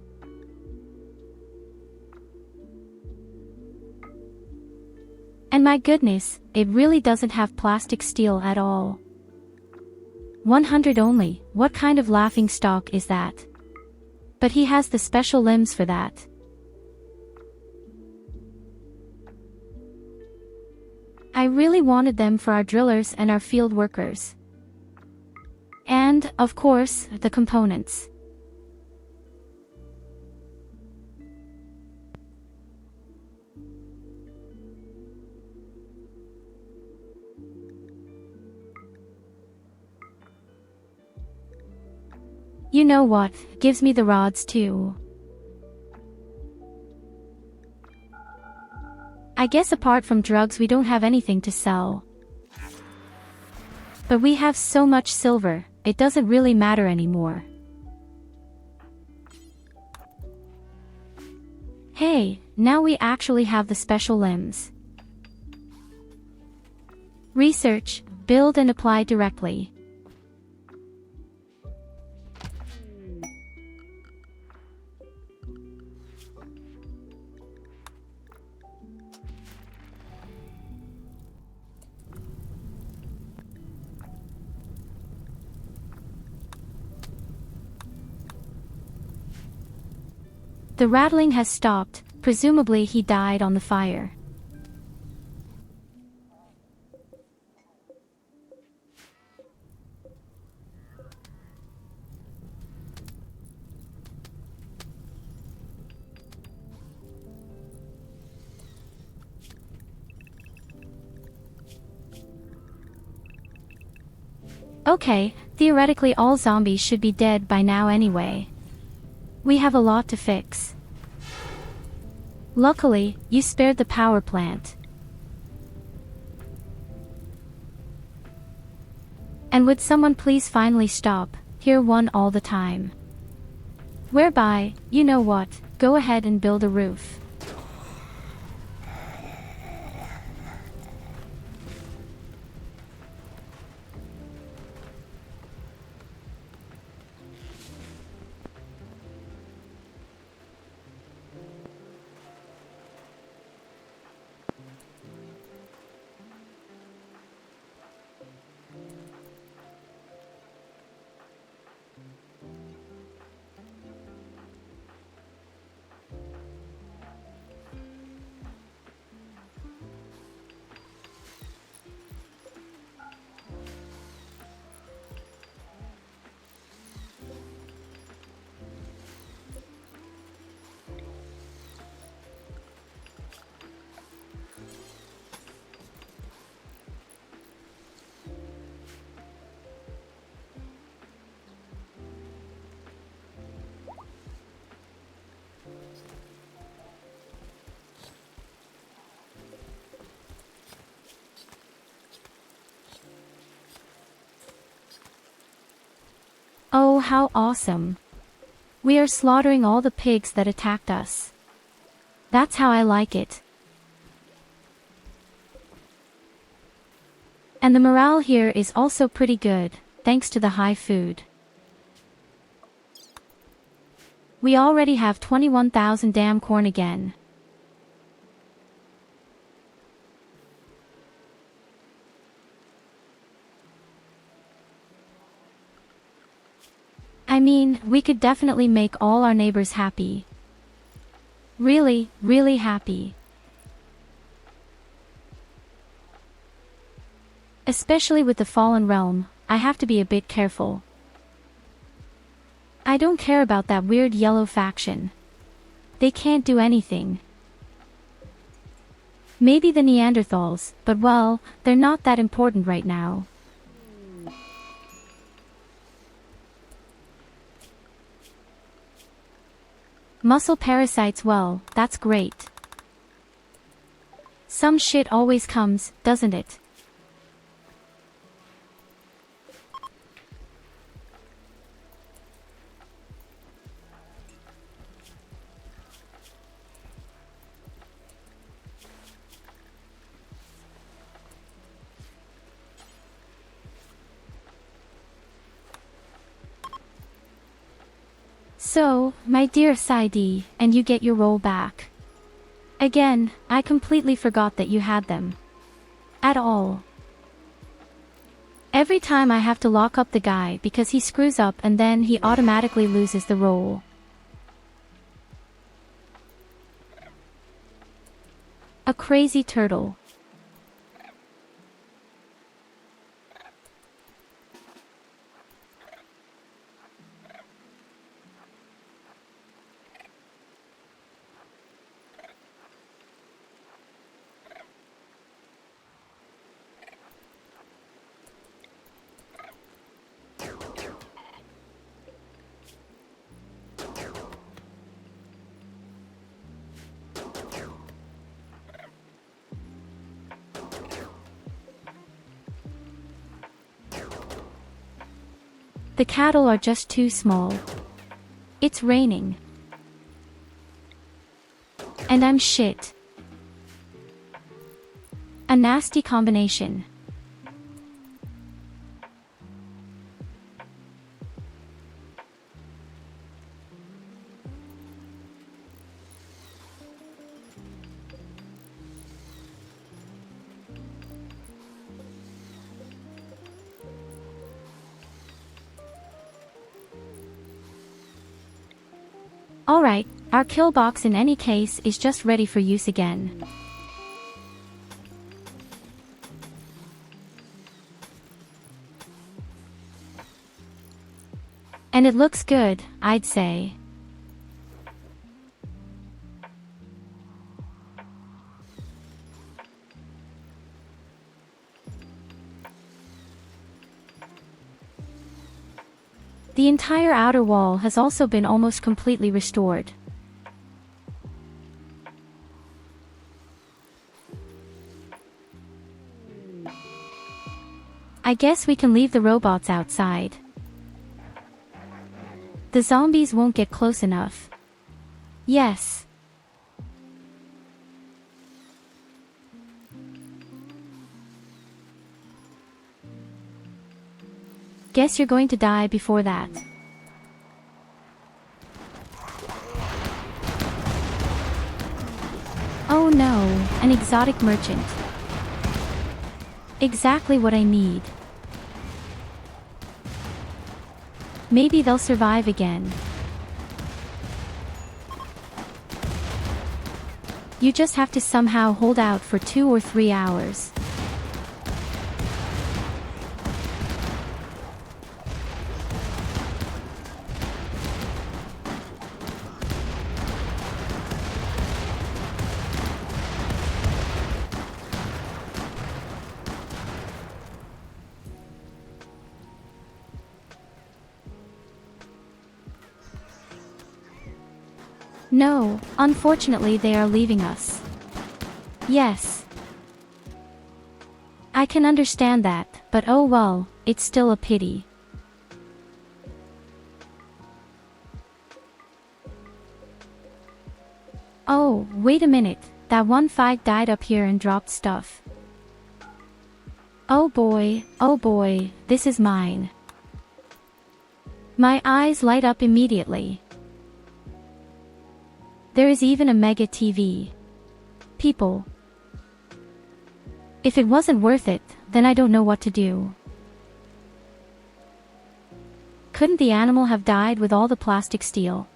And my goodness, it really doesn't have plastic steel at all. 100 only, what kind of laughing stock is that? But he has the special limbs for that. I really wanted them for our drillers and our field workers. And, of course, the components. You know what, gives me the rods too. I guess apart from drugs we don't have anything to sell. But we have so much silver, it doesn't really matter anymore. Hey, now we actually have the special limbs. Research, build and apply directly. The rattling has stopped, presumably he died on the fire. Okay, theoretically all zombies should be dead by now anyway. We have a lot to fix. Luckily, you spared the power plant. And would someone please finally stop, here one all the time. Whereby, you know what, go ahead and build a roof. Oh, how awesome. We are slaughtering all the pigs that attacked us. That's how I like it. And the morale here is also pretty good, thanks to the high food. We already have 21,000 damn corn again. I mean, we could definitely make all our neighbors happy. Really, really happy. Especially with the Fallen Realm, I have to be a bit careful. I don't care about that weird yellow faction. They can't do anything. Maybe the Neanderthals, but well, they're not that important right now. Muscle parasites, well, that's great. Some shit always comes, doesn't it? So, my dear Saidi, and you get your roll back. Again, I completely forgot that you had them. At all. Every time I have to lock up the guy because he screws up and then he automatically loses the roll. A crazy turtle. The cattle are just too small. It's raining. And I'm shit. A nasty combination. Alright, our kill box in any case is just ready for use again. And it looks good, I'd say. The entire outer wall has also been almost completely restored. I guess we can leave the robots outside. The zombies won't get close enough. Yes. Guess you're going to die before that. Oh no, an exotic merchant. Exactly what I need. Maybe they'll survive again. You just have to somehow hold out for 2 or 3 hours. No, unfortunately they are leaving us. Yes. I can understand that, but oh well, it's still a pity. Oh, wait a minute, that one fight died up here and dropped stuff. Oh boy, this is mine. My eyes light up immediately. There is even a mega TV. People. If it wasn't worth it, then I don't know what to do. Couldn't the animal have died with all the plastic steel?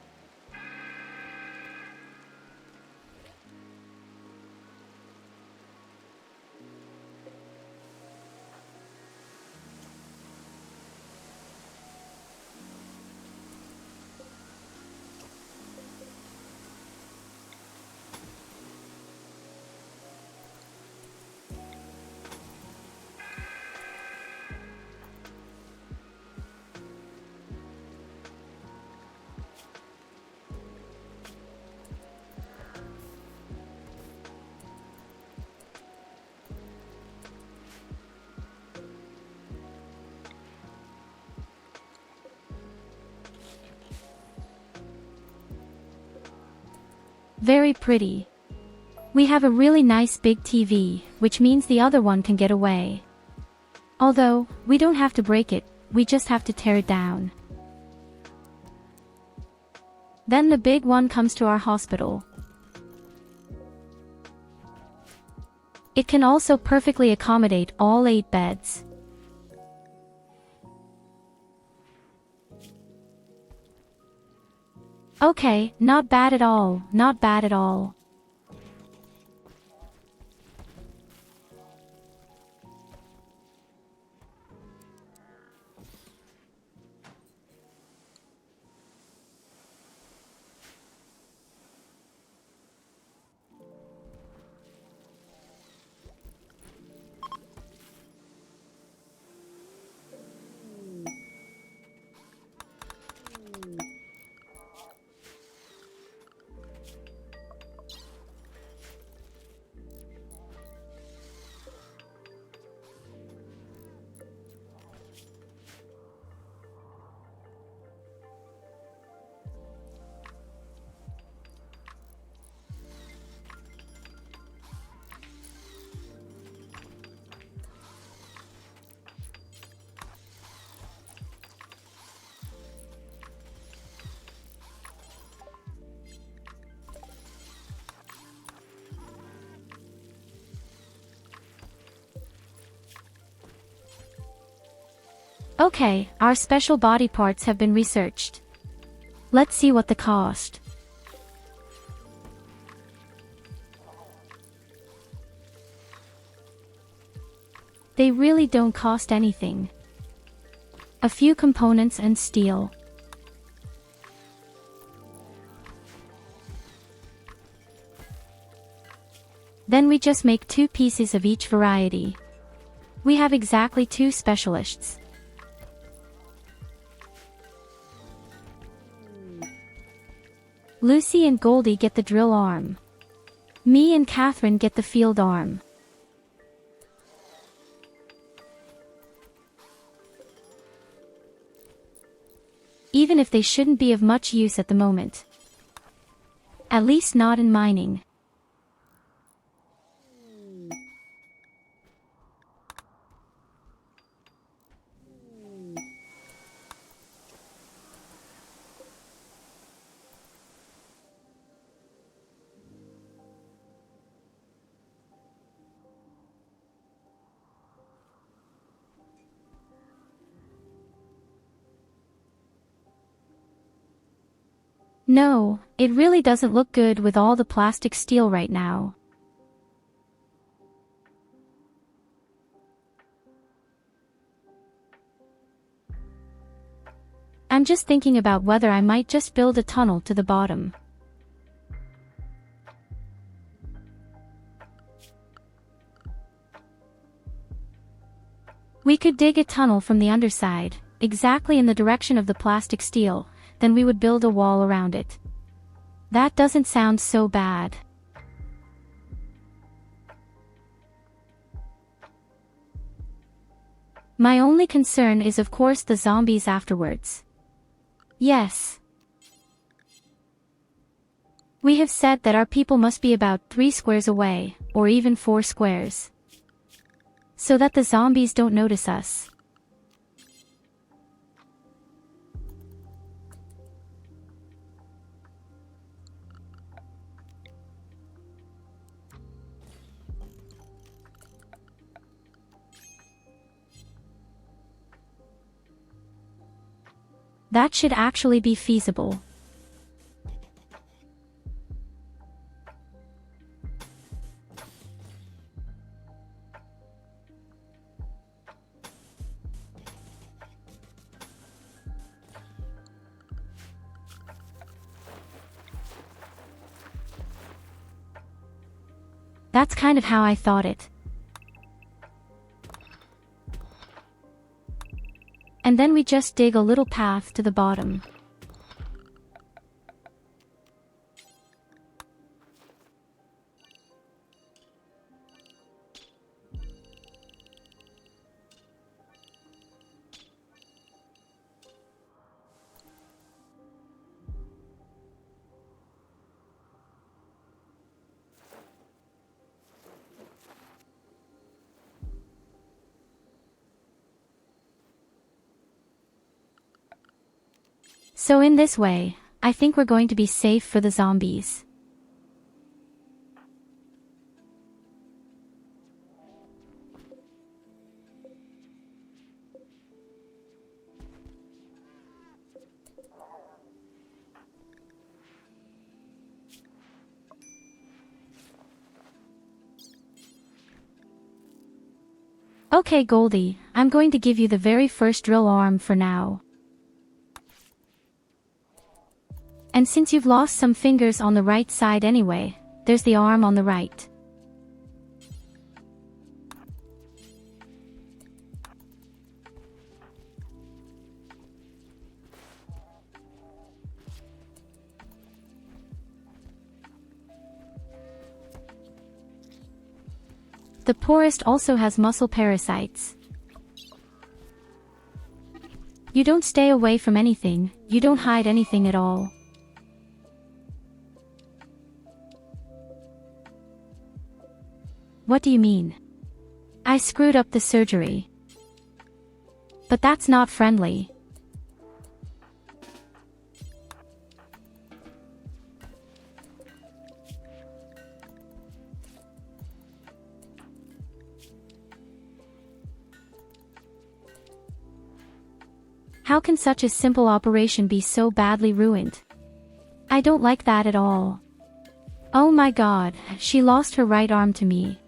Very pretty. We have a really nice big TV, which means the other one can get away. Although, we don't have to break it, we just have to tear it down. Then the big one comes to our hospital. It can also perfectly accommodate all 8 beds. Okay, not bad at all, not bad at all. Okay, our special body parts have been researched. Let's see what the cost. They really don't cost anything. A few components and steel. Then we just make 2 pieces of each variety. We have exactly 2 specialists. Luci and Goldie get the drill arm. Me and Catherine get the field arm. Even if they shouldn't be of much use at the moment. At least not in mining. No, it really doesn't look good with all the plastic steel right now. I'm just thinking about whether I might just build a tunnel to the bottom. We could dig a tunnel from the underside, exactly in the direction of the plastic steel, then we would build a wall around it. That doesn't sound so bad. My only concern is of course the zombies afterwards. Yes. We have said that our people must be about 3 squares away, or even 4 squares. So that the zombies don't notice us. That should actually be feasible. That's kind of how I thought it. And then we just dig a little path to the bottom. So in this way, I think we're going to be safe for the zombies. Okay Goldie, I'm going to give you the very first drill arm for now. And since you've lost some fingers on the right side anyway, there's the arm on the right. The poorest also has muscle parasites. You don't stay away from anything, you don't hide anything at all. What do you mean? I screwed up the surgery. But that's not friendly. How can such a simple operation be so badly ruined? I don't like that at all. Oh my god, she lost her right arm to me.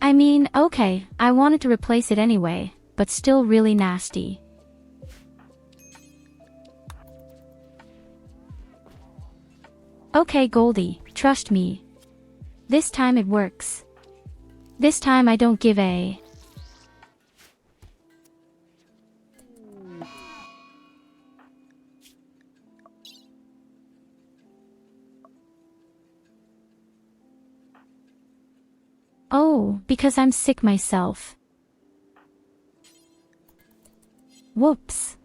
I mean, okay, I wanted to replace it anyway, but still really nasty. Okay Goldie, trust me. This time it works. This time I don't give a... Oh, because I'm sick myself. Whoops.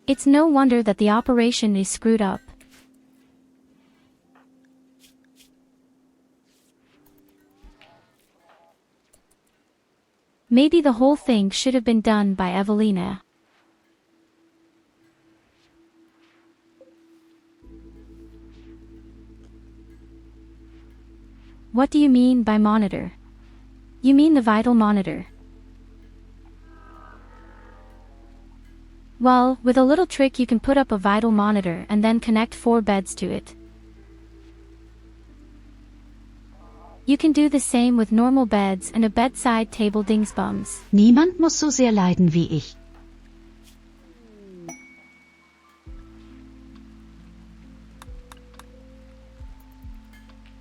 It's no wonder that the operation is screwed up. Maybe the whole thing should have been done by Evelina. What do you mean by monitor? You mean the vital monitor. Well, with a little trick you can put up a vital monitor and then connect 4 beds to it. You can do the same with normal beds and a bedside table dingsbums. Niemand muss so sehr leiden wie ich.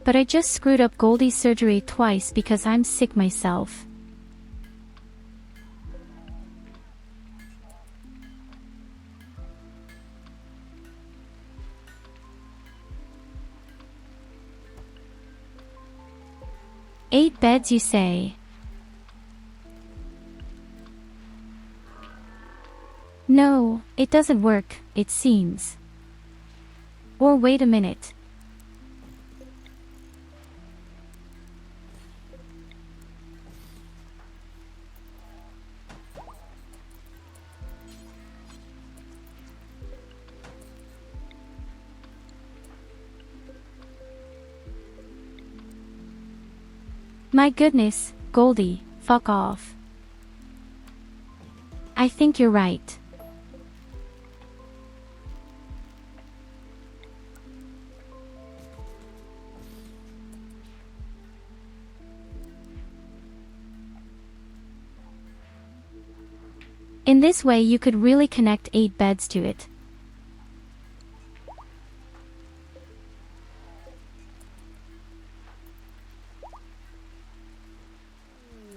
But I just screwed up Goldie's surgery twice because I'm sick myself. Eight beds, you say? No, it doesn't work, it seems. Or wait a minute. My goodness, Goldie, fuck off. I think you're right. In this way you could really connect 8 beds to it.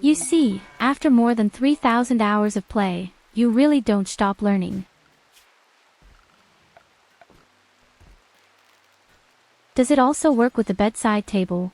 You see, after more than 3,000 hours of play, you really don't stop learning. Does it also work with the bedside table?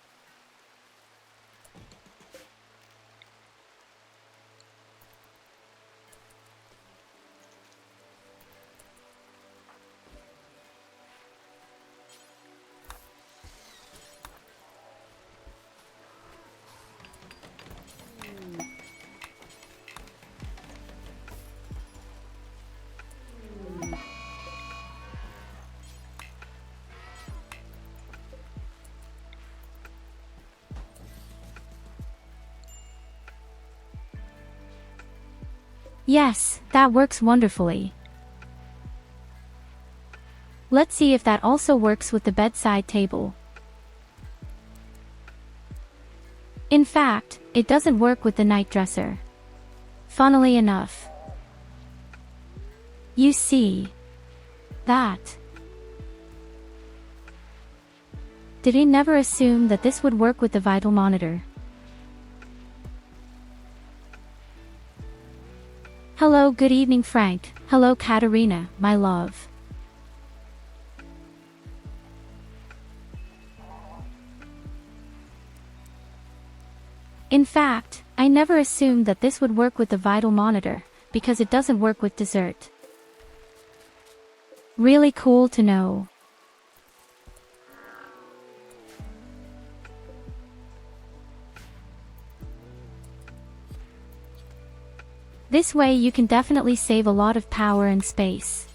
Yes, that works wonderfully. Let's see if that also works with the bedside table. In fact, it doesn't work with the night dresser. Funnily enough. You see that. Did he never assume that this would work with the vital monitor? Hello, good evening, Frank. Hello, Katerina, my love. In fact, I never assumed that this would work with the vital monitor, because it doesn't work with dessert. Really cool to know. This way you can definitely save a lot of power and space.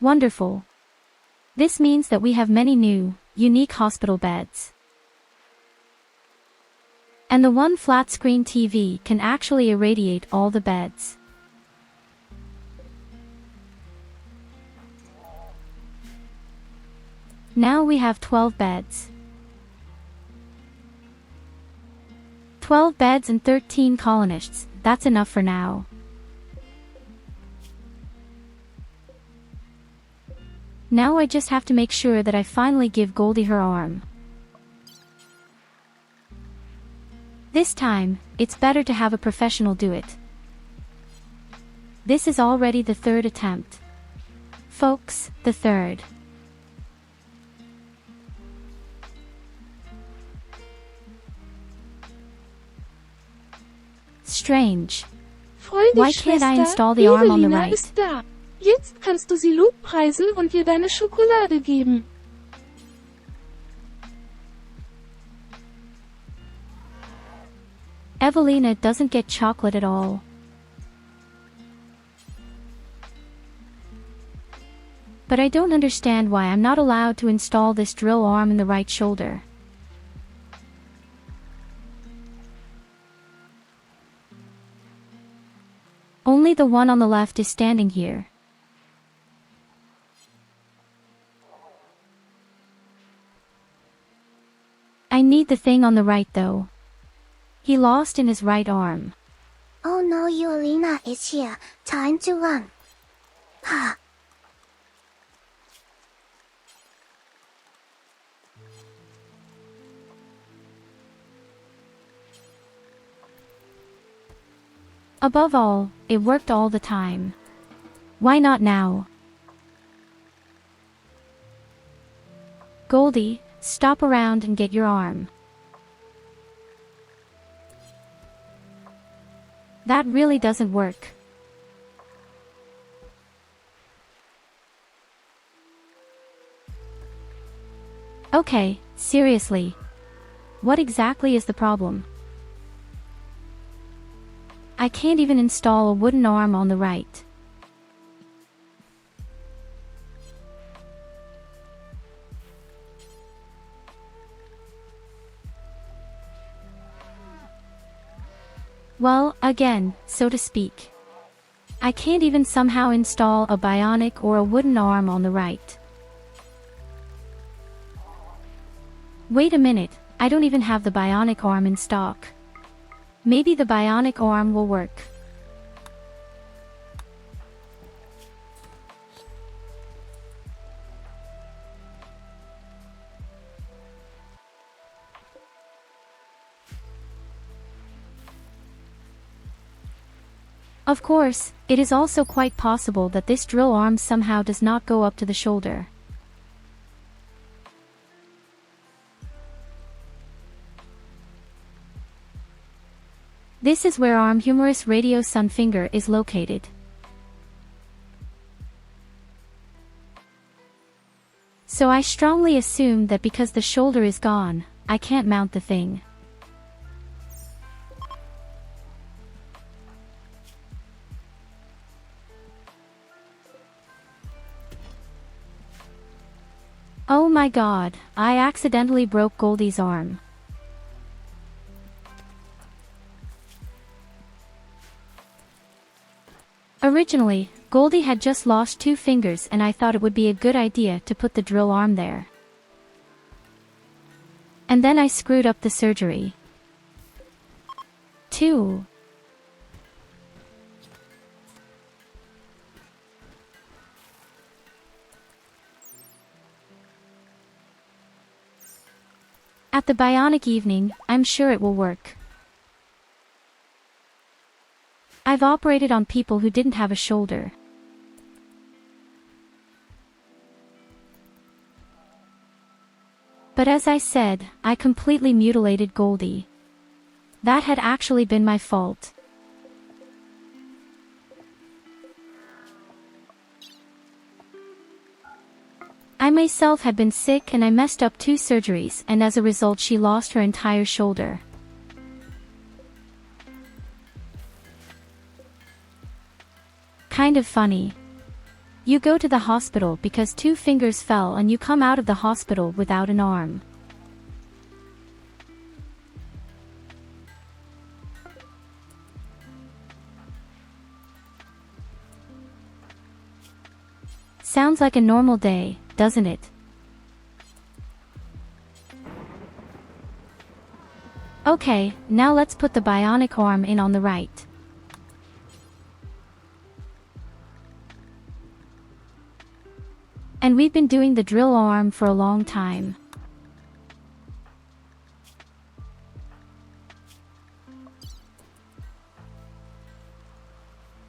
Wonderful. This means that we have many new, unique hospital beds. And the one flat-screen TV can actually irradiate all the beds. Now we have 12 beds. 12 beds and 13 colonists, that's enough for now. Now I just have to make sure that I finally give Goldie her arm. This time, it's better to have a professional do it. This is already the third attempt. Folks, the third. Strange. Freu dich, Why can't I Schwester, install the arm on the Evelina right? ist da. Jetzt kannst du sie lobpreisen und ihr deine Schokolade geben. Evelina doesn't get chocolate at all. But I don't understand why I'm not allowed to install this drill arm in the right shoulder. Only the one on the left is standing here. I need the thing on the right though. He lost in his right arm. Oh no, Evelina is here. Time to run. Ha. Above all, it worked all the time. Why not now? Goldie, stop around and get your arm. That really doesn't work. Okay, seriously. What exactly is the problem? I can't even install a wooden arm on the right. Well, again, so to speak. I can't even somehow install a bionic or a wooden arm on the right. Wait a minute, I don't even have the bionic arm in stock. Maybe the bionic arm will work. Of course, it is also quite possible that this drill arm somehow does not go up to the shoulder. This is where arm humerus radio sun finger is located. So I strongly assume that because the shoulder is gone, I can't mount the thing. Oh my god, I accidentally broke Goldie's arm. Originally, Goldie had just lost 2 fingers and I thought it would be a good idea to put the drill arm there. And then I screwed up the surgery. 2. At the bionic evening, I'm sure it will work. I've operated on people who didn't have a shoulder. But as I said, I completely mutilated Goldie. That had actually been my fault. I myself had been sick and I messed up 2 surgeries, and as a result she lost her entire shoulder. Kind of funny. You go to the hospital because 2 fingers fell and you come out of the hospital without an arm. Sounds like a normal day, doesn't it? Okay, now let's put the bionic arm in on the right. And we've been doing the drill arm for a long time.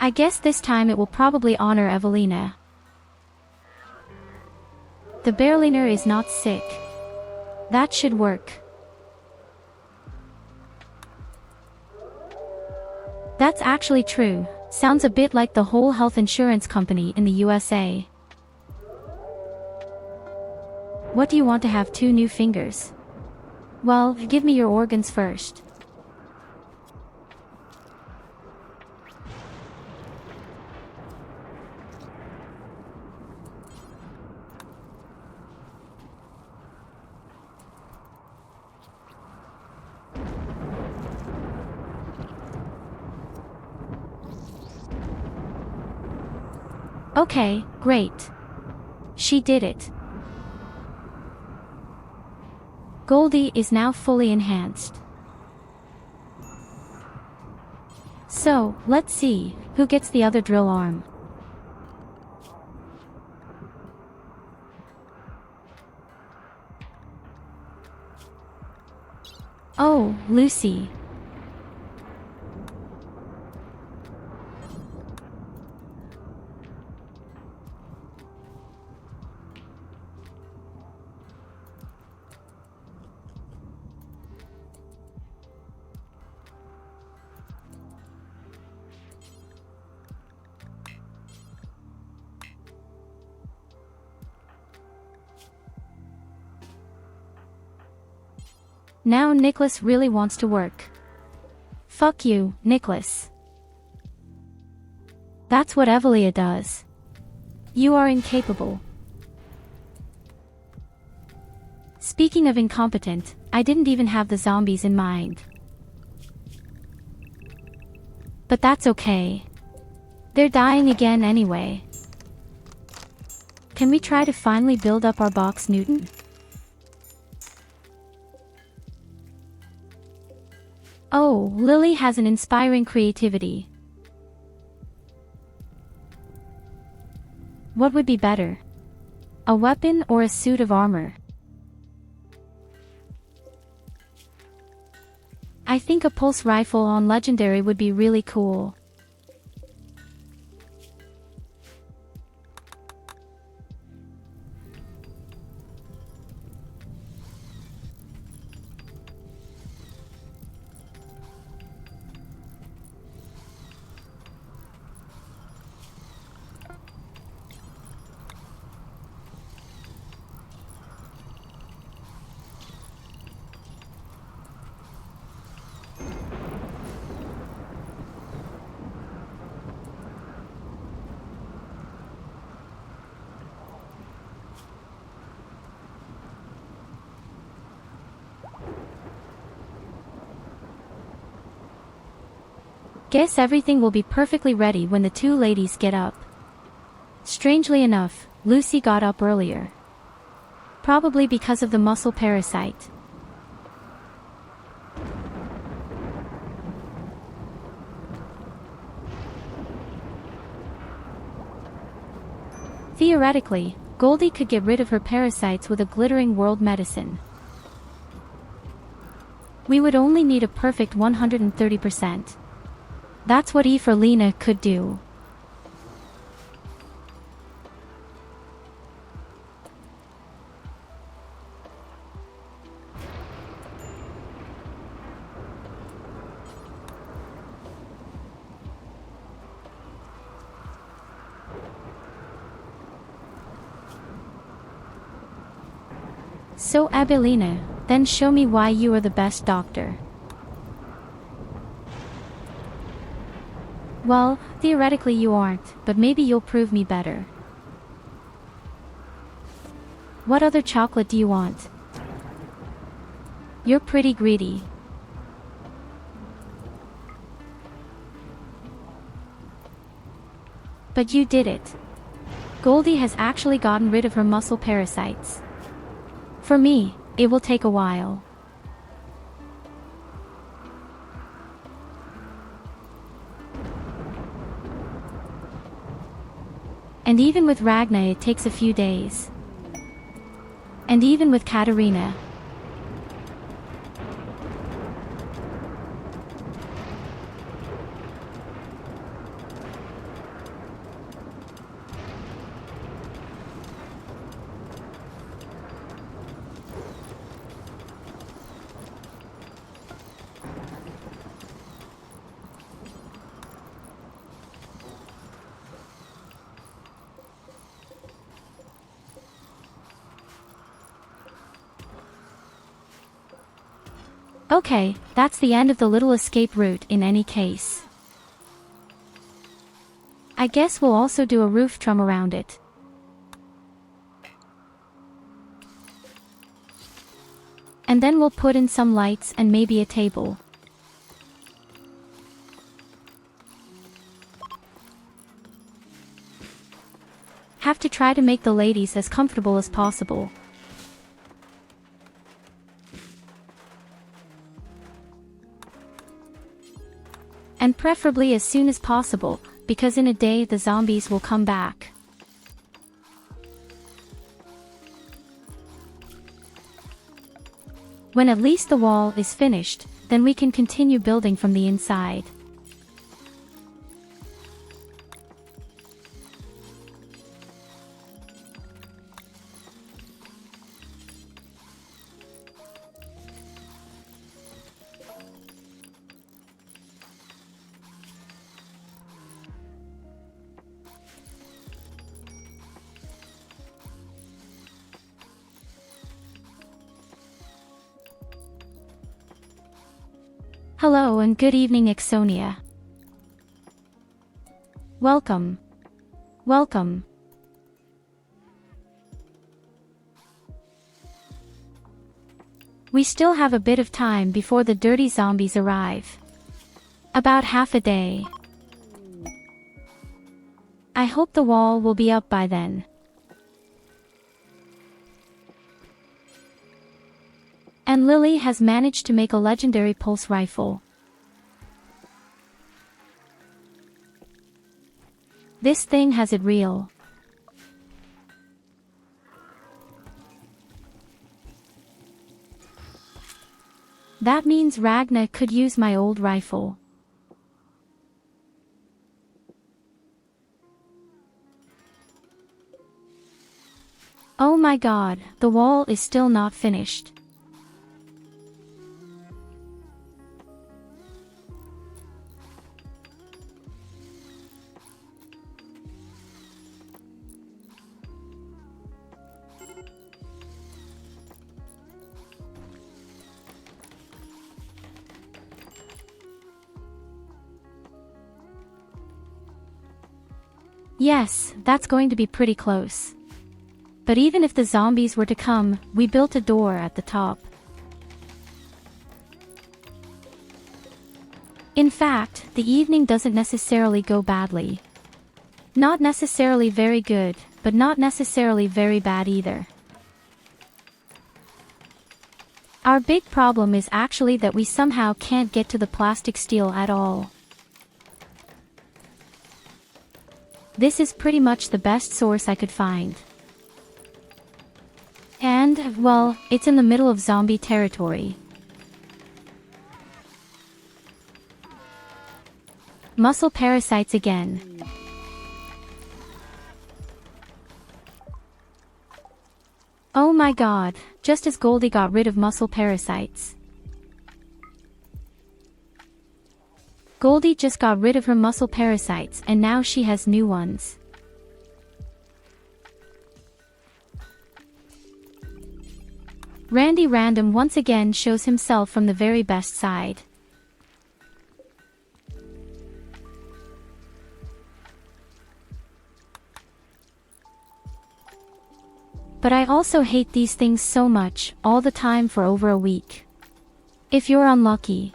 I guess this time it will probably honor Evelina. The Berliner is not sick. That should work. That's actually true. Sounds a bit like the whole health insurance company in the USA. What do you want to have 2 new fingers? Well, give me your organs first. Okay, great. She did it. Goldie is now fully enhanced. So, let's see, who gets the other drill arm? Oh, Luci. Now Nicholas really wants to work. Fuck you, Nicholas. That's what Evelia does. You are incapable. Speaking of incompetent, I didn't even have the zombies in mind. But that's okay. They're dying again anyway. Can we try to finally build up our box Newton? Oh, Lily has an inspiring creativity. What would be better? A weapon or a suit of armor? I think a pulse rifle on legendary would be really cool. Guess everything will be perfectly ready when the 2 ladies get up. Strangely enough, Luci got up earlier. Probably because of the muscle parasite. Theoretically, Goldie could get rid of her parasites with a glittering world medicine. We would only need a perfect 130%. That's what Evelina could do. So Abelina, then show me why you are the best doctor. Well, theoretically you aren't, but maybe you'll prove me better. What other chocolate do you want? You're pretty greedy. But you did it. Goldie has actually gotten rid of her muscle parasites. For me, it will take a while. And even with Ragna it takes a few days. And even with Katarina. Okay, that's the end of the little escape route in any case. I guess we'll also do a roof trum around it. And then we'll put in some lights and maybe a table. Have to try to make the ladies as comfortable as possible. And preferably as soon as possible, because in a day the zombies will come back. When at least the wall is finished, then we can continue building from the inside. Hello and good evening, Ixonia. Welcome. Welcome. We still have a bit of time before the dirty zombies arrive. About half a day. I hope the wall will be up by then. And Lily has managed to make a legendary pulse rifle. This thing has it real. That means Ragna could use my old rifle. Oh my god, the wall is still not finished. Yes, that's going to be pretty close. But even if the zombies were to come, we built a door at the top. In fact, the evening doesn't necessarily go badly. Not necessarily very good, but not necessarily very bad either. Our big problem is actually that we somehow can't get to the plastic steel at all. This is pretty much the best source I could find. And, well, it's in the middle of zombie territory. Muscle parasites again. Oh my god, just as Goldie got rid of muscle parasites. Goldie just got rid of her muscle parasites and now she has new ones. Randy Random once again shows himself from the very best side. But I also hate these things so much, all the time for over a week. If you're unlucky.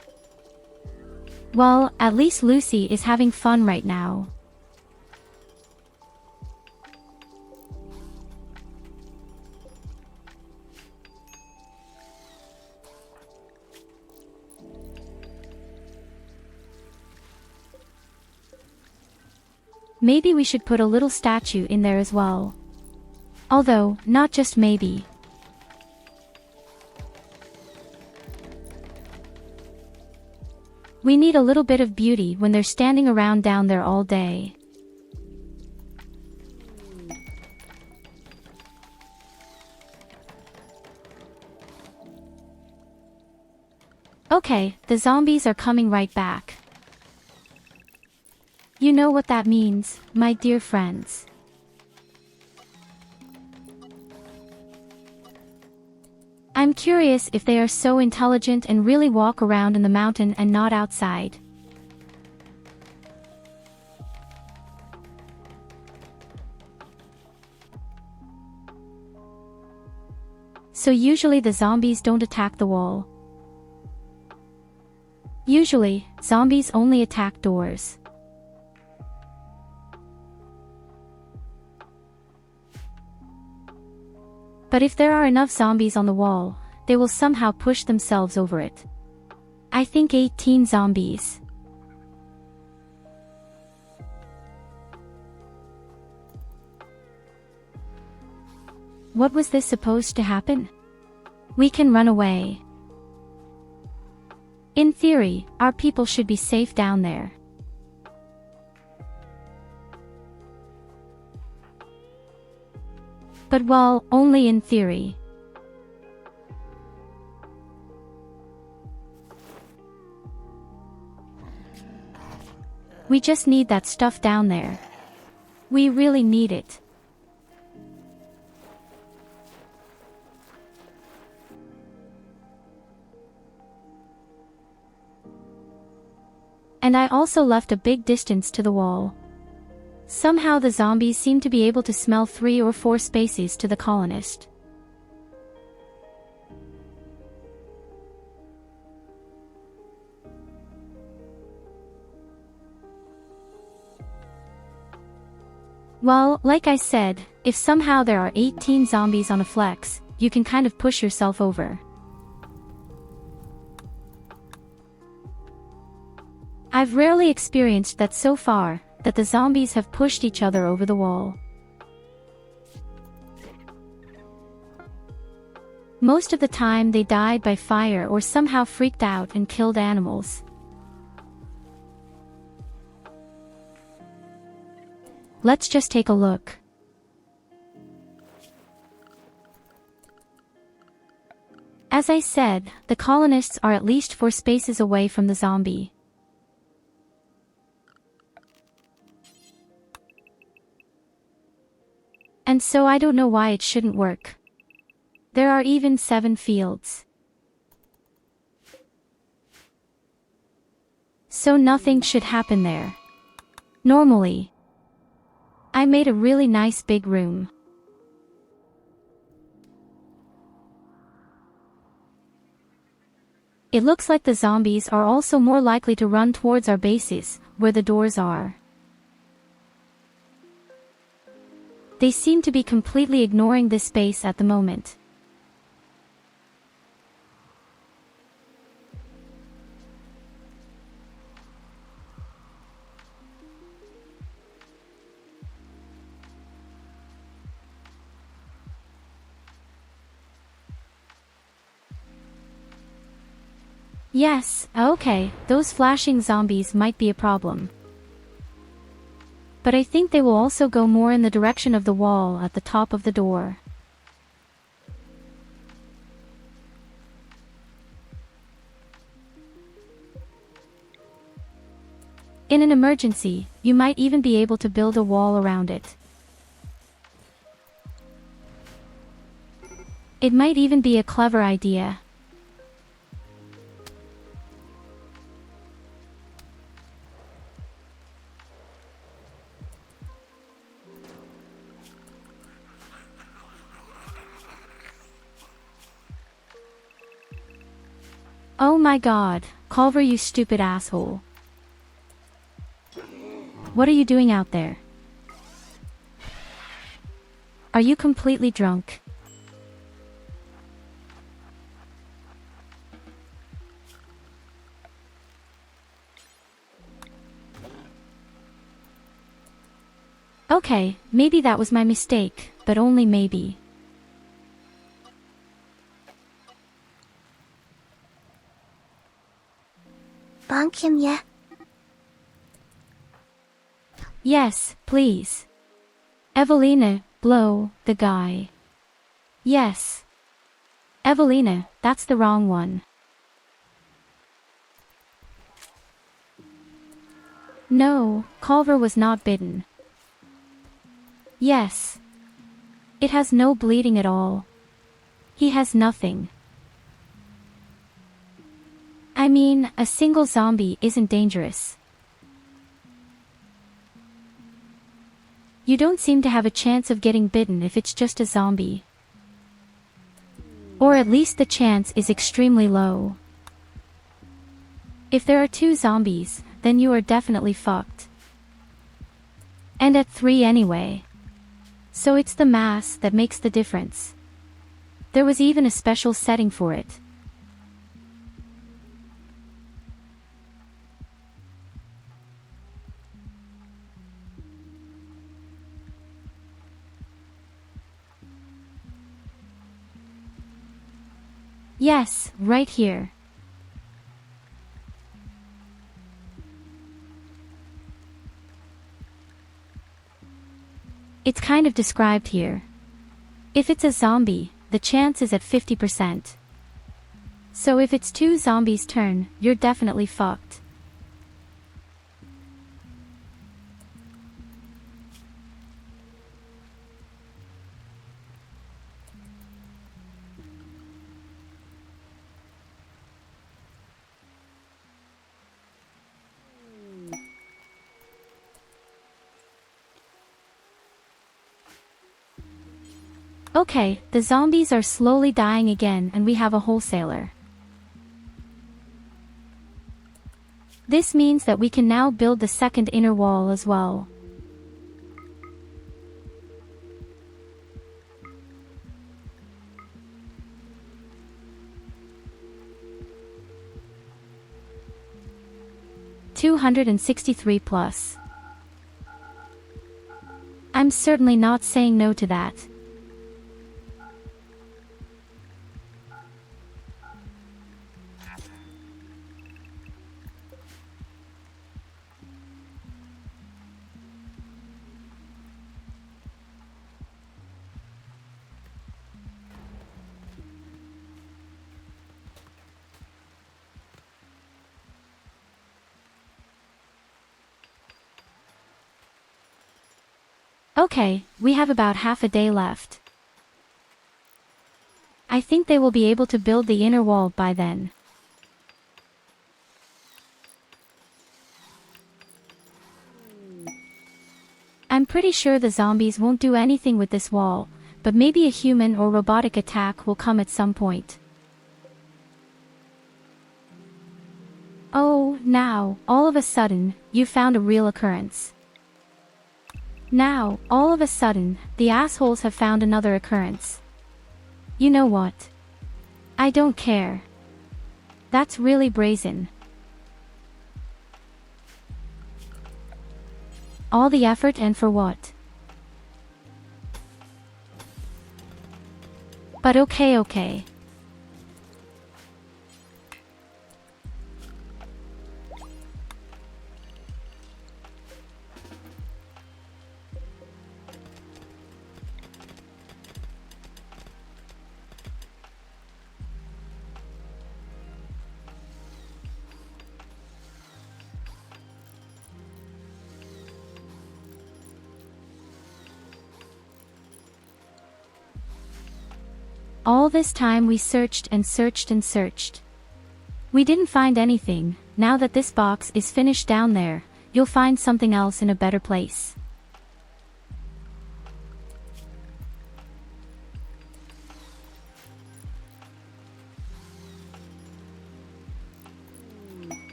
Well, at least Luci is having fun right now. Maybe we should put a little statue in there as well. Although, not just maybe. We need a little bit of beauty when they're standing around down there all day. Okay, the zombies are coming right back. You know what that means, my dear friends. I'm curious if they are so intelligent and really walk around in the mountain and not outside. So usually the zombies don't attack the wall. Usually, zombies only attack doors. But if there are enough zombies on the wall, they will somehow push themselves over it. I think 18 zombies. What was this supposed to happen? We can run away. In theory, our people should be safe down there. But well, only in theory. We just need that stuff down there. We really need it. And I also left a big distance to the wall. Somehow the zombies seem to be able to smell 3 or 4 spaces to the colonist. Well, like I said, if somehow there are 18 zombies on a flex, you can kind of push yourself over. I've rarely experienced that so far, that the zombies have pushed each other over the wall. Most of the time they died by fire or somehow freaked out and killed animals. Let's just take a look. As I said, the colonists are at least 4 spaces away from the zombie. And so I don't know why it shouldn't work. There are even 7 fields. So nothing should happen there. Normally. I made a really nice big room. It looks like the zombies are also more likely to run towards our bases, where the doors are. They seem to be completely ignoring this space at the moment. Yes, okay, those flashing zombies might be a problem. But I think they will also go more in the direction of the wall at the top of the door. In an emergency, you might even be able to build a wall around it. It might even be a clever idea. Oh my god, Culver, you stupid asshole. What are you doing out there? Are you completely drunk? Okay, maybe that was my mistake, but only maybe. Bonk him, yeah? Yes, please. Evelina, blow the guy. Yes. Evelina, that's the wrong one. No, Culver was not bitten. Yes. It has no bleeding at all. He has nothing. I mean, a single zombie isn't dangerous. You don't seem to have a chance of getting bitten if it's just a zombie. Or at least the chance is extremely low. If there are 2 zombies, then you are definitely fucked. And at 3 anyway. So it's the mass that makes the difference. There was even a special setting for it. Yes, right here. It's kind of described here. If it's a zombie, the chance is at 50%. So if it's 2 zombies' turn, you're definitely fucked. Okay, the zombies are slowly dying again and we have a wholesaler. This means that we can now build the second inner wall as well. $263 plus. I'm certainly not saying no to that. Okay, we have about half a day left. I think they will be able to build the inner wall by then. I'm pretty sure the zombies won't do anything with this wall, but maybe a human or robotic attack will come at some point. Oh, now, all of a sudden, you found a real occurrence. Now, all of a sudden, the assholes have found another occurrence. You know what? I don't care. That's really brazen. All the effort and for what? But okay. All this time we searched and searched and searched. We didn't find anything. Now that this box is finished down there, you'll find something else in a better place.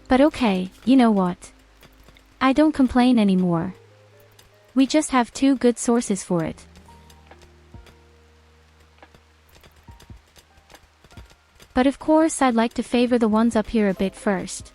But okay, you know what? I don't complain anymore. We just have two good sources for it. But of course I'd like to favor the ones up here a bit first.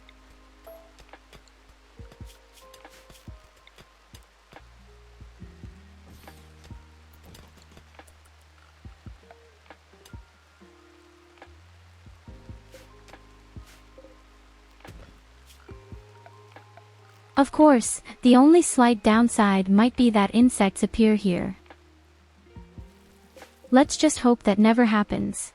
Of course, the only slight downside might be that insects appear here. Let's just hope that never happens.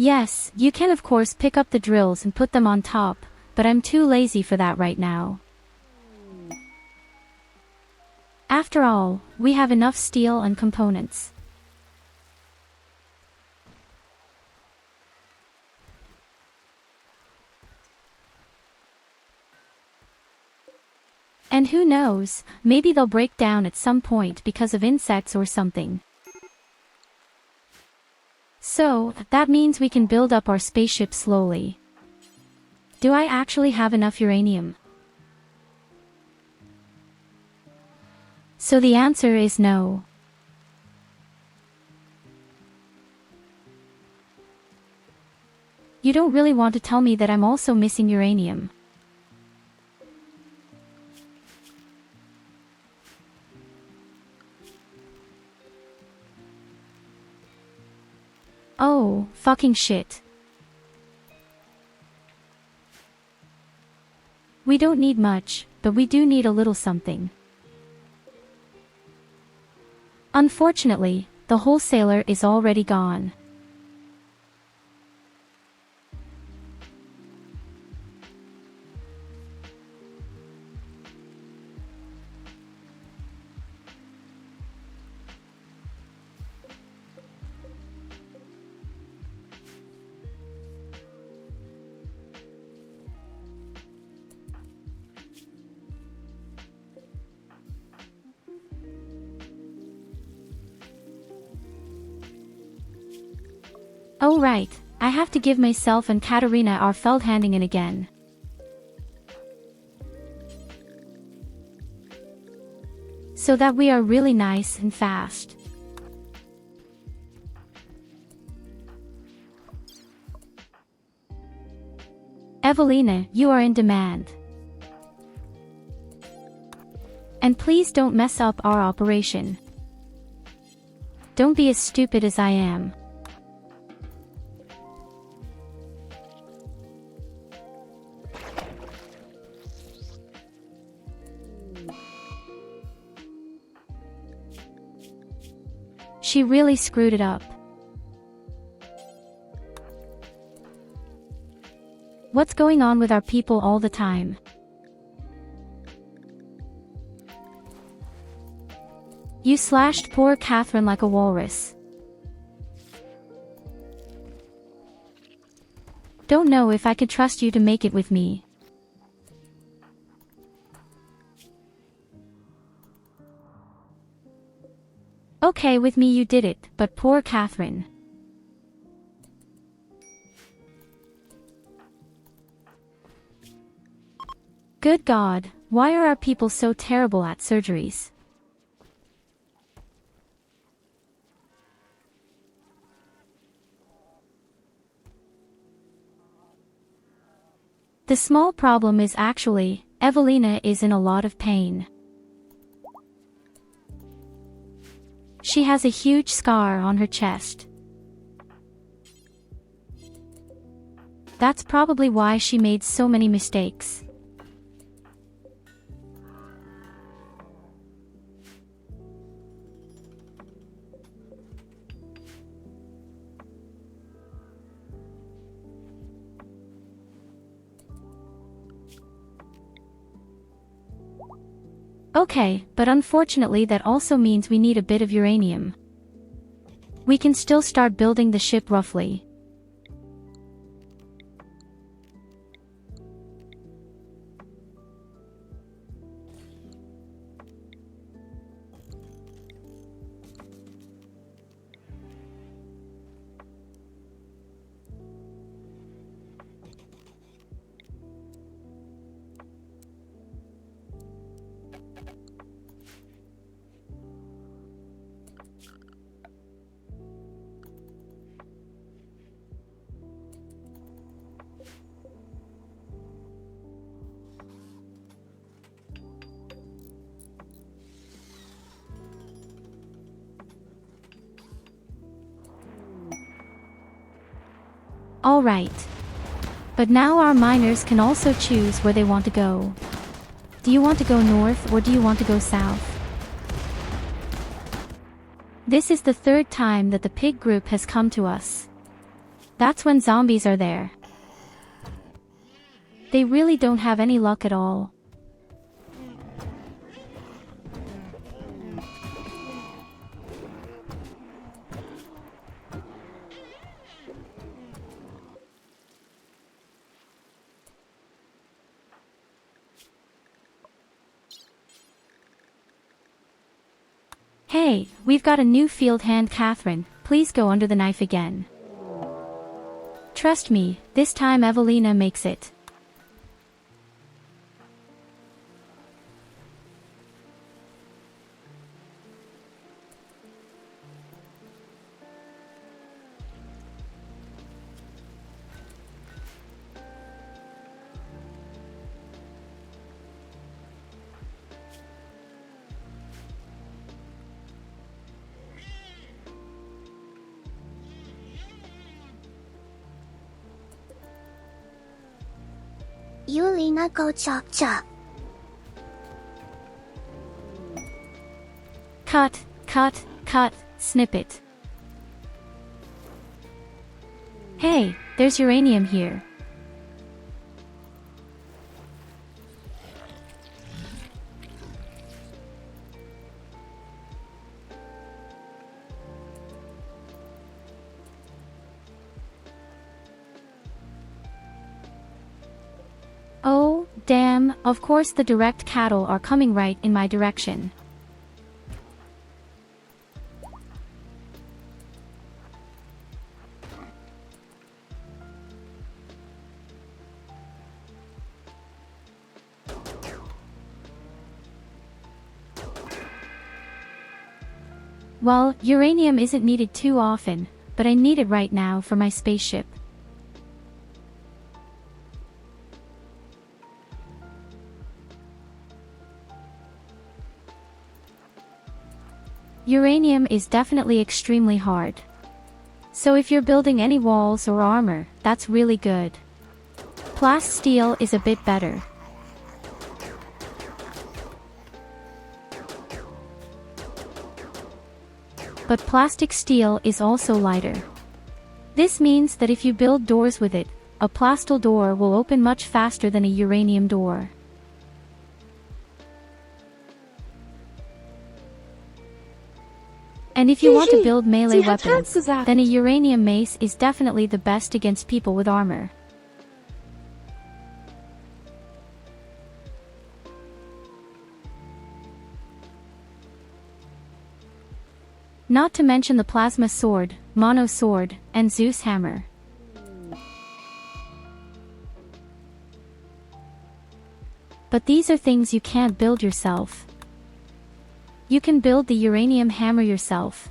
Yes, you can of course pick up the drills and put them on top, but I'm too lazy for that right now. After all, we have enough steel and components. And who knows, maybe they'll break down at some point because of insects or something. So, that means we can build up our spaceship slowly. Do I actually have enough uranium? So the answer is no. You don't really want to tell me that I'm also missing uranium. Oh, fucking shit. We don't need much, but we do need a little something. Unfortunately, the wholesaler is already gone. Oh right, I have to give myself and Katarina our Feldhandlingen again. So that we are really nice and fast. Evelina, you are in demand. And please don't mess up our operation. Don't be as stupid as I am. She really screwed it up. What's going on with our people all the time? You slashed poor Catherine like a walrus. Don't know if I could trust you to make it with me. Okay, with me you did it, but poor Catherine. Good God, why are our people so terrible at surgeries? The small problem is actually, Evelina is in a lot of pain. She has a huge scar on her chest. That's probably why she made so many mistakes. Okay, but unfortunately that also means we need a bit of uranium. We can still start building the ship roughly. Alright. But now our miners can also choose where they want to go. Do you want to go north or do you want to go south? This is the third time that the pig group has come to us. That's when zombies are there. They really don't have any luck at all. Hey, we've got a new field hand, Catherine. Please go under the knife again. Trust me, this time Evelina makes it. Yulina, go chop chop. Cut, cut, cut, snippet. Hey, there's uranium here. Oh, damn, of course the direct cattle are coming right in my direction. Well, uranium isn't needed too often, but I need it right now for my spaceship. Uranium is definitely extremely hard. So if you're building any walls or armor, that's really good. Plasteel is a bit better. But plastic steel is also lighter. This means that if you build doors with it, a plasteel door will open much faster than a uranium door. And if you want to build melee weapons, then a uranium mace is definitely the best against people with armor. Not to mention the plasma sword, mono sword, and Zeus hammer. But these are things you can't build yourself. You can build the uranium hammer yourself.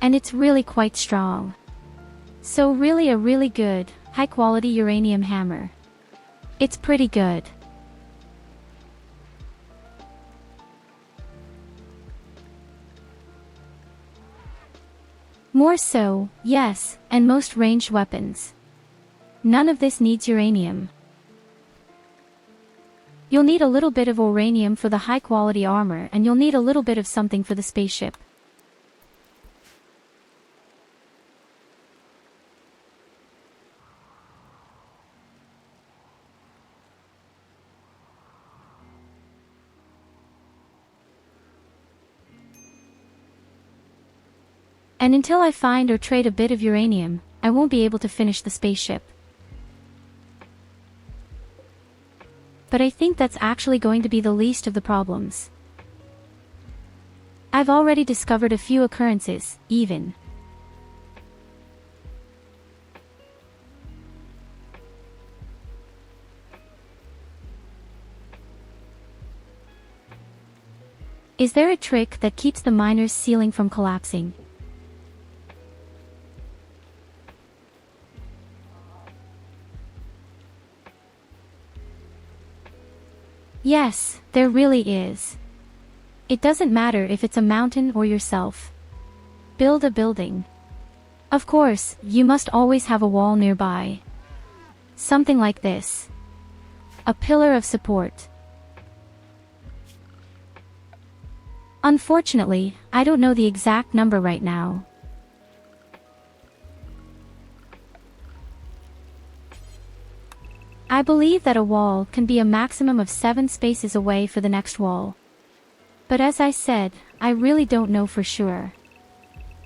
And it's really quite strong. So really a really good, high quality uranium hammer. It's pretty good. More so, yes, and most ranged weapons. None of this needs uranium. You'll need a little bit of uranium for the high quality armor, and you'll need a little bit of something for the spaceship. And until I find or trade a bit of uranium, I won't be able to finish the spaceship. But I think that's actually going to be the least of the problems. I've already discovered a few occurrences, even. Is there a trick that keeps the miner's ceiling from collapsing? Yes, there really is. It doesn't matter if it's a mountain or yourself. Build a building. Of course, you must always have a wall nearby. Something like this. A pillar of support. Unfortunately, I don't know the exact number right now. I believe that a wall can be a maximum of 7 spaces away for the next wall. But as I said, I really don't know for sure.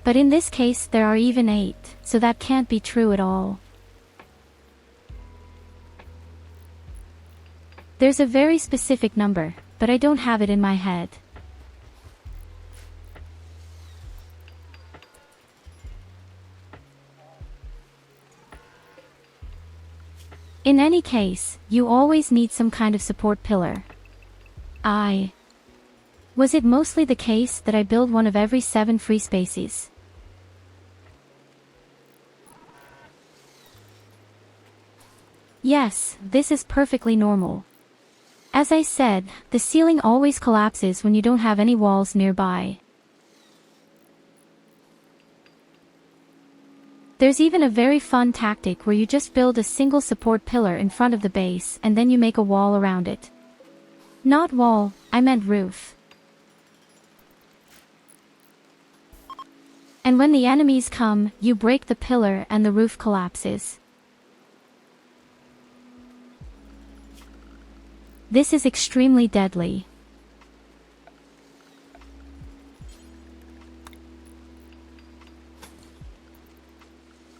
But in this case there are even 8, so that can't be true at all. There's a very specific number, but I don't have it in my head. In any case, you always need some kind of support pillar. Was it mostly the case that I build one of every 7 free spaces? Yes, this is perfectly normal. As I said, the ceiling always collapses when you don't have any walls nearby. There's even a very fun tactic where you just build a single support pillar in front of the base and then you make a wall around it. Not wall, I meant roof. And when the enemies come, you break the pillar and the roof collapses. This is extremely deadly.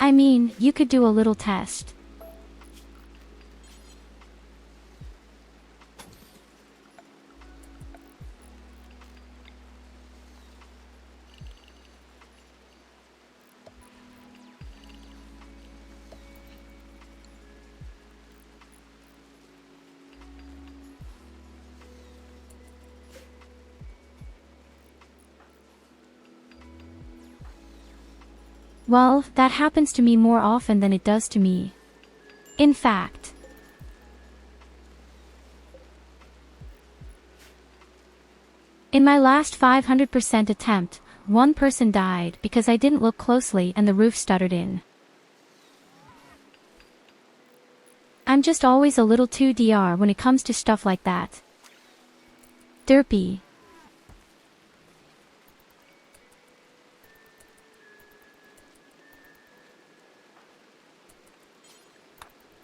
I mean, you could do a little test. Well, that happens to me more often than it does to me. In fact. In my last 500% attempt, one person died because I didn't look closely and the roof stuttered in. I'm just always a little too DR when it comes to stuff like that. Derpy.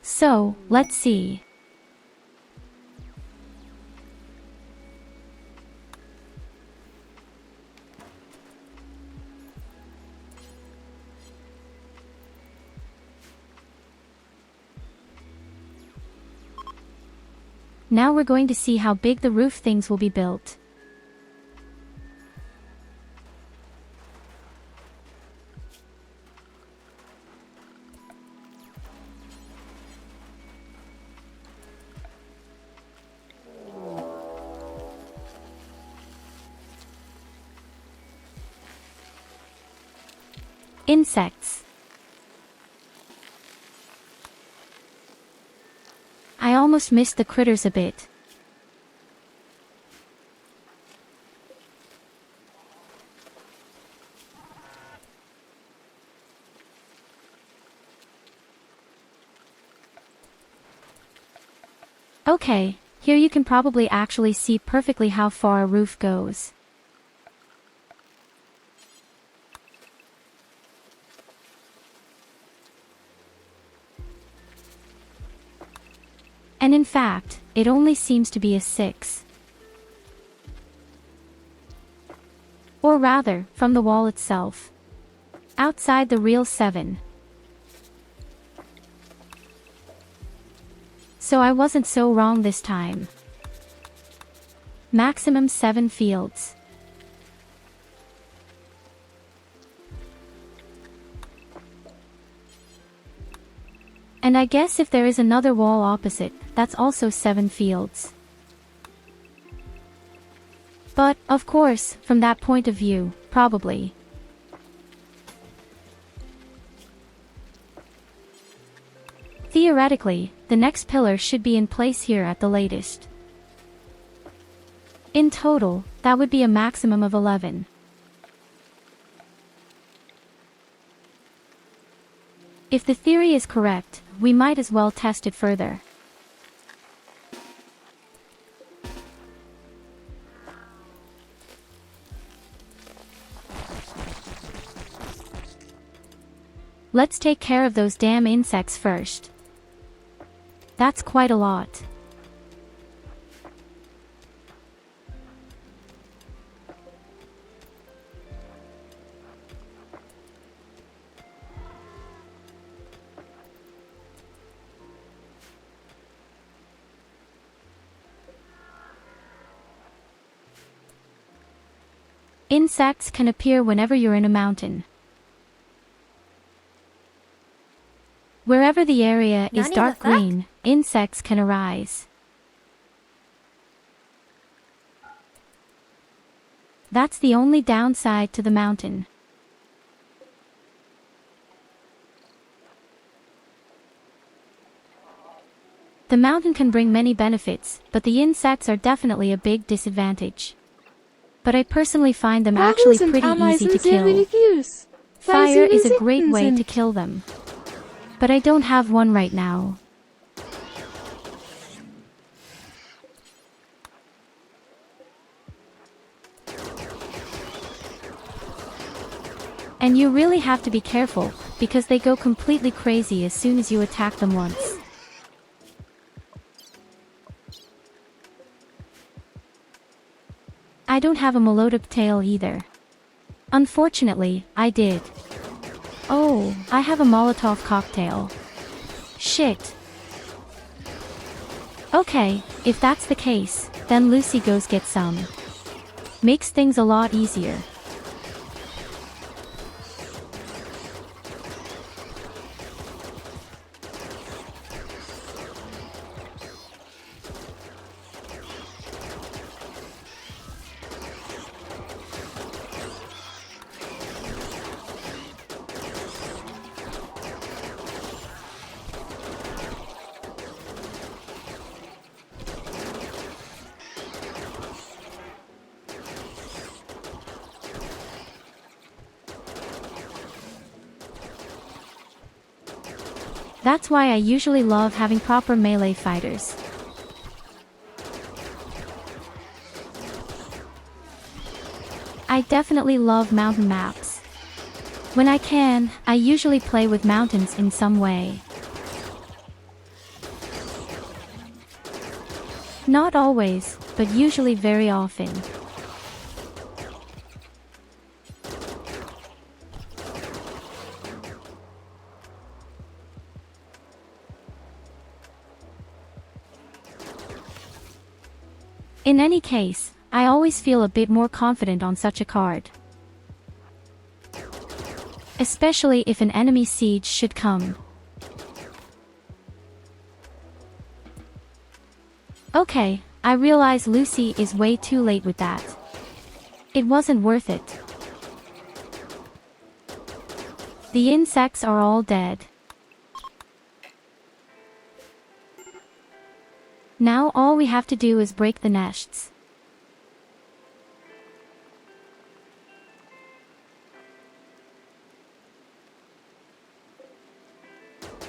So, let's see. Now we're going to see how big the roof things will be built. Insects. I almost missed the critters a bit. Okay, here you can probably actually see perfectly how far a roof goes. And in fact, it only seems to be a 6. Or rather, from the wall itself. outside the real 7. So I wasn't so wrong this time. Maximum 7 fields. And I guess if there is another wall opposite, that's also 7 fields. But, of course, from that point of view, probably. Theoretically, the next pillar should be in place here at the latest. In total, that would be a maximum of 11. If the theory is correct, we might as well test it further. Let's take care of those damn insects first. That's quite a lot. Insects can appear whenever you're in a mountain. Wherever the area is Nani dark was that? green, insects can arise. That's the only downside to the mountain. The mountain can bring many benefits, but the insects are definitely a big disadvantage. But I personally find them Warum actually sind pretty easy Ameisen to sehr kill. religiös? Weil sie Fire is a Insekten great way to sind. kill them. But I don't have one right now. And you really have to be careful, because they go completely crazy as soon as you attack them once. I don't have a Molotov tail either. Unfortunately, I did. Oh, I have a Molotov cocktail. Shit. Okay, if that's the case, then Luci goes get some. Makes things a lot easier. That's why I usually love having proper melee fighters. I definitely love mountain maps. When I can, I usually play with mountains in some way. Not always, but usually very often. In any case, I always feel a bit more confident on such a card. Especially if an enemy siege should come. Okay, I realize Luci is way too late with that. It wasn't worth it. The insects are all dead. Now all we have to do is break the nests.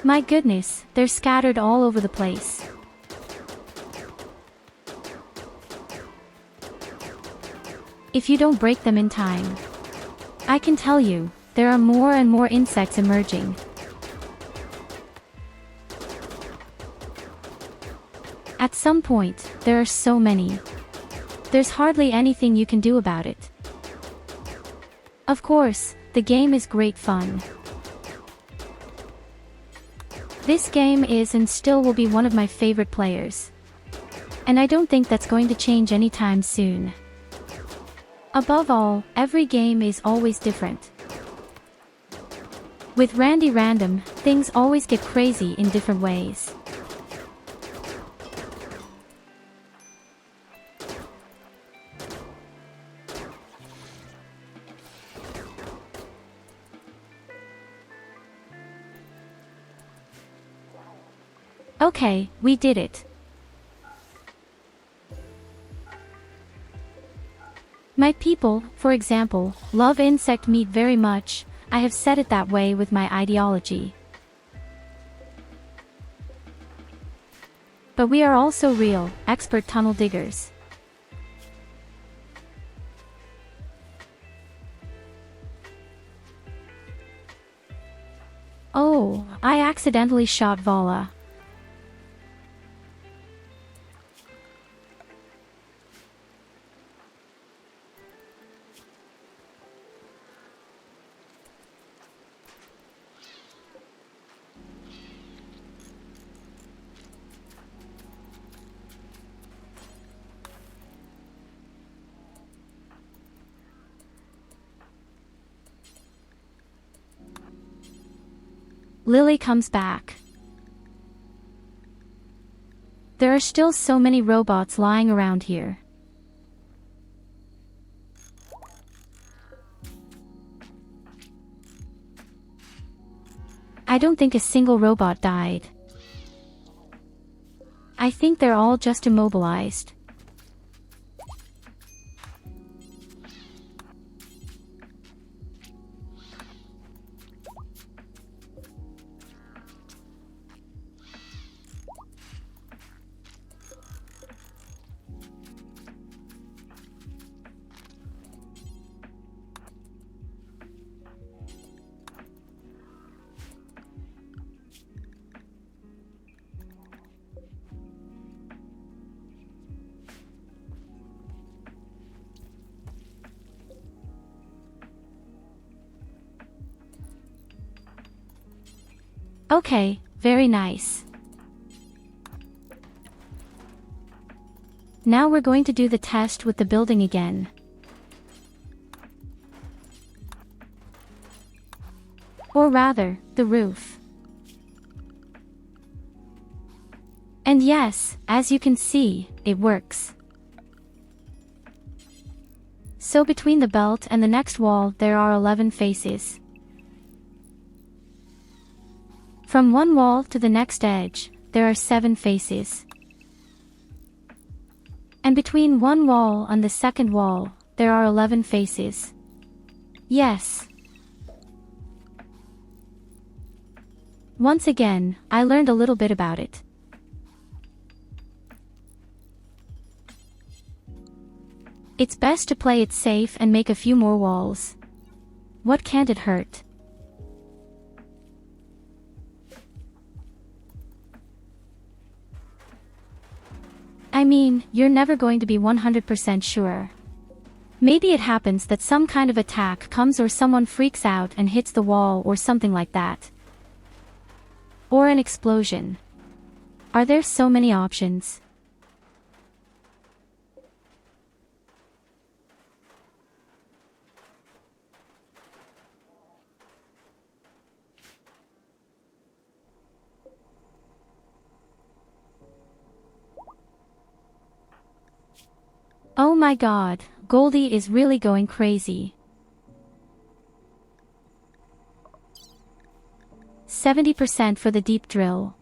My goodness, they're scattered all over the place. If you don't break them in time, I can tell you, there are more and more insects emerging. At some point, there are so many. There's hardly anything you can do about it. Of course, the game is great fun. This game is and still will be one of my favorite players. And I don't think that's going to change anytime soon. Above all, every game is always different. With Randy Random, things always get crazy in different ways. Okay, we did it. My people, for example, love insect meat very much. I have said it that way with my ideology. But we are also real, expert tunnel diggers. Oh, I accidentally shot Vala. Lily comes back. There are still so many robots lying around here. I don't think a single robot died. I think they're all just immobilized. Okay, very nice. Now we're going to do the test with the building again. Or rather, the roof. And yes, as you can see, it works. So between the belt and the next wall there are 11 faces. From one wall to the next edge, there are 7 faces. And between one wall and the second wall, there are 11 faces. Yes. Once again, I learned a little bit about it. It's best to play it safe and make a few more walls. What can't it hurt? I mean, you're never going to be 100% sure. Maybe it happens that some kind of attack comes or someone freaks out and hits the wall or something like that. Or an explosion. Are there so many options? Oh my god, Goldie is really going crazy. 70% for the deep drill.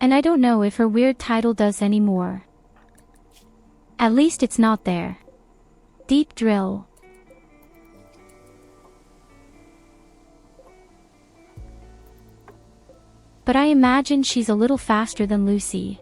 And I don't know if her weird title does any more. At least it's not there. Deep drill. But I imagine she's a little faster than Luci.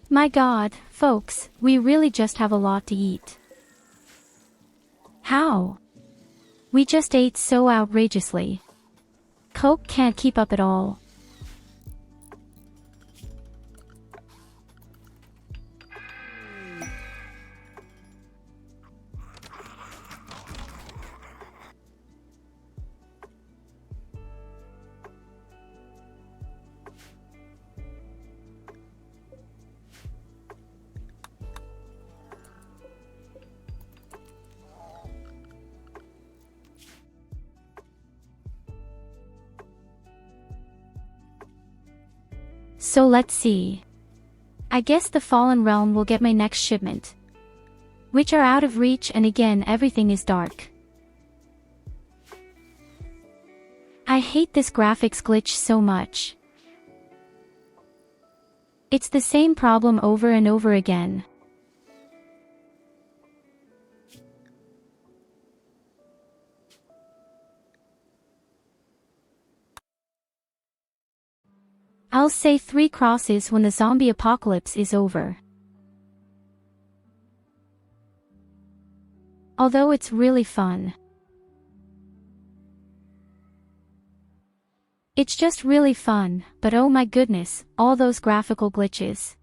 My god, folks, we really just have a lot to eat. How? We just ate so outrageously. Coke can't keep up at all. So let's see. I guess the Fallen Realm will get my next shipment. Which are out of reach, and again everything is dark. I hate this graphics glitch so much. It's the same problem over and over again. I'll say 3 crosses when the zombie apocalypse is over. Although it's really fun. It's just really fun, but oh my goodness, all those graphical glitches.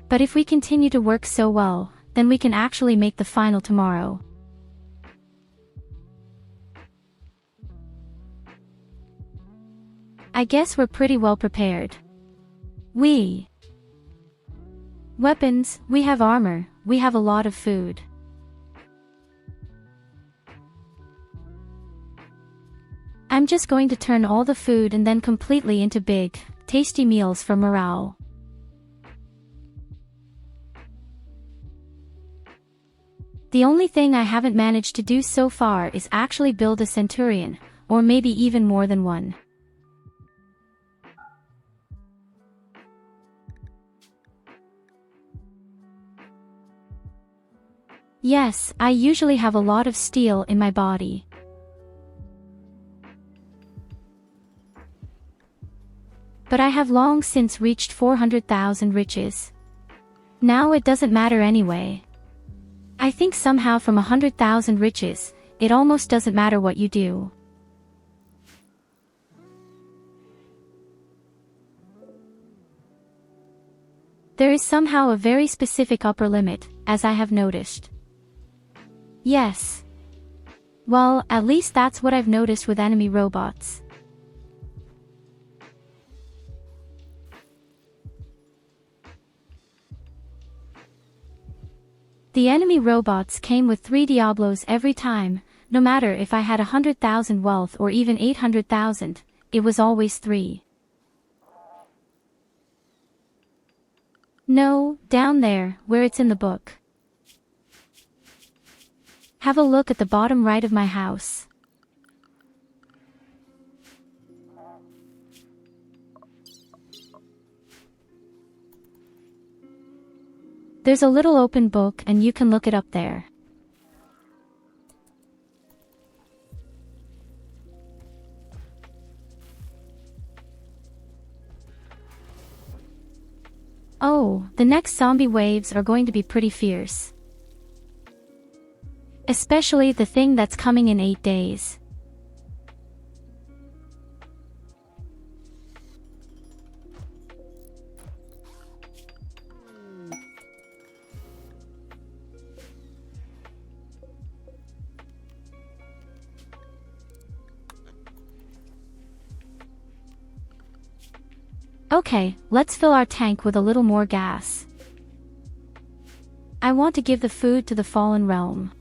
But if we continue to work so well, then we can actually make the final tomorrow. I guess we're pretty well prepared. Weapons, we have armor, we have a lot of food. I'm just going to turn all the food and then completely into big, tasty meals for morale. The only thing I haven't managed to do so far is actually build a centurion, or maybe even more than one. Yes, I usually have a lot of steel in my body. But I have long since reached 400,000 riches. Now it doesn't matter anyway. I think somehow from 100,000 riches, it almost doesn't matter what you do. There is somehow a very specific upper limit, as I have noticed. Yes. Well, at least that's what I've noticed with enemy robots. The enemy robots came with 3 Diablos every time, no matter if I had 100,000 wealth or even 800,000, it was always 3. No, down there, where it's in the book. Have a look at the bottom right of my house. There's a little open book and you can look it up there. Oh, the next zombie waves are going to be pretty fierce. Especially the thing that's coming in 8 days. Okay, let's fill our tank with a little more gas. I want to give the food to the Fallen Realm.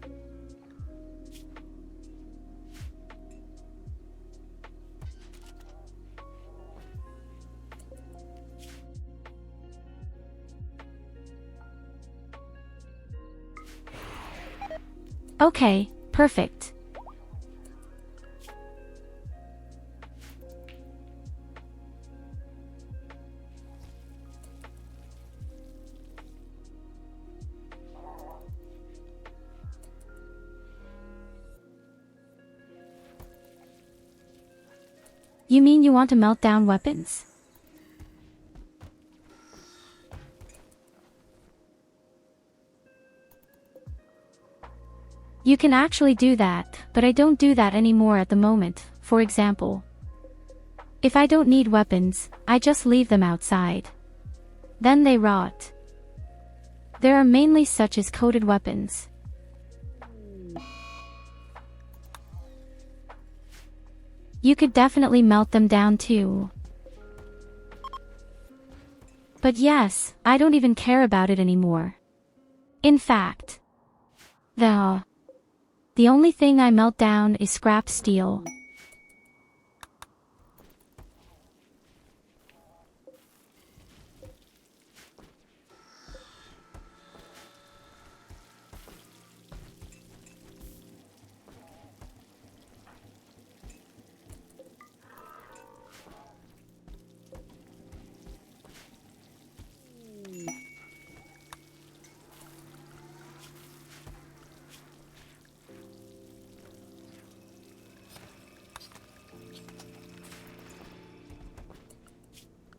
Okay, perfect. You mean you want to melt down weapons? You can actually do that, but I don't do that anymore at the moment. For example, if I don't need weapons, I just leave them outside. Then they rot. There are mainly such as coated weapons. You could definitely melt them down too. But yes, I don't even care about it anymore. In fact, the only thing I melt down is scrap steel.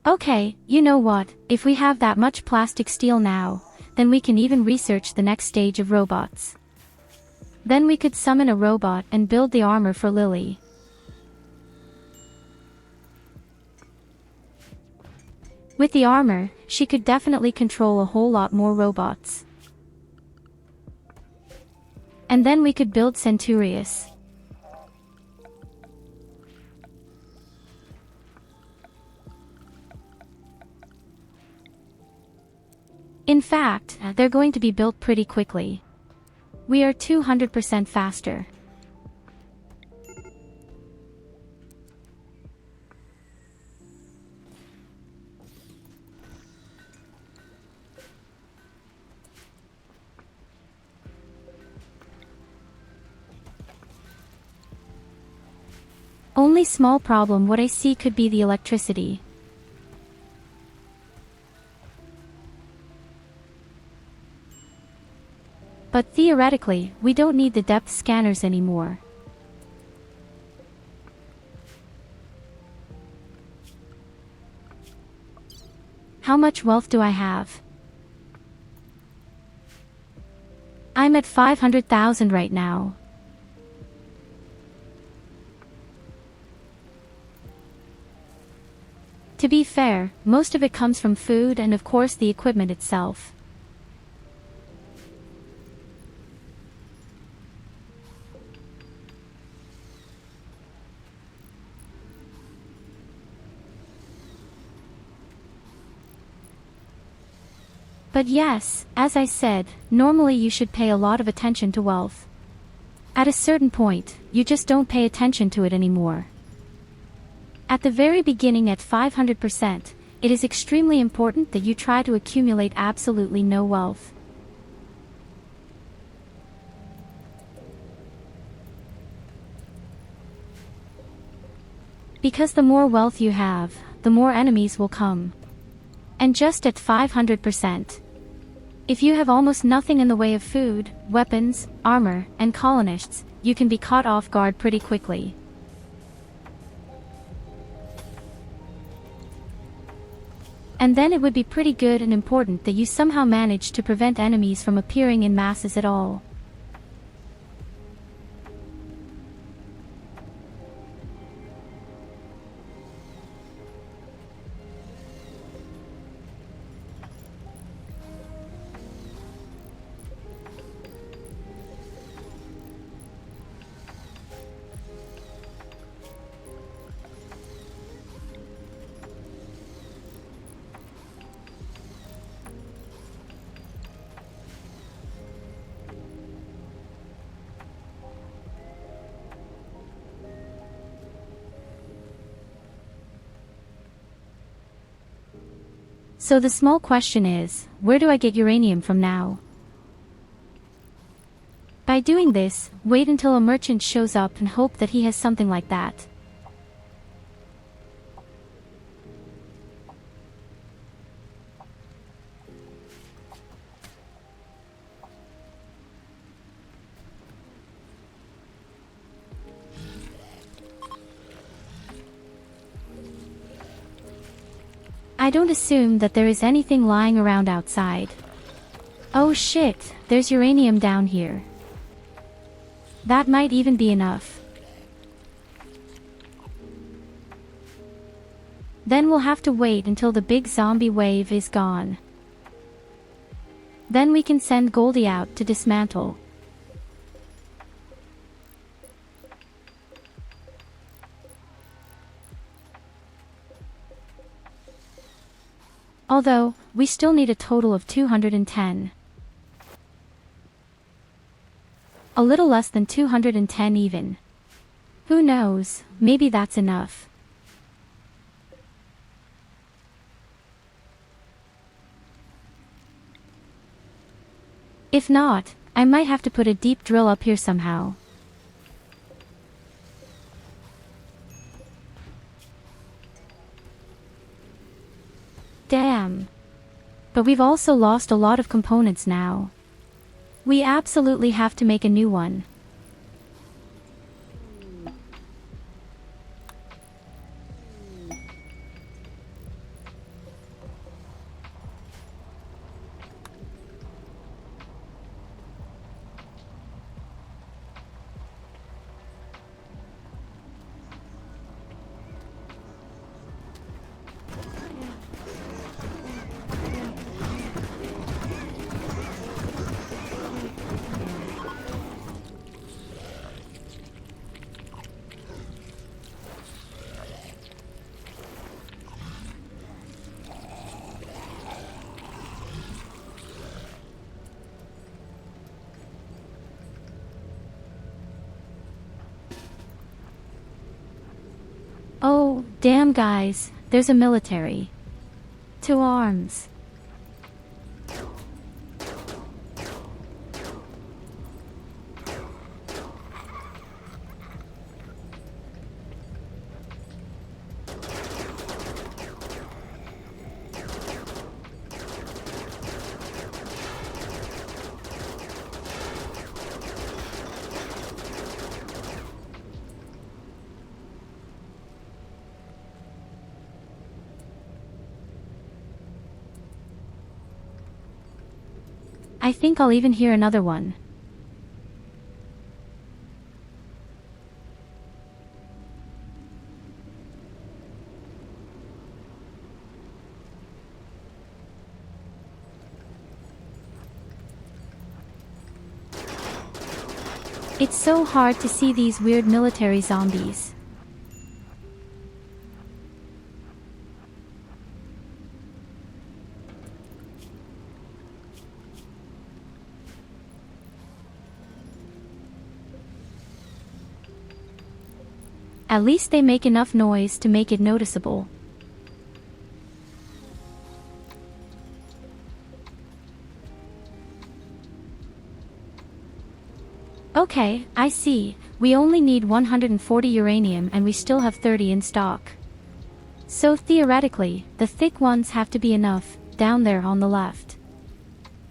Okay, you know what, if we have that much plastic steel now, then we can even research the next stage of robots. Then we could summon a robot and build the armor for Lily. With the armor, she could definitely control a whole lot more robots. And then we could build Centurious. In fact, they're going to be built pretty quickly. We are 200% faster. Only small problem what I see could be the electricity. But theoretically, we don't need the depth scanners anymore. How much wealth do I have? I'm at 500,000 right now. To be fair, most of it comes from food and of course the equipment itself. But yes, as I said, normally you should pay a lot of attention to wealth. At a certain point, you just don't pay attention to it anymore. At the very beginning at 500%, it is extremely important that you try to accumulate absolutely no wealth. Because the more wealth you have, the more enemies will come. And just at 500%. If you have almost nothing in the way of food, weapons, armor, and colonists, you can be caught off guard pretty quickly. And then it would be pretty good and important that you somehow manage to prevent enemies from appearing in masses at all. So the small question is, where do I get uranium from now? By doing this, wait until a merchant shows up and hope that he has something like that. I don't assume that there is anything lying around outside. Oh shit, there's uranium down here. That might even be enough. Then we'll have to wait until the big zombie wave is gone. Then we can send Goldie out to dismantle. Although, we still need a total of 210. A little less than 210 even. Who knows, maybe that's enough. If not, I might have to put a deep drill up here somehow. Damn. But we've also lost a lot of components now. We absolutely have to make a new one. Oh, damn guys, there's a military. To arms. I think I'll even hear another one. It's so hard to see these weird military zombies. At least they make enough noise to make it noticeable. Okay, I see. We only need 140 uranium and we still have 30 in stock. So theoretically, the thick ones have to be enough, down there on the left.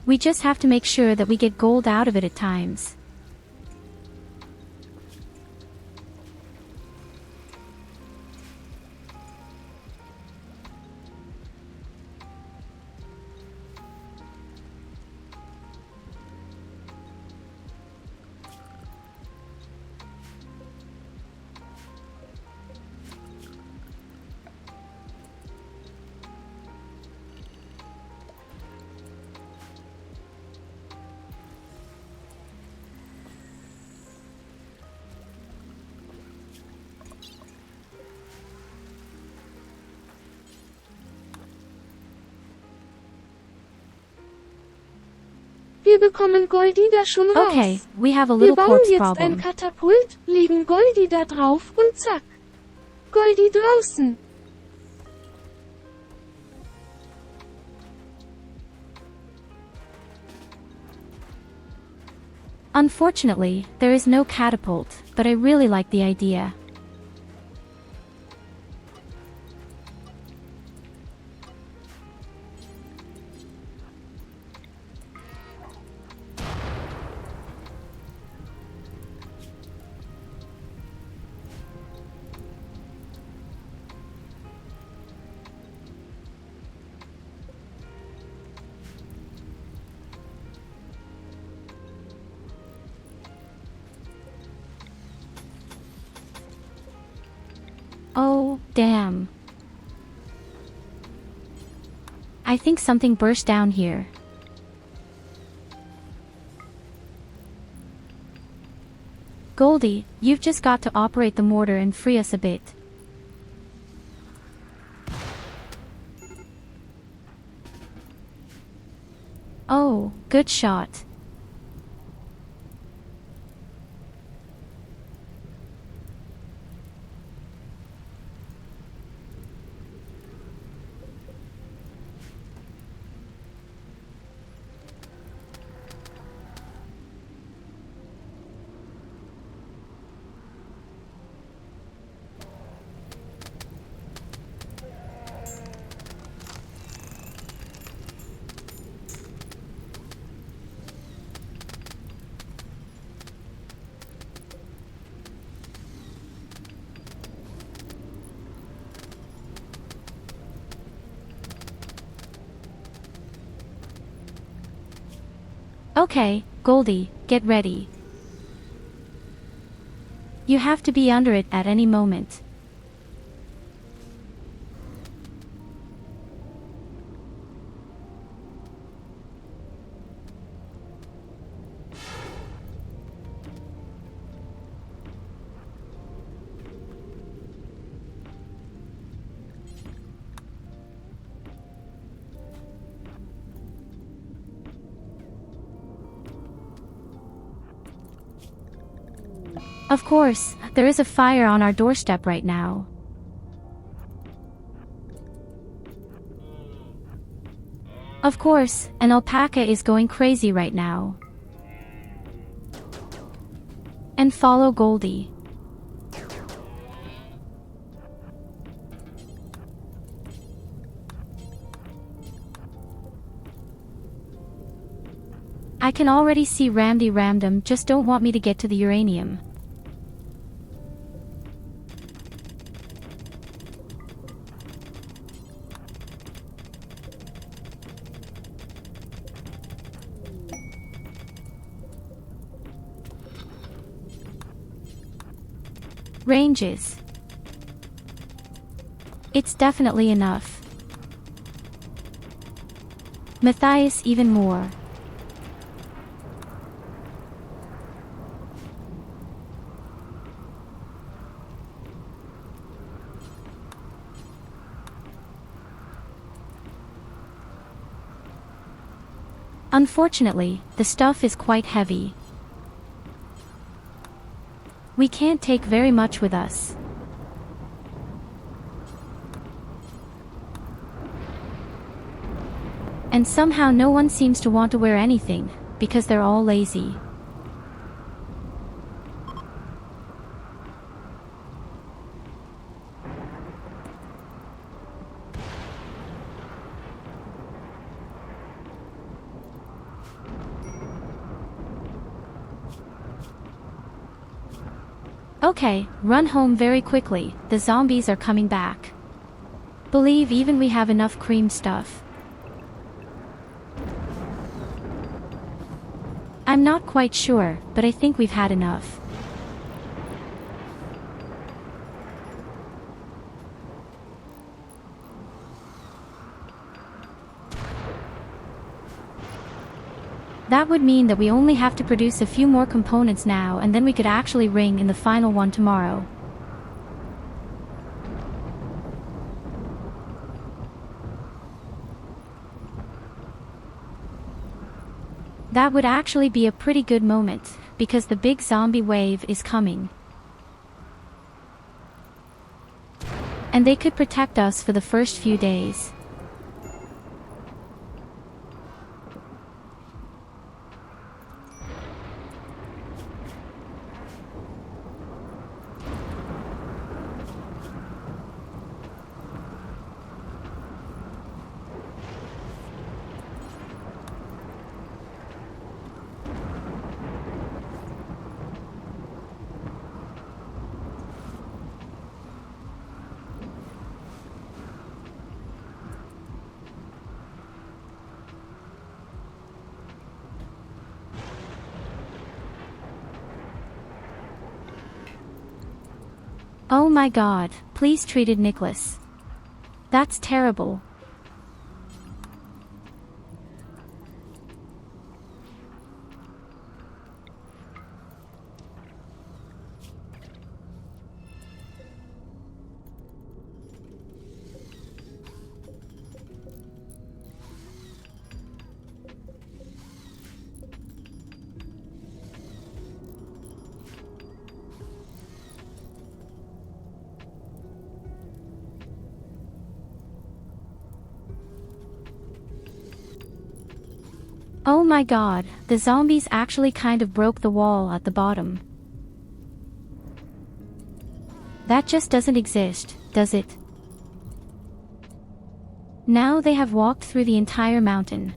We just have to make sure that we get gold out of it at times. Wir bekommen Goldie da schon raus. Okay, we have a Wir little bauen corpse jetzt problem. ein Katapult, legen Goldie da drauf und zack. Goldie draußen. Unfortunately, there is no catapult, but I really like the idea. Oh, damn. I think something burst down here. Goldie, you've just got to operate the mortar and free us a bit. Oh, good shot. Okay, Goldie, get ready. You have to be under it at any moment. Of course, there is a fire on our doorstep right now. Of course, an alpaca is going crazy right now. And follow Goldie. I can already see Ramdy Ramdom just don't want me to get to the uranium. Ranges. It's definitely enough. Matthias even more. Unfortunately, the stuff is quite heavy. We can't take very much with us. And somehow no one seems to want to wear anything, because they're all lazy. Okay, run home very quickly, the zombies are coming back. Believe even we have enough cream stuff. I'm not quite sure, but I think we've had enough. That would mean that we only have to produce a few more components now, and then we could actually ring in the final one tomorrow. That would actually be a pretty good moment, because the big zombie wave is coming. And they could protect us for the first few days. Oh my god, please treated Nicholas. That's terrible. Oh my god, the zombies actually kind of broke the wall at the bottom. That just doesn't exist, does it? Now they have walked through the entire mountain.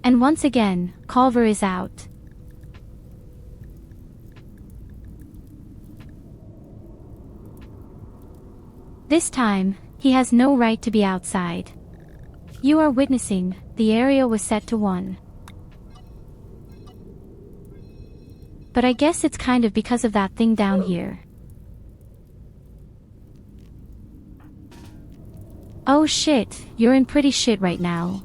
And once again, Culver is out. This time, he has no right to be outside. You are witnessing, the area was set to 1. But I guess it's kind of because of that thing down here. Oh shit, you're in pretty shit right now.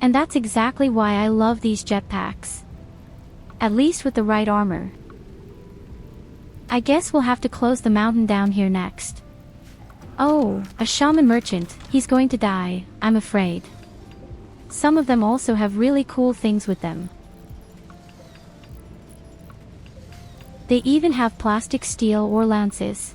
And that's exactly why I love these jetpacks. At least with the right armor. I guess we'll have to close the mountain down here next. Oh, a shaman merchant, he's going to die, I'm afraid. Some of them also have really cool things with them. They even have plastic steel or lances.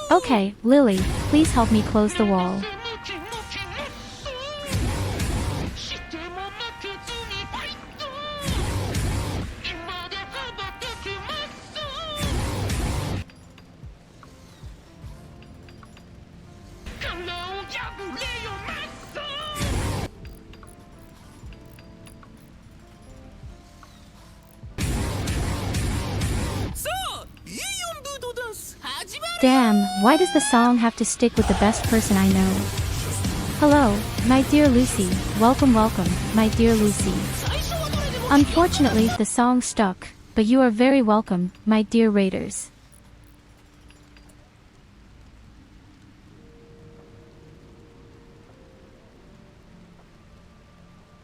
Okay, Lily, please help me close the wall. Damn, why does the song have to stick with the best person I know? Hello, my dear Luci, welcome, my dear Luci. Unfortunately, the song stuck, but you are very welcome, my dear raiders.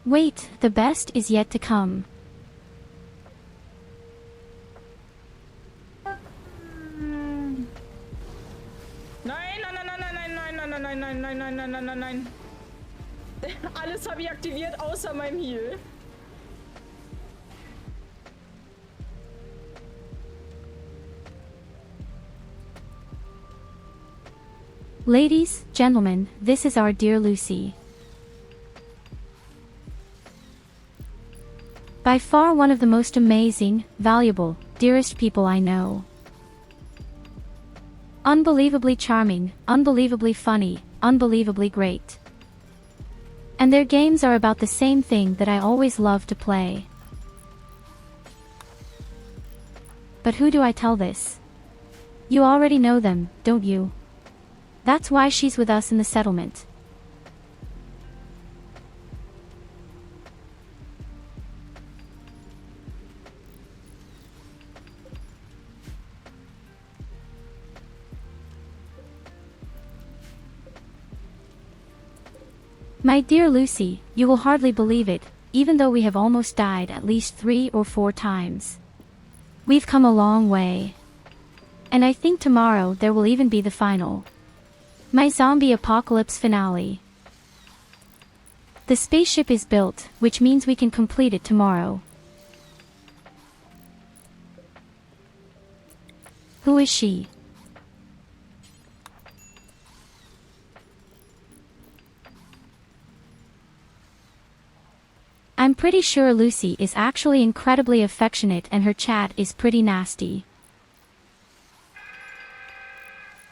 Wait, the best is yet to come. Nein. Alles habe ich aktiviert, außer meinem Heal. Ladies, gentlemen, this is our dear Luci. By far one of the most amazing, valuable, dearest people I know. Unbelievably charming, unbelievably funny, unbelievably great. And their games are about the same thing that I always love to play. But who do I tell this? You already know them, don't you? That's why she's with us in the settlement. My dear Luci, you will hardly believe it, even though we have almost died at least 3 or 4 times. We've come a long way. And I think tomorrow there will even be the final. My zombie apocalypse finale. The spaceship is built, which means we can complete it tomorrow. Who is she? I'm pretty sure Luci is actually incredibly affectionate and her chat is pretty nasty.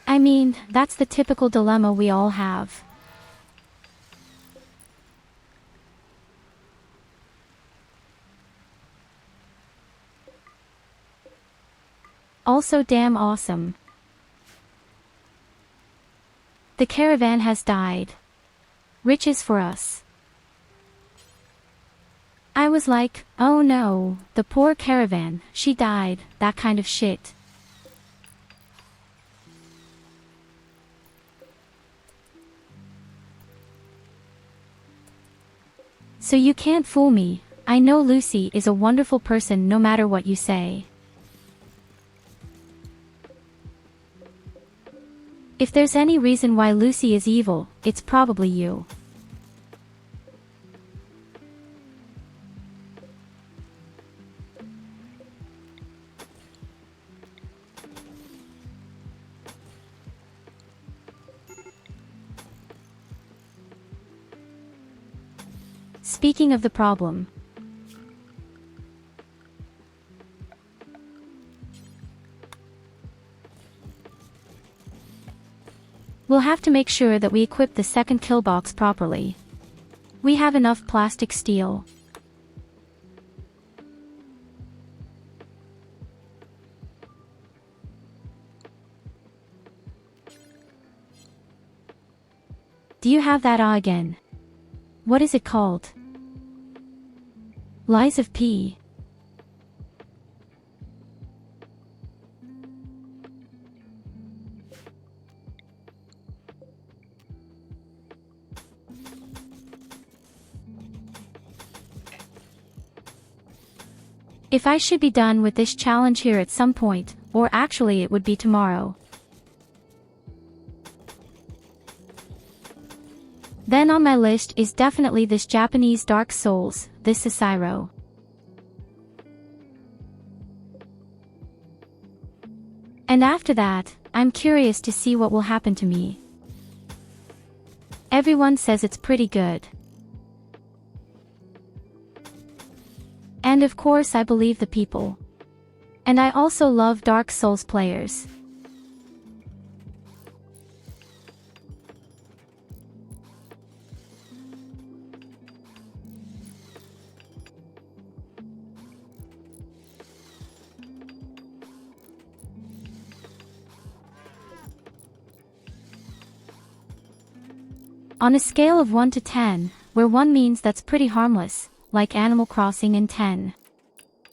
I mean, that's the typical dilemma we all have. Also damn awesome. The caravan has died. Riches for us. I was like, oh no, the poor caravan, she died, that kind of shit. So you can't fool me, I know Luci is a wonderful person no matter what you say. If there's any reason why Luci is evil, it's probably you. Speaking of the problem. We'll have to make sure that we equip the second kill box properly. We have enough plastic steel. Do you have that again? What is it called? Lies of P. If I should be done with this challenge here at some point, or actually it would be tomorrow. Then on my list is definitely this Japanese Dark Souls, this Sisiro. And after that, I'm curious to see what will happen to me. Everyone says it's pretty good. And of course I believe the people. And I also love Dark Souls players. On a scale of 1 to 10, where 1 means that's pretty harmless, like Animal Crossing, and 10.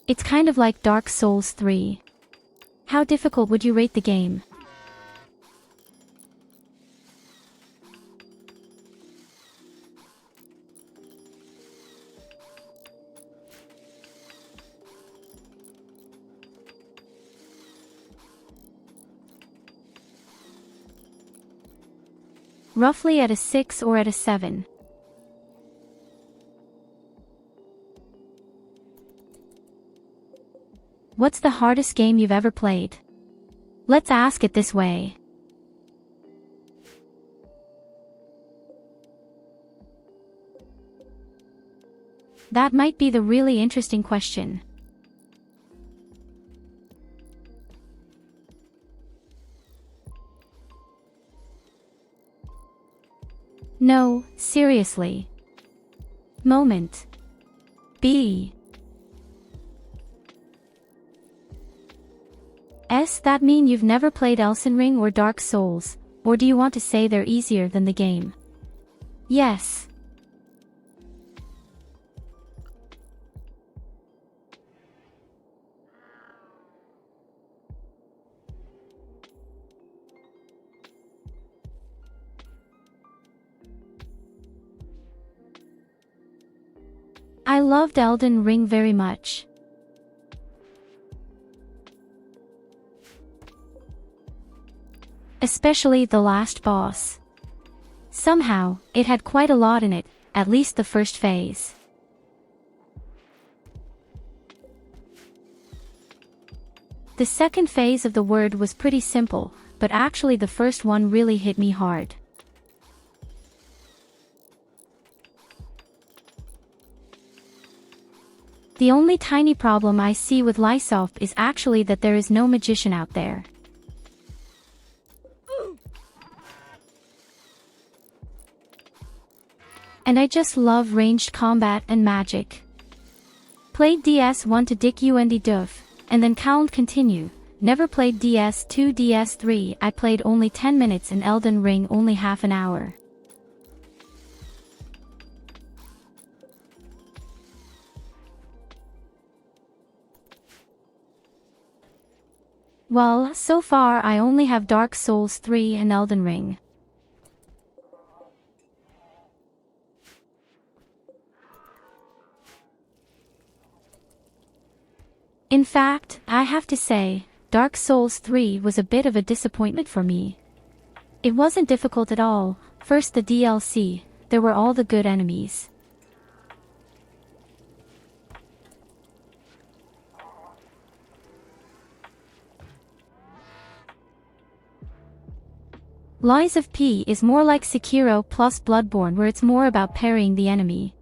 It's kind of like Dark Souls 3. How difficult would you rate the game? Roughly at a 6 or at a 7. What's the hardest game you've ever played? Let's ask it this way. That might be the really interesting question. No, seriously. Moment. B. That mean you've never played Elden Ring or Dark Souls, or do you want to say they're easier than the game? Yes. I loved Elden Ring very much. Especially the last boss. Somehow, it had quite a lot in it, at least the first phase. The second phase of the word was pretty simple, but actually the first one really hit me hard. The only tiny problem I see with Lysop is actually that there is no magician out there. And I just love ranged combat and magic. Played DS1 to Dick und Duff, and then can't continue. Never played DS2 DS3, I played only 10 minutes in Elden Ring, only half an hour. Well, so far I only have Dark Souls 3 and Elden Ring. In fact, I have to say, Dark Souls 3 was a bit of a disappointment for me. It wasn't difficult at all. First the DLC, there were all the good enemies. Lies of P is more like Sekiro plus Bloodborne, where it's more about parrying the enemy.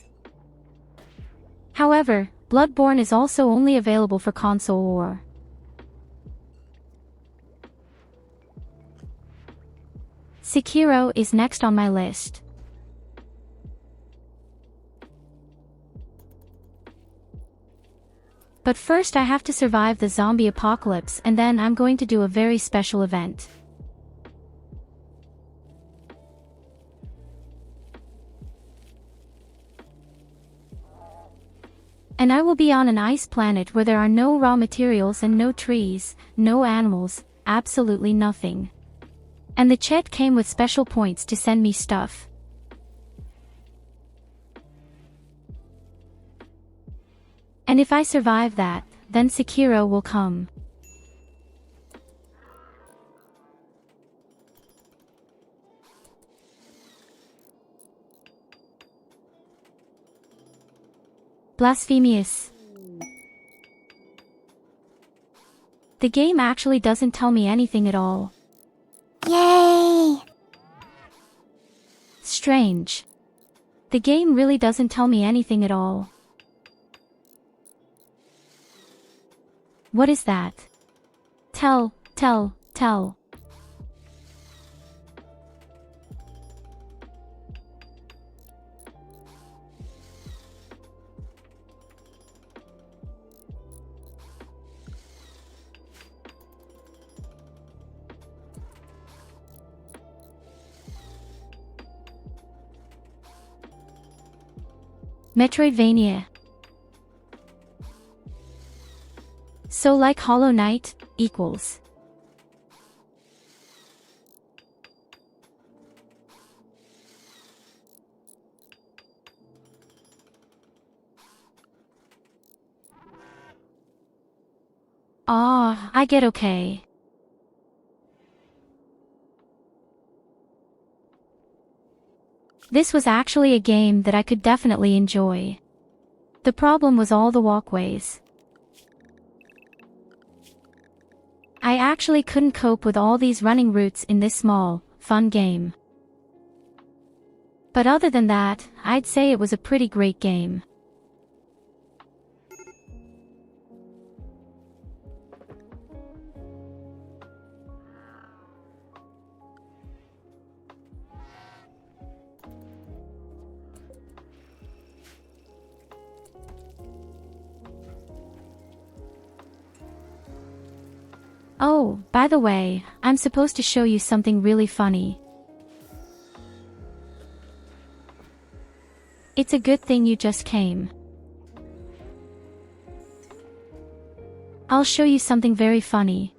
However, Bloodborne is also only available for console or. Sekiro is next on my list. But first I have to survive the zombie apocalypse, and then I'm going to do a very special event. And I will be on an ice planet where there are no raw materials and no trees, no animals, absolutely nothing. And the chat came with special points to send me stuff. And if I survive that, then Sekiro will come. Blasphemous. The game actually doesn't tell me anything at all. Yay! Strange. The game really doesn't tell me anything at all. What is that? Tell. Metroidvania. So like Hollow Knight, equals. Ah, I get okay. This was actually a game that I could definitely enjoy. The problem was all the walkways. I actually couldn't cope with all these running routes in this small, fun game. But other than that, I'd say it was a pretty great game. Oh, by the way, I'm supposed to show you something really funny. It's a good thing you just came. I'll show you something very funny.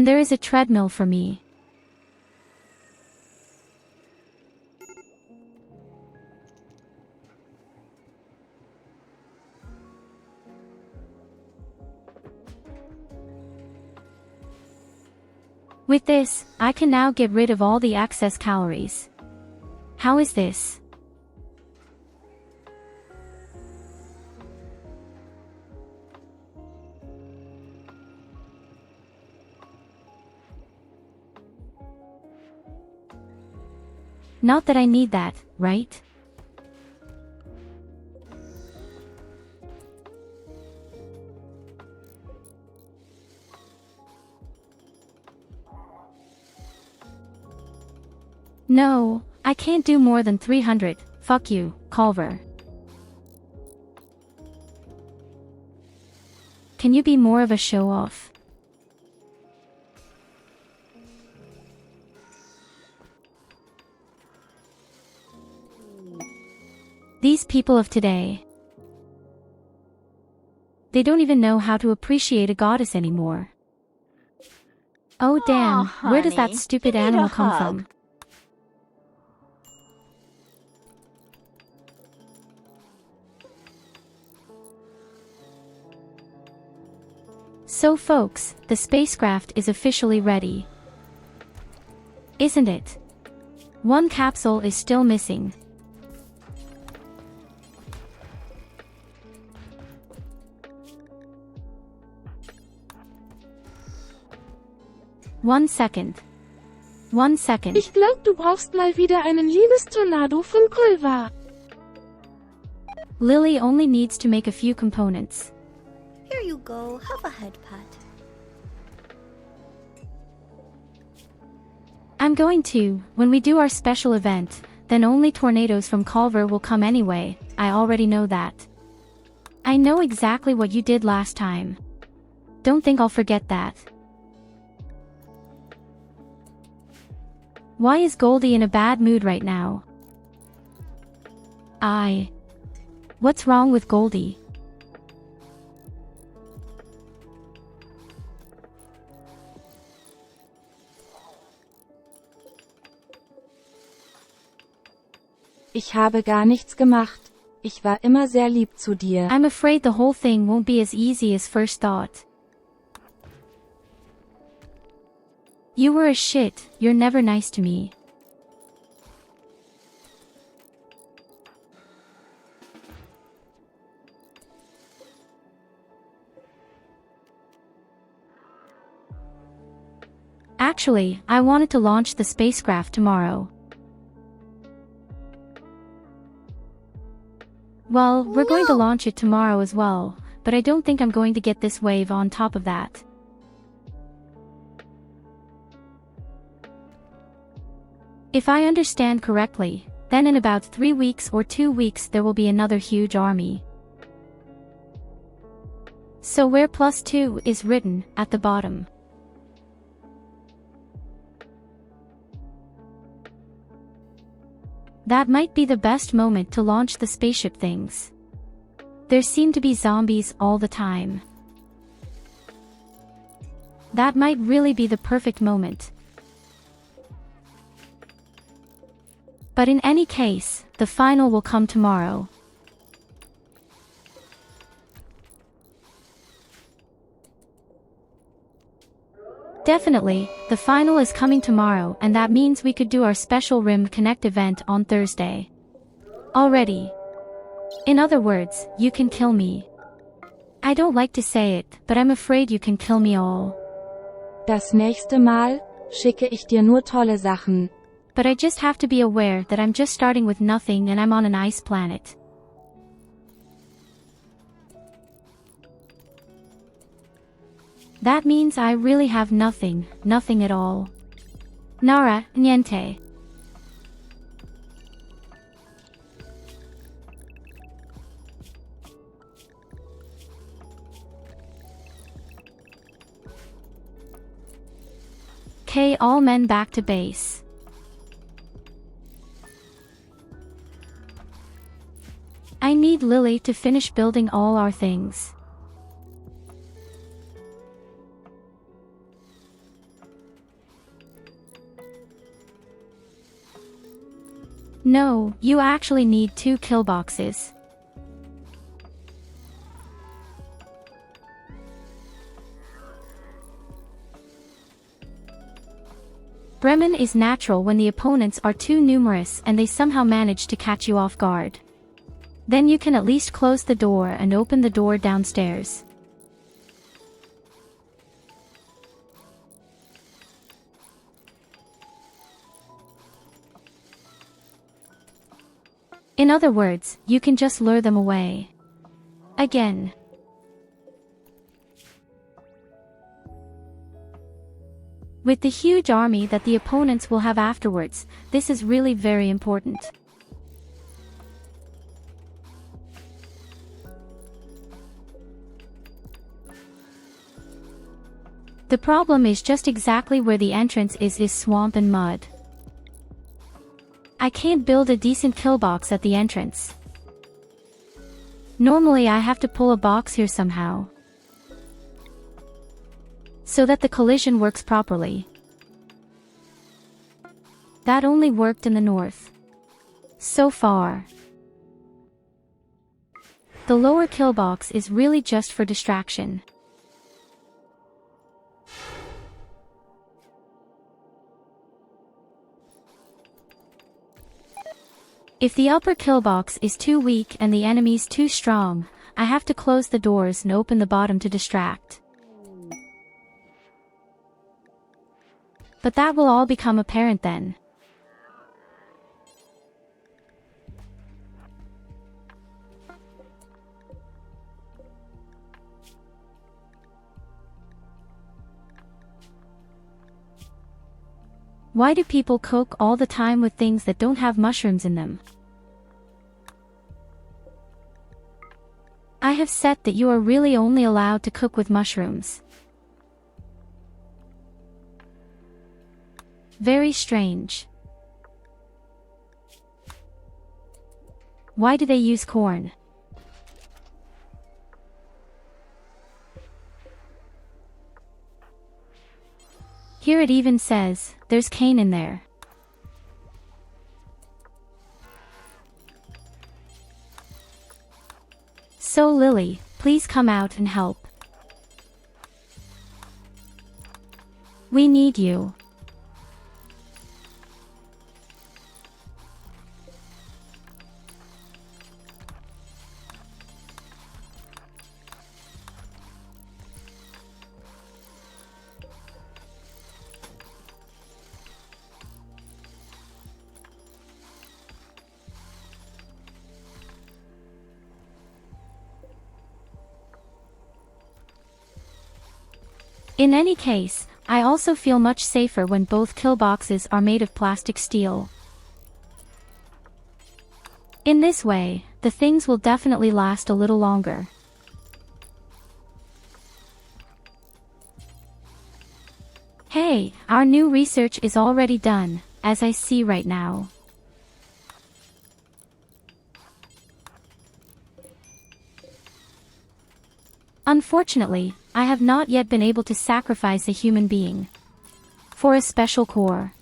there is a treadmill for me. With this, I can now get rid of all the excess calories. How is this? Not that I need that, right? No, I can't do more than 300, fuck you, Culver. Can you be more of a show-off? These people of today. They don't even know how to appreciate a goddess anymore. Oh damn, where does that stupid animal come from? So folks, the spacecraft is officially ready. Isn't it? One capsule is still missing. One second. Ich glaub, du brauchst mal wieder einen Liebestornado von Culver. Lily only needs to make a few components. Here you go, have a head pat. I'm going to, when we do our special event, then only tornadoes from Culver will come anyway, I already know that. I know exactly what you did last time. Don't think I'll forget that. Why is Goldie in a bad mood right now? What's wrong with Goldie? Ich habe gar nichts gemacht. Ich war immer sehr lieb zu dir. I'm afraid the whole thing won't be as easy as first thought. You were a shit, you're never nice to me. Actually, I wanted to launch the spacecraft tomorrow. Well, we're going to launch it tomorrow as well, but I don't think I'm going to get this wave on top of that. If I understand correctly, then in about 3 weeks or 2 weeks there will be another huge army. So where +2 is written at the bottom. That might be the best moment to launch the spaceship things. There seem to be zombies all the time. That might really be the perfect moment. But in any case, the final will come tomorrow. Definitely, the final is coming tomorrow, and that means we could do our special Rim Connect event on Thursday. Already. In other words, you can kill me. I don't like to say it, but I'm afraid you can kill me all. Das nächste Mal schicke ich dir nur tolle Sachen. But I just have to be aware that I'm just starting with nothing and I'm on an ice planet. That means I really have nothing at all. Nara, niente. Okay, all men back to base. I need Lily to finish building all our things. No, you actually need 2 kill boxes. Bremen is natural when the opponents are too numerous and they somehow manage to catch you off guard. Then you can at least close the door and open the door downstairs. In other words, you can just lure them away. Again. With the huge army that the opponents will have afterwards, this is really very important. The problem is just exactly where the entrance is swamp and mud. I can't build a decent kill box at the entrance. Normally I have to pull a box here somehow, so that the collision works properly. That only worked in the north. So far. The lower kill box is really just for distraction. If the upper kill box is too weak and the enemies too strong, I have to close the doors and open the bottom to distract. But that will all become apparent then. Why do people cook all the time with things that don't have mushrooms in them? I have set that you are really only allowed to cook with mushrooms. Very strange. Why do they use corn? Here it even says, there's cane in there. So Lily, please come out and help. We need you. In any case, I also feel much safer when both kill boxes are made of plastic steel. In this way, the things will definitely last a little longer. Hey, our new research is already done, as I see right now. Unfortunately, I have not yet been able to sacrifice a human being for a special core.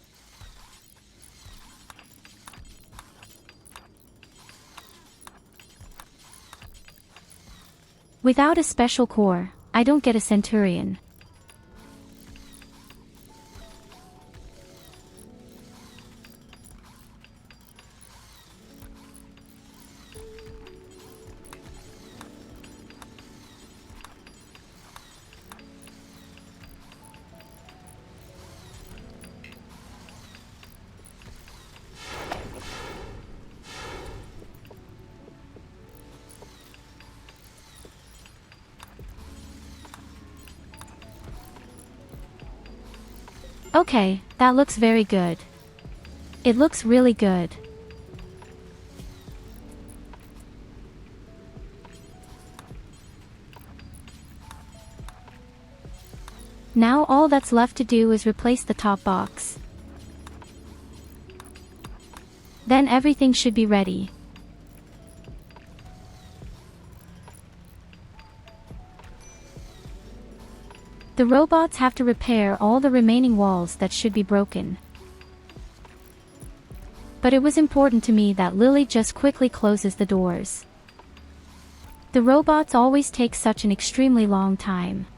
Without a special core, I don't get a centurion. Okay, that looks very good. It looks really good. Now all that's left to do is replace the top box. Then everything should be ready. The robots have to repair all the remaining walls that should be broken. But it was important to me that Lily just quickly closes the doors. The robots always take such an extremely long time.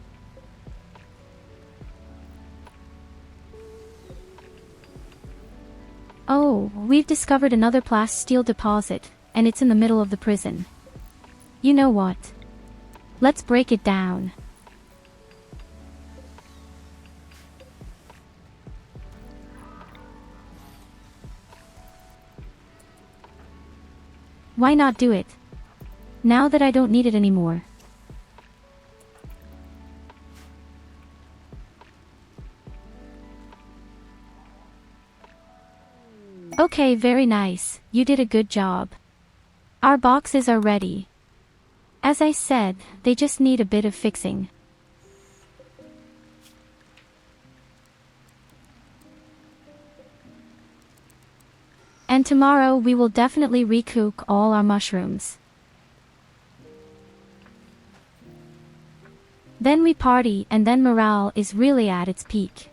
Oh, we've discovered another plasteel deposit, and it's in the middle of the prison. You know what? Let's break it down. Why not do it? Now that I don't need it anymore. Okay, very nice, you did a good job. Our boxes are ready. As I said, they just need a bit of fixing. And tomorrow we will definitely recook all our mushrooms. Then we party, and then morale is really at its peak.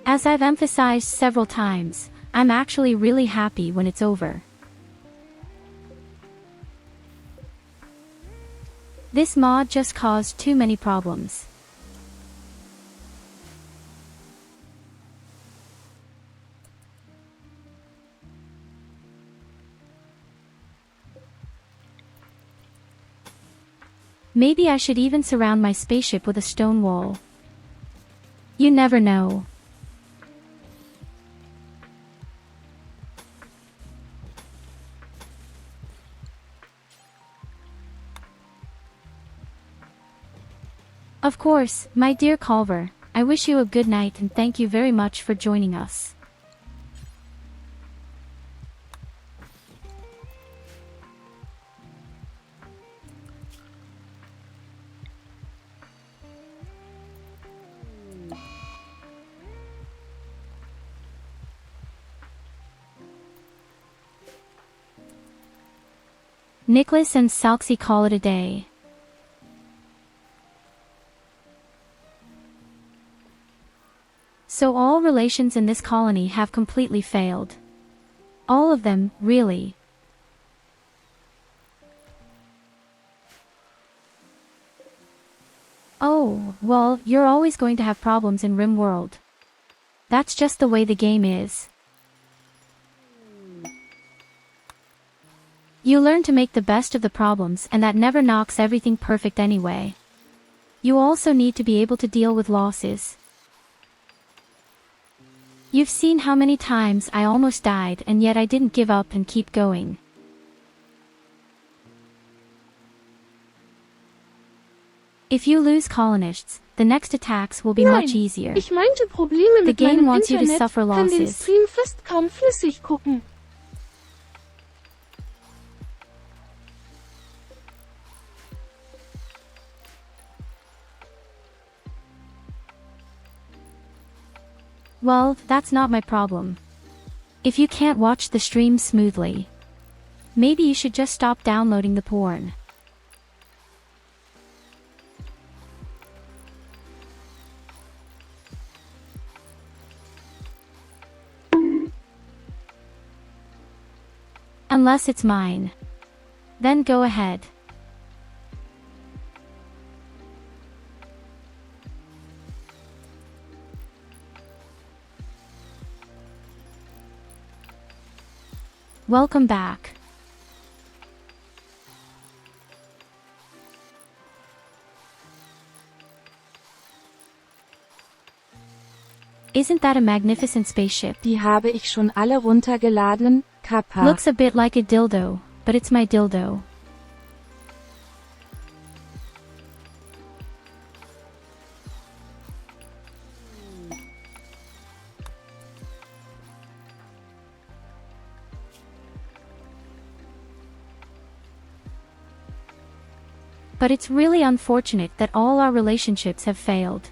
As I've emphasized several times, I'm actually really happy when it's over. This mod just caused too many problems. Maybe I should even surround my spaceship with a stone wall. You never know. Of course, my dear Culver, I wish you a good night and thank you very much for joining us. Nicholas and Salksy call it a day. So all relations in this colony have completely failed. All of them, really. Oh, well, you're always going to have problems in Rimworld. That's just the way the game is. You learn to make the best of the problems, and that never knocks everything perfect anyway. You also need to be able to deal with losses. You've seen how many times I almost died, and yet I didn't give up and keep going. If you lose colonists, the next attacks will be much easier. Ich meinte Probleme The mit game meinem wants you to Internet, suffer kann den losses. Stream fast kaum flüssig gucken. Well, that's not my problem. If you can't watch the stream smoothly, maybe you should just stop downloading the porn. Unless it's mine. Then go ahead. Welcome back. Isn't that a magnificent spaceship? Die habe ich schon alle runtergeladen, Kappa. Looks a bit like a dildo, but it's my dildo. But it's really unfortunate that all our relationships have failed.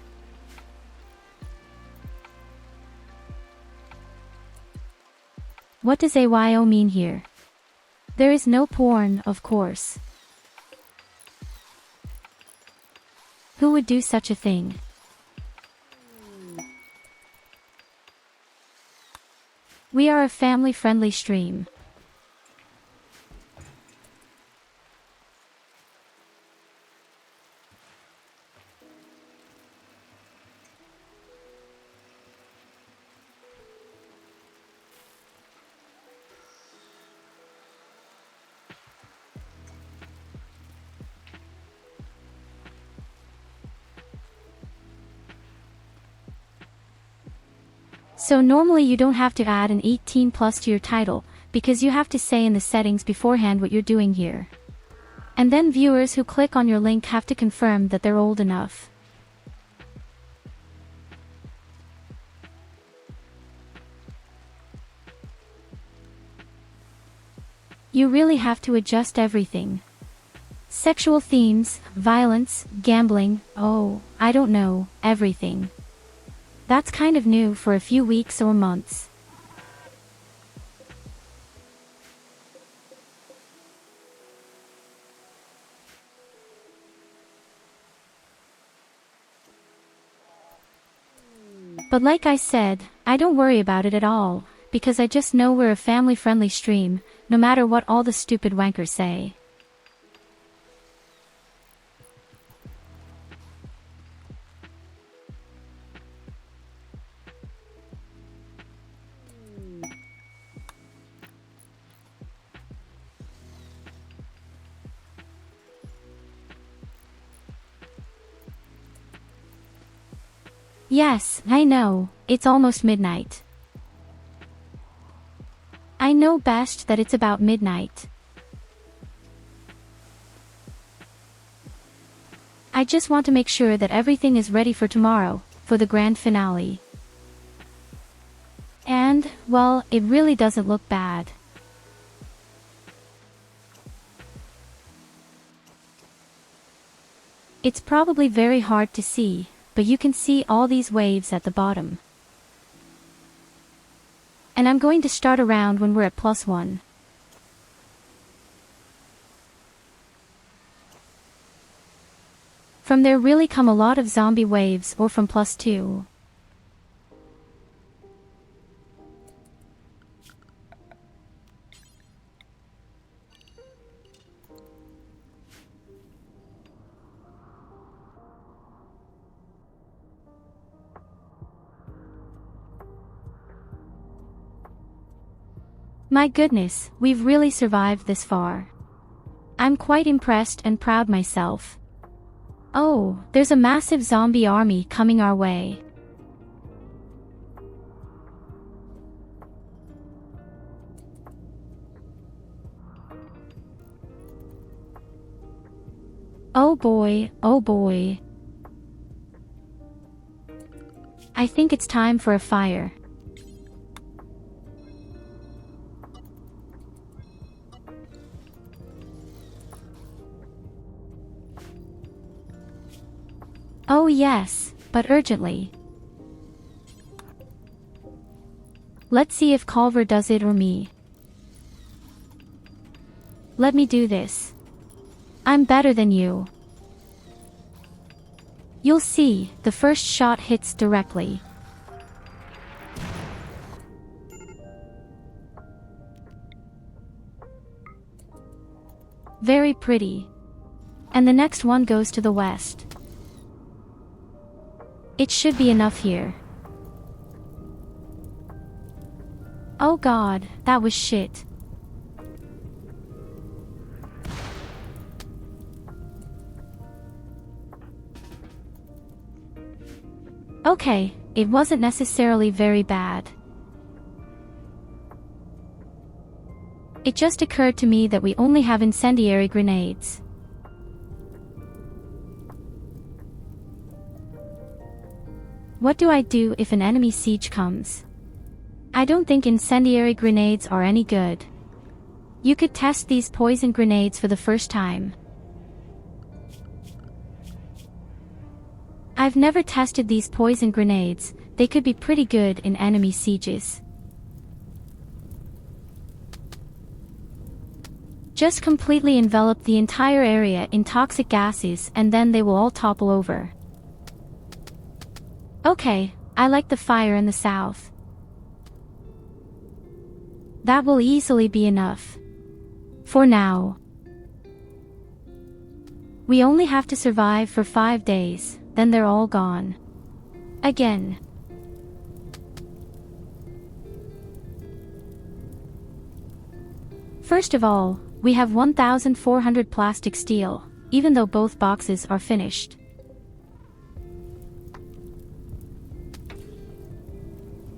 What does AYO mean here? There is no porn, of course. Who would do such a thing? We are a family-friendly stream. So normally you don't have to add an 18 plus to your title, because you have to say in the settings beforehand what you're doing here. And then viewers who click on your link have to confirm that they're old enough. You really have to adjust everything. Sexual themes, violence, gambling, oh, I don't know, everything. That's kind of new for a few weeks or months. But like I said, I don't worry about it at all, because I just know we're a family-friendly stream, no matter what all the stupid wankers say. Yes, I know, it's almost midnight. I know best that it's about midnight. I just want to make sure that everything is ready for tomorrow, for the grand finale. And, well, it really doesn't look bad. It's probably very hard to see, but you can see all these waves at the bottom. And I'm going to start a round when we're at +1. From there really come a lot of zombie waves, or from +2. My goodness, we've really survived this far. I'm quite impressed and proud myself. Oh, there's a massive zombie army coming our way. Oh boy, oh boy. I think it's time for a fire. Oh yes, but urgently. Let's see if Culver does it or me. Let me do this. I'm better than you. You'll see, the first shot hits directly. Very pretty. And the next one goes to the west. It should be enough here. Oh god, that was shit. Okay, it wasn't necessarily very bad. It just occurred to me that we only have incendiary grenades. What do I do if an enemy siege comes? I don't think incendiary grenades are any good. You could test these poison grenades for the first time. I've never tested these poison grenades, they could be pretty good in enemy sieges. Just completely envelop the entire area in toxic gases and then they will all topple over. Okay, I like the fire in the south. That will easily be enough. For now. We only have to survive for 5 days, then they're all gone. Again. First of all, we have 1,400 plastic steel, even though both boxes are finished.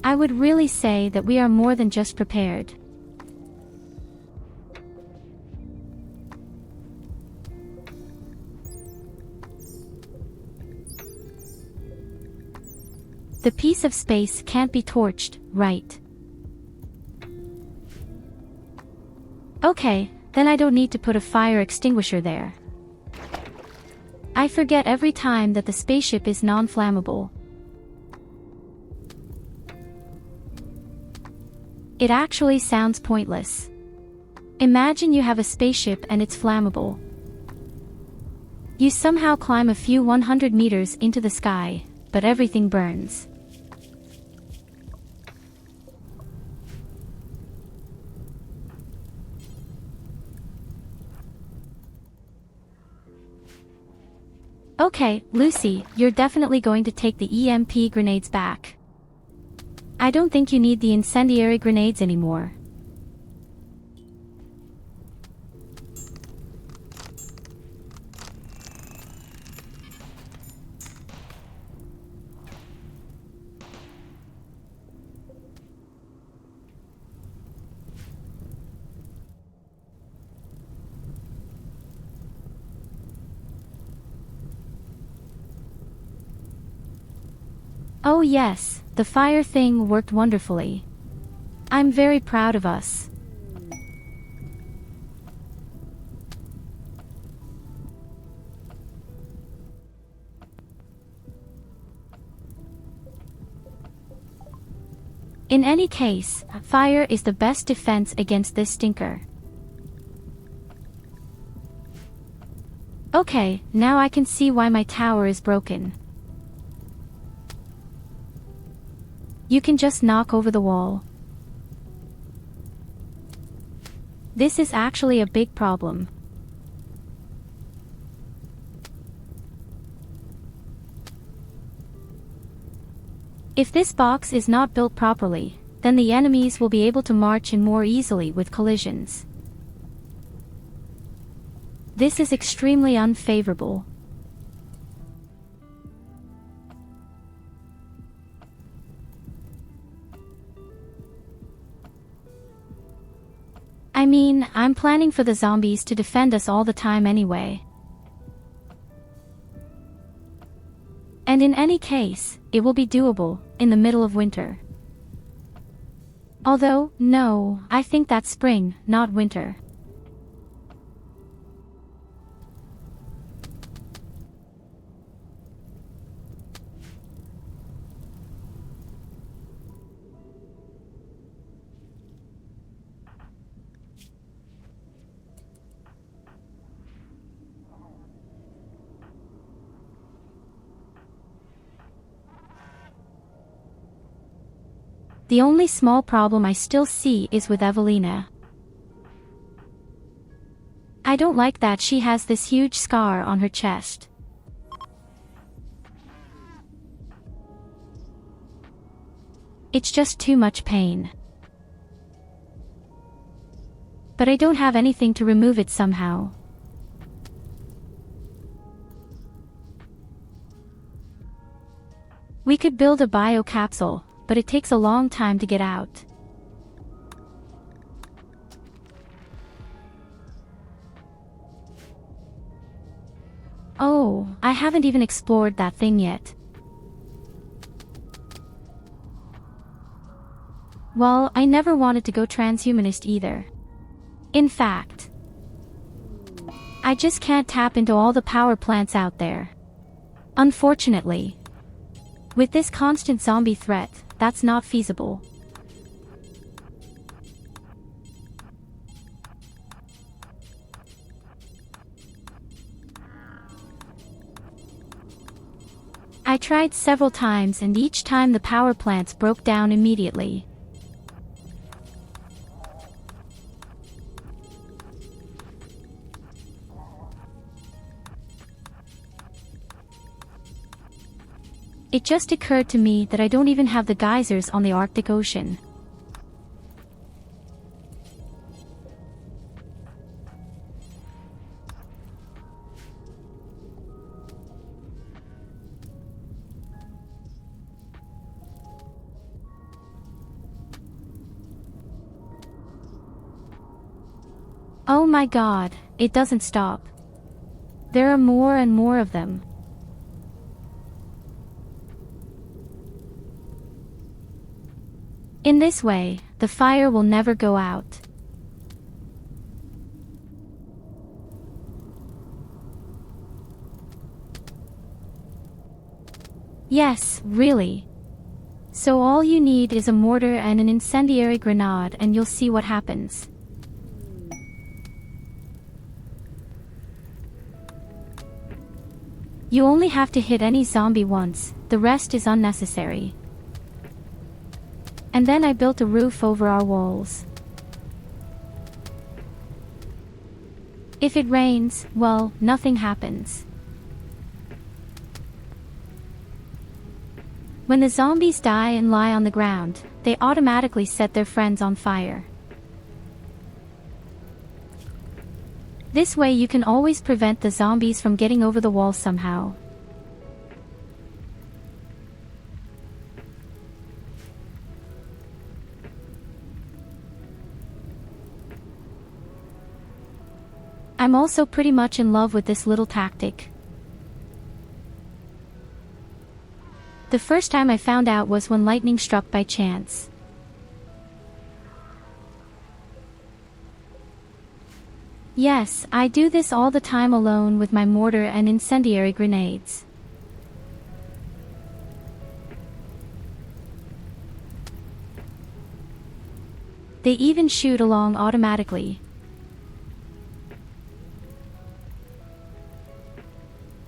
I would really say that we are more than just prepared. The piece of space can't be torched, right? Okay, then I don't need to put a fire extinguisher there. I forget every time that the spaceship is non-flammable. It actually sounds pointless. Imagine you have a spaceship and it's flammable. You somehow climb a few 100 meters into the sky, but everything burns. Okay, Luci, you're definitely going to take the EMP grenades back. I don't think you need the incendiary grenades anymore. Oh yes, the fire thing worked wonderfully. I'm very proud of us. In any case, fire is the best defense against this stinker. Okay, now I can see why my tower is broken. You can just knock over the wall. This is actually a big problem. If this box is not built properly, then the enemies will be able to march in more easily with collisions. This is extremely unfavorable. I mean, I'm planning for the zombies to defend us all the time anyway. And in any case, it will be doable, in the middle of winter. Although, no, I think that's spring, not winter. The only small problem I still see is with Evelina. I don't like that she has this huge scar on her chest. It's just too much pain. But I don't have anything to remove it somehow. We could build a biocapsule, but it takes a long time to get out. Oh, I haven't even explored that thing yet. Well, I never wanted to go transhumanist either. In fact, I just can't tap into all the power plants out there. Unfortunately. With this constant zombie threat, that's not feasible. I tried several times and each time the power plants broke down immediately. It just occurred to me that I don't even have the geysers on the Arctic Ocean. Oh my god, it doesn't stop. There are more and more of them. In this way, the fire will never go out. Yes, really. So all you need is a mortar and an incendiary grenade and you'll see what happens. You only have to hit any zombie once, the rest is unnecessary. And then I built a roof over our walls. If it rains, well, nothing happens. When the zombies die and lie on the ground, they automatically set their friends on fire. This way you can always prevent the zombies from getting over the wall somehow. I'm also pretty much in love with this little tactic. The first time I found out was when lightning struck by chance. Yes, I do this all the time alone with my mortar and incendiary grenades. They even shoot along automatically.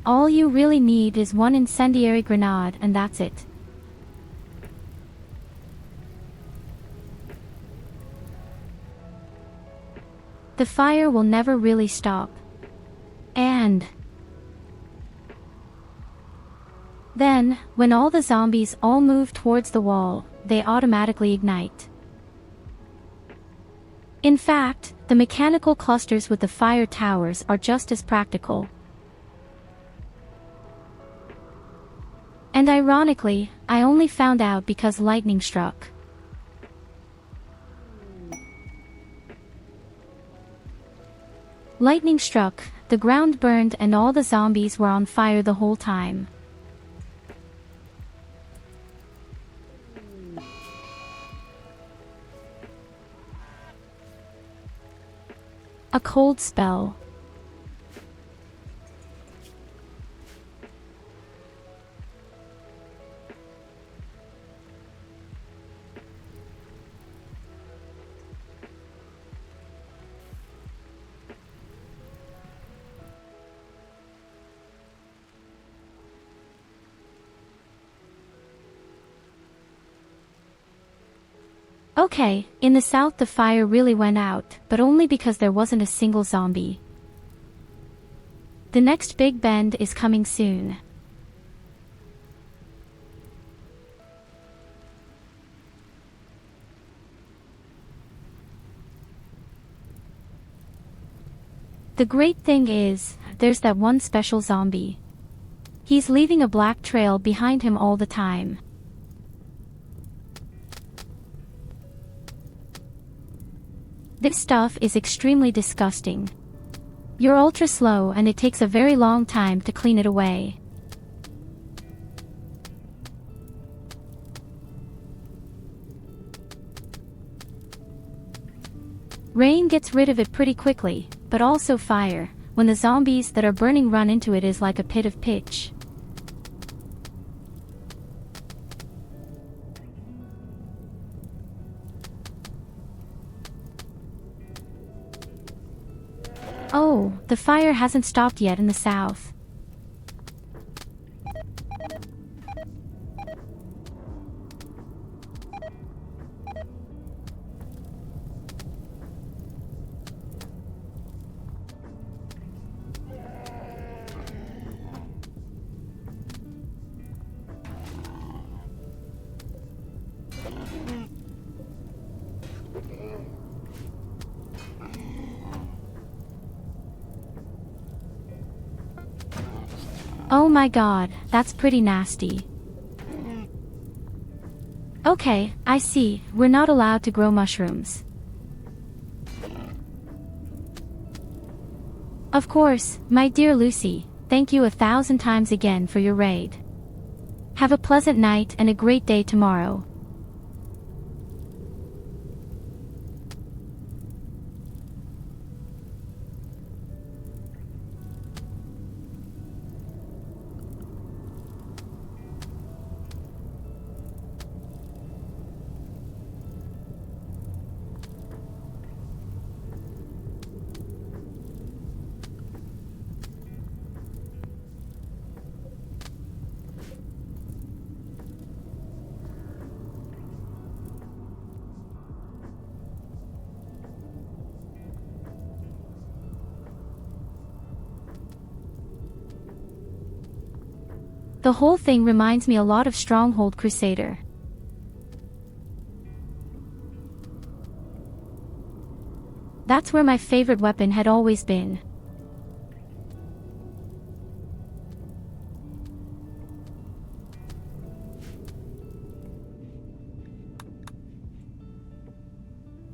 All you really need is one incendiary grenade and that's it. The fire will never really stop. And then, when all the zombies all move towards the wall, they automatically ignite. In fact, the mechanical clusters with the fire towers are just as practical. And ironically, I only found out because lightning struck. Lightning struck, the ground burned and all the zombies were on fire the whole time. A cold spell. Okay, in the south the fire really went out, but only because there wasn't a single zombie. The next big bend is coming soon. The great thing is, there's that one special zombie. He's leaving a black trail behind him all the time. This stuff is extremely disgusting. You're ultra slow and it takes a very long time to clean it away. Rain gets rid of it pretty quickly, but also fire, when the zombies that are burning run into it is like a pit of pitch. Oh, the fire hasn't stopped yet in the south. Oh my god, that's pretty nasty. Okay, I see, we're not allowed to grow mushrooms. Of course, my dear Luci, thank you 1,000 times again for your raid. Have a pleasant night and a great day tomorrow. The whole thing reminds me a lot of Stronghold Crusader. That's where my favorite weapon had always been.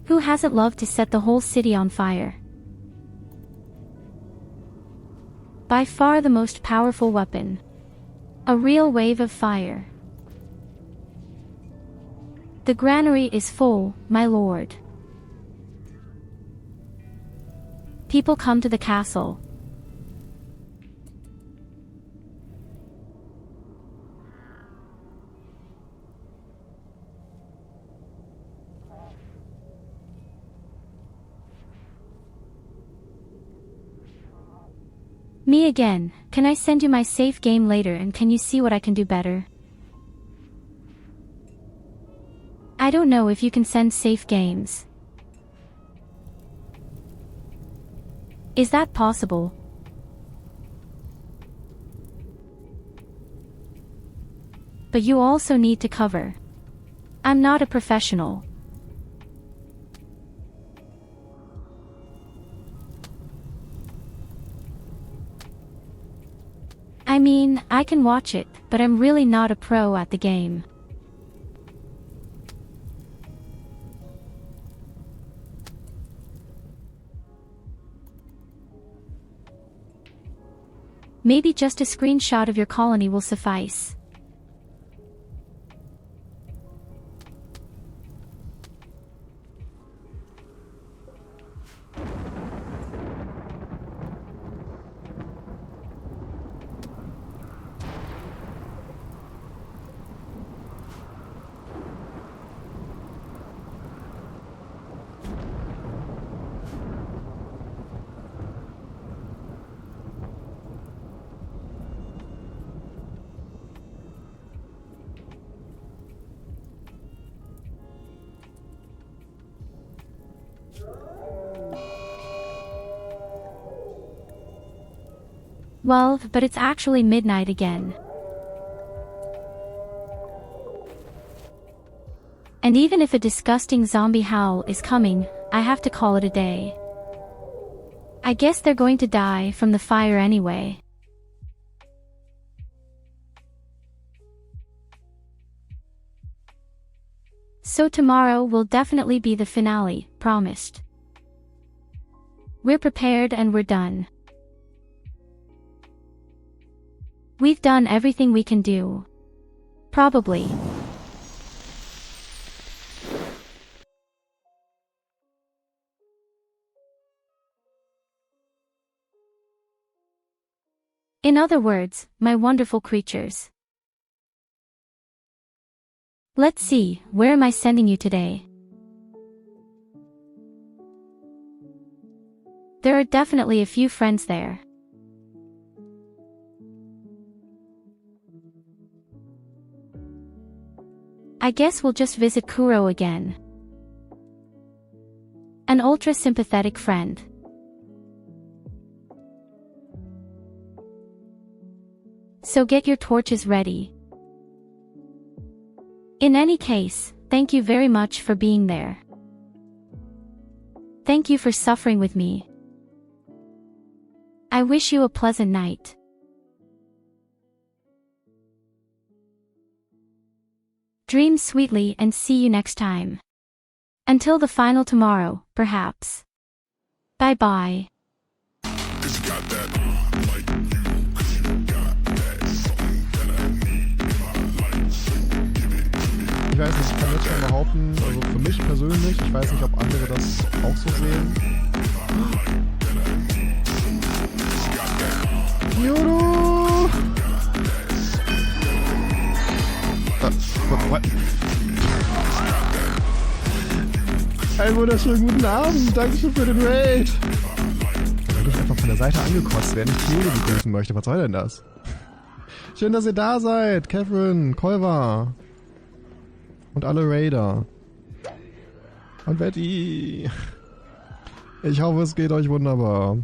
Who hasn't loved to set the whole city on fire? By far the most powerful weapon. A real wave of fire. The granary is full, my lord. People come to the castle. Me again, can I send you my save game later and can you see what I can do better? I don't know if you can send safe games. Is that possible? But you also need to cover. I'm not a professional. I mean, I can watch it, but I'm really not a pro at the game. Maybe just a screenshot of your colony will suffice. Well, but it's actually midnight again. And even if a disgusting zombie howl is coming, I have to call it a day. I guess they're going to die from the fire anyway. So tomorrow will definitely be the finale, promised. We're prepared and we're done. We've done everything we can do. Probably. In other words, my wonderful creatures. Let's see, where am I sending you today? There are definitely a few friends there. I guess we'll just visit Kuro again. An ultra-sympathetic friend. So get your torches ready. In any case, thank you very much for being there. Thank you for suffering with me. I wish you a pleasant night. Dream sweetly and see you next time. Until the final tomorrow, perhaps. Bye bye. Ich weiß nicht, ich kann jetzt schon behaupten, also für mich persönlich, ich weiß nicht, ob andere das auch so sehen. Tyurru! Einen wunderschönen guten Abend, Dankeschön für den Raid! Da würde ich einfach von der Seite angekotzt, während ich Tyurru begrüßen möchte, was soll denn das? Schön, dass ihr da seid, Catherine, Kolva. Und alle Raider. Und Betty. Ich hoffe, es geht euch wunderbar.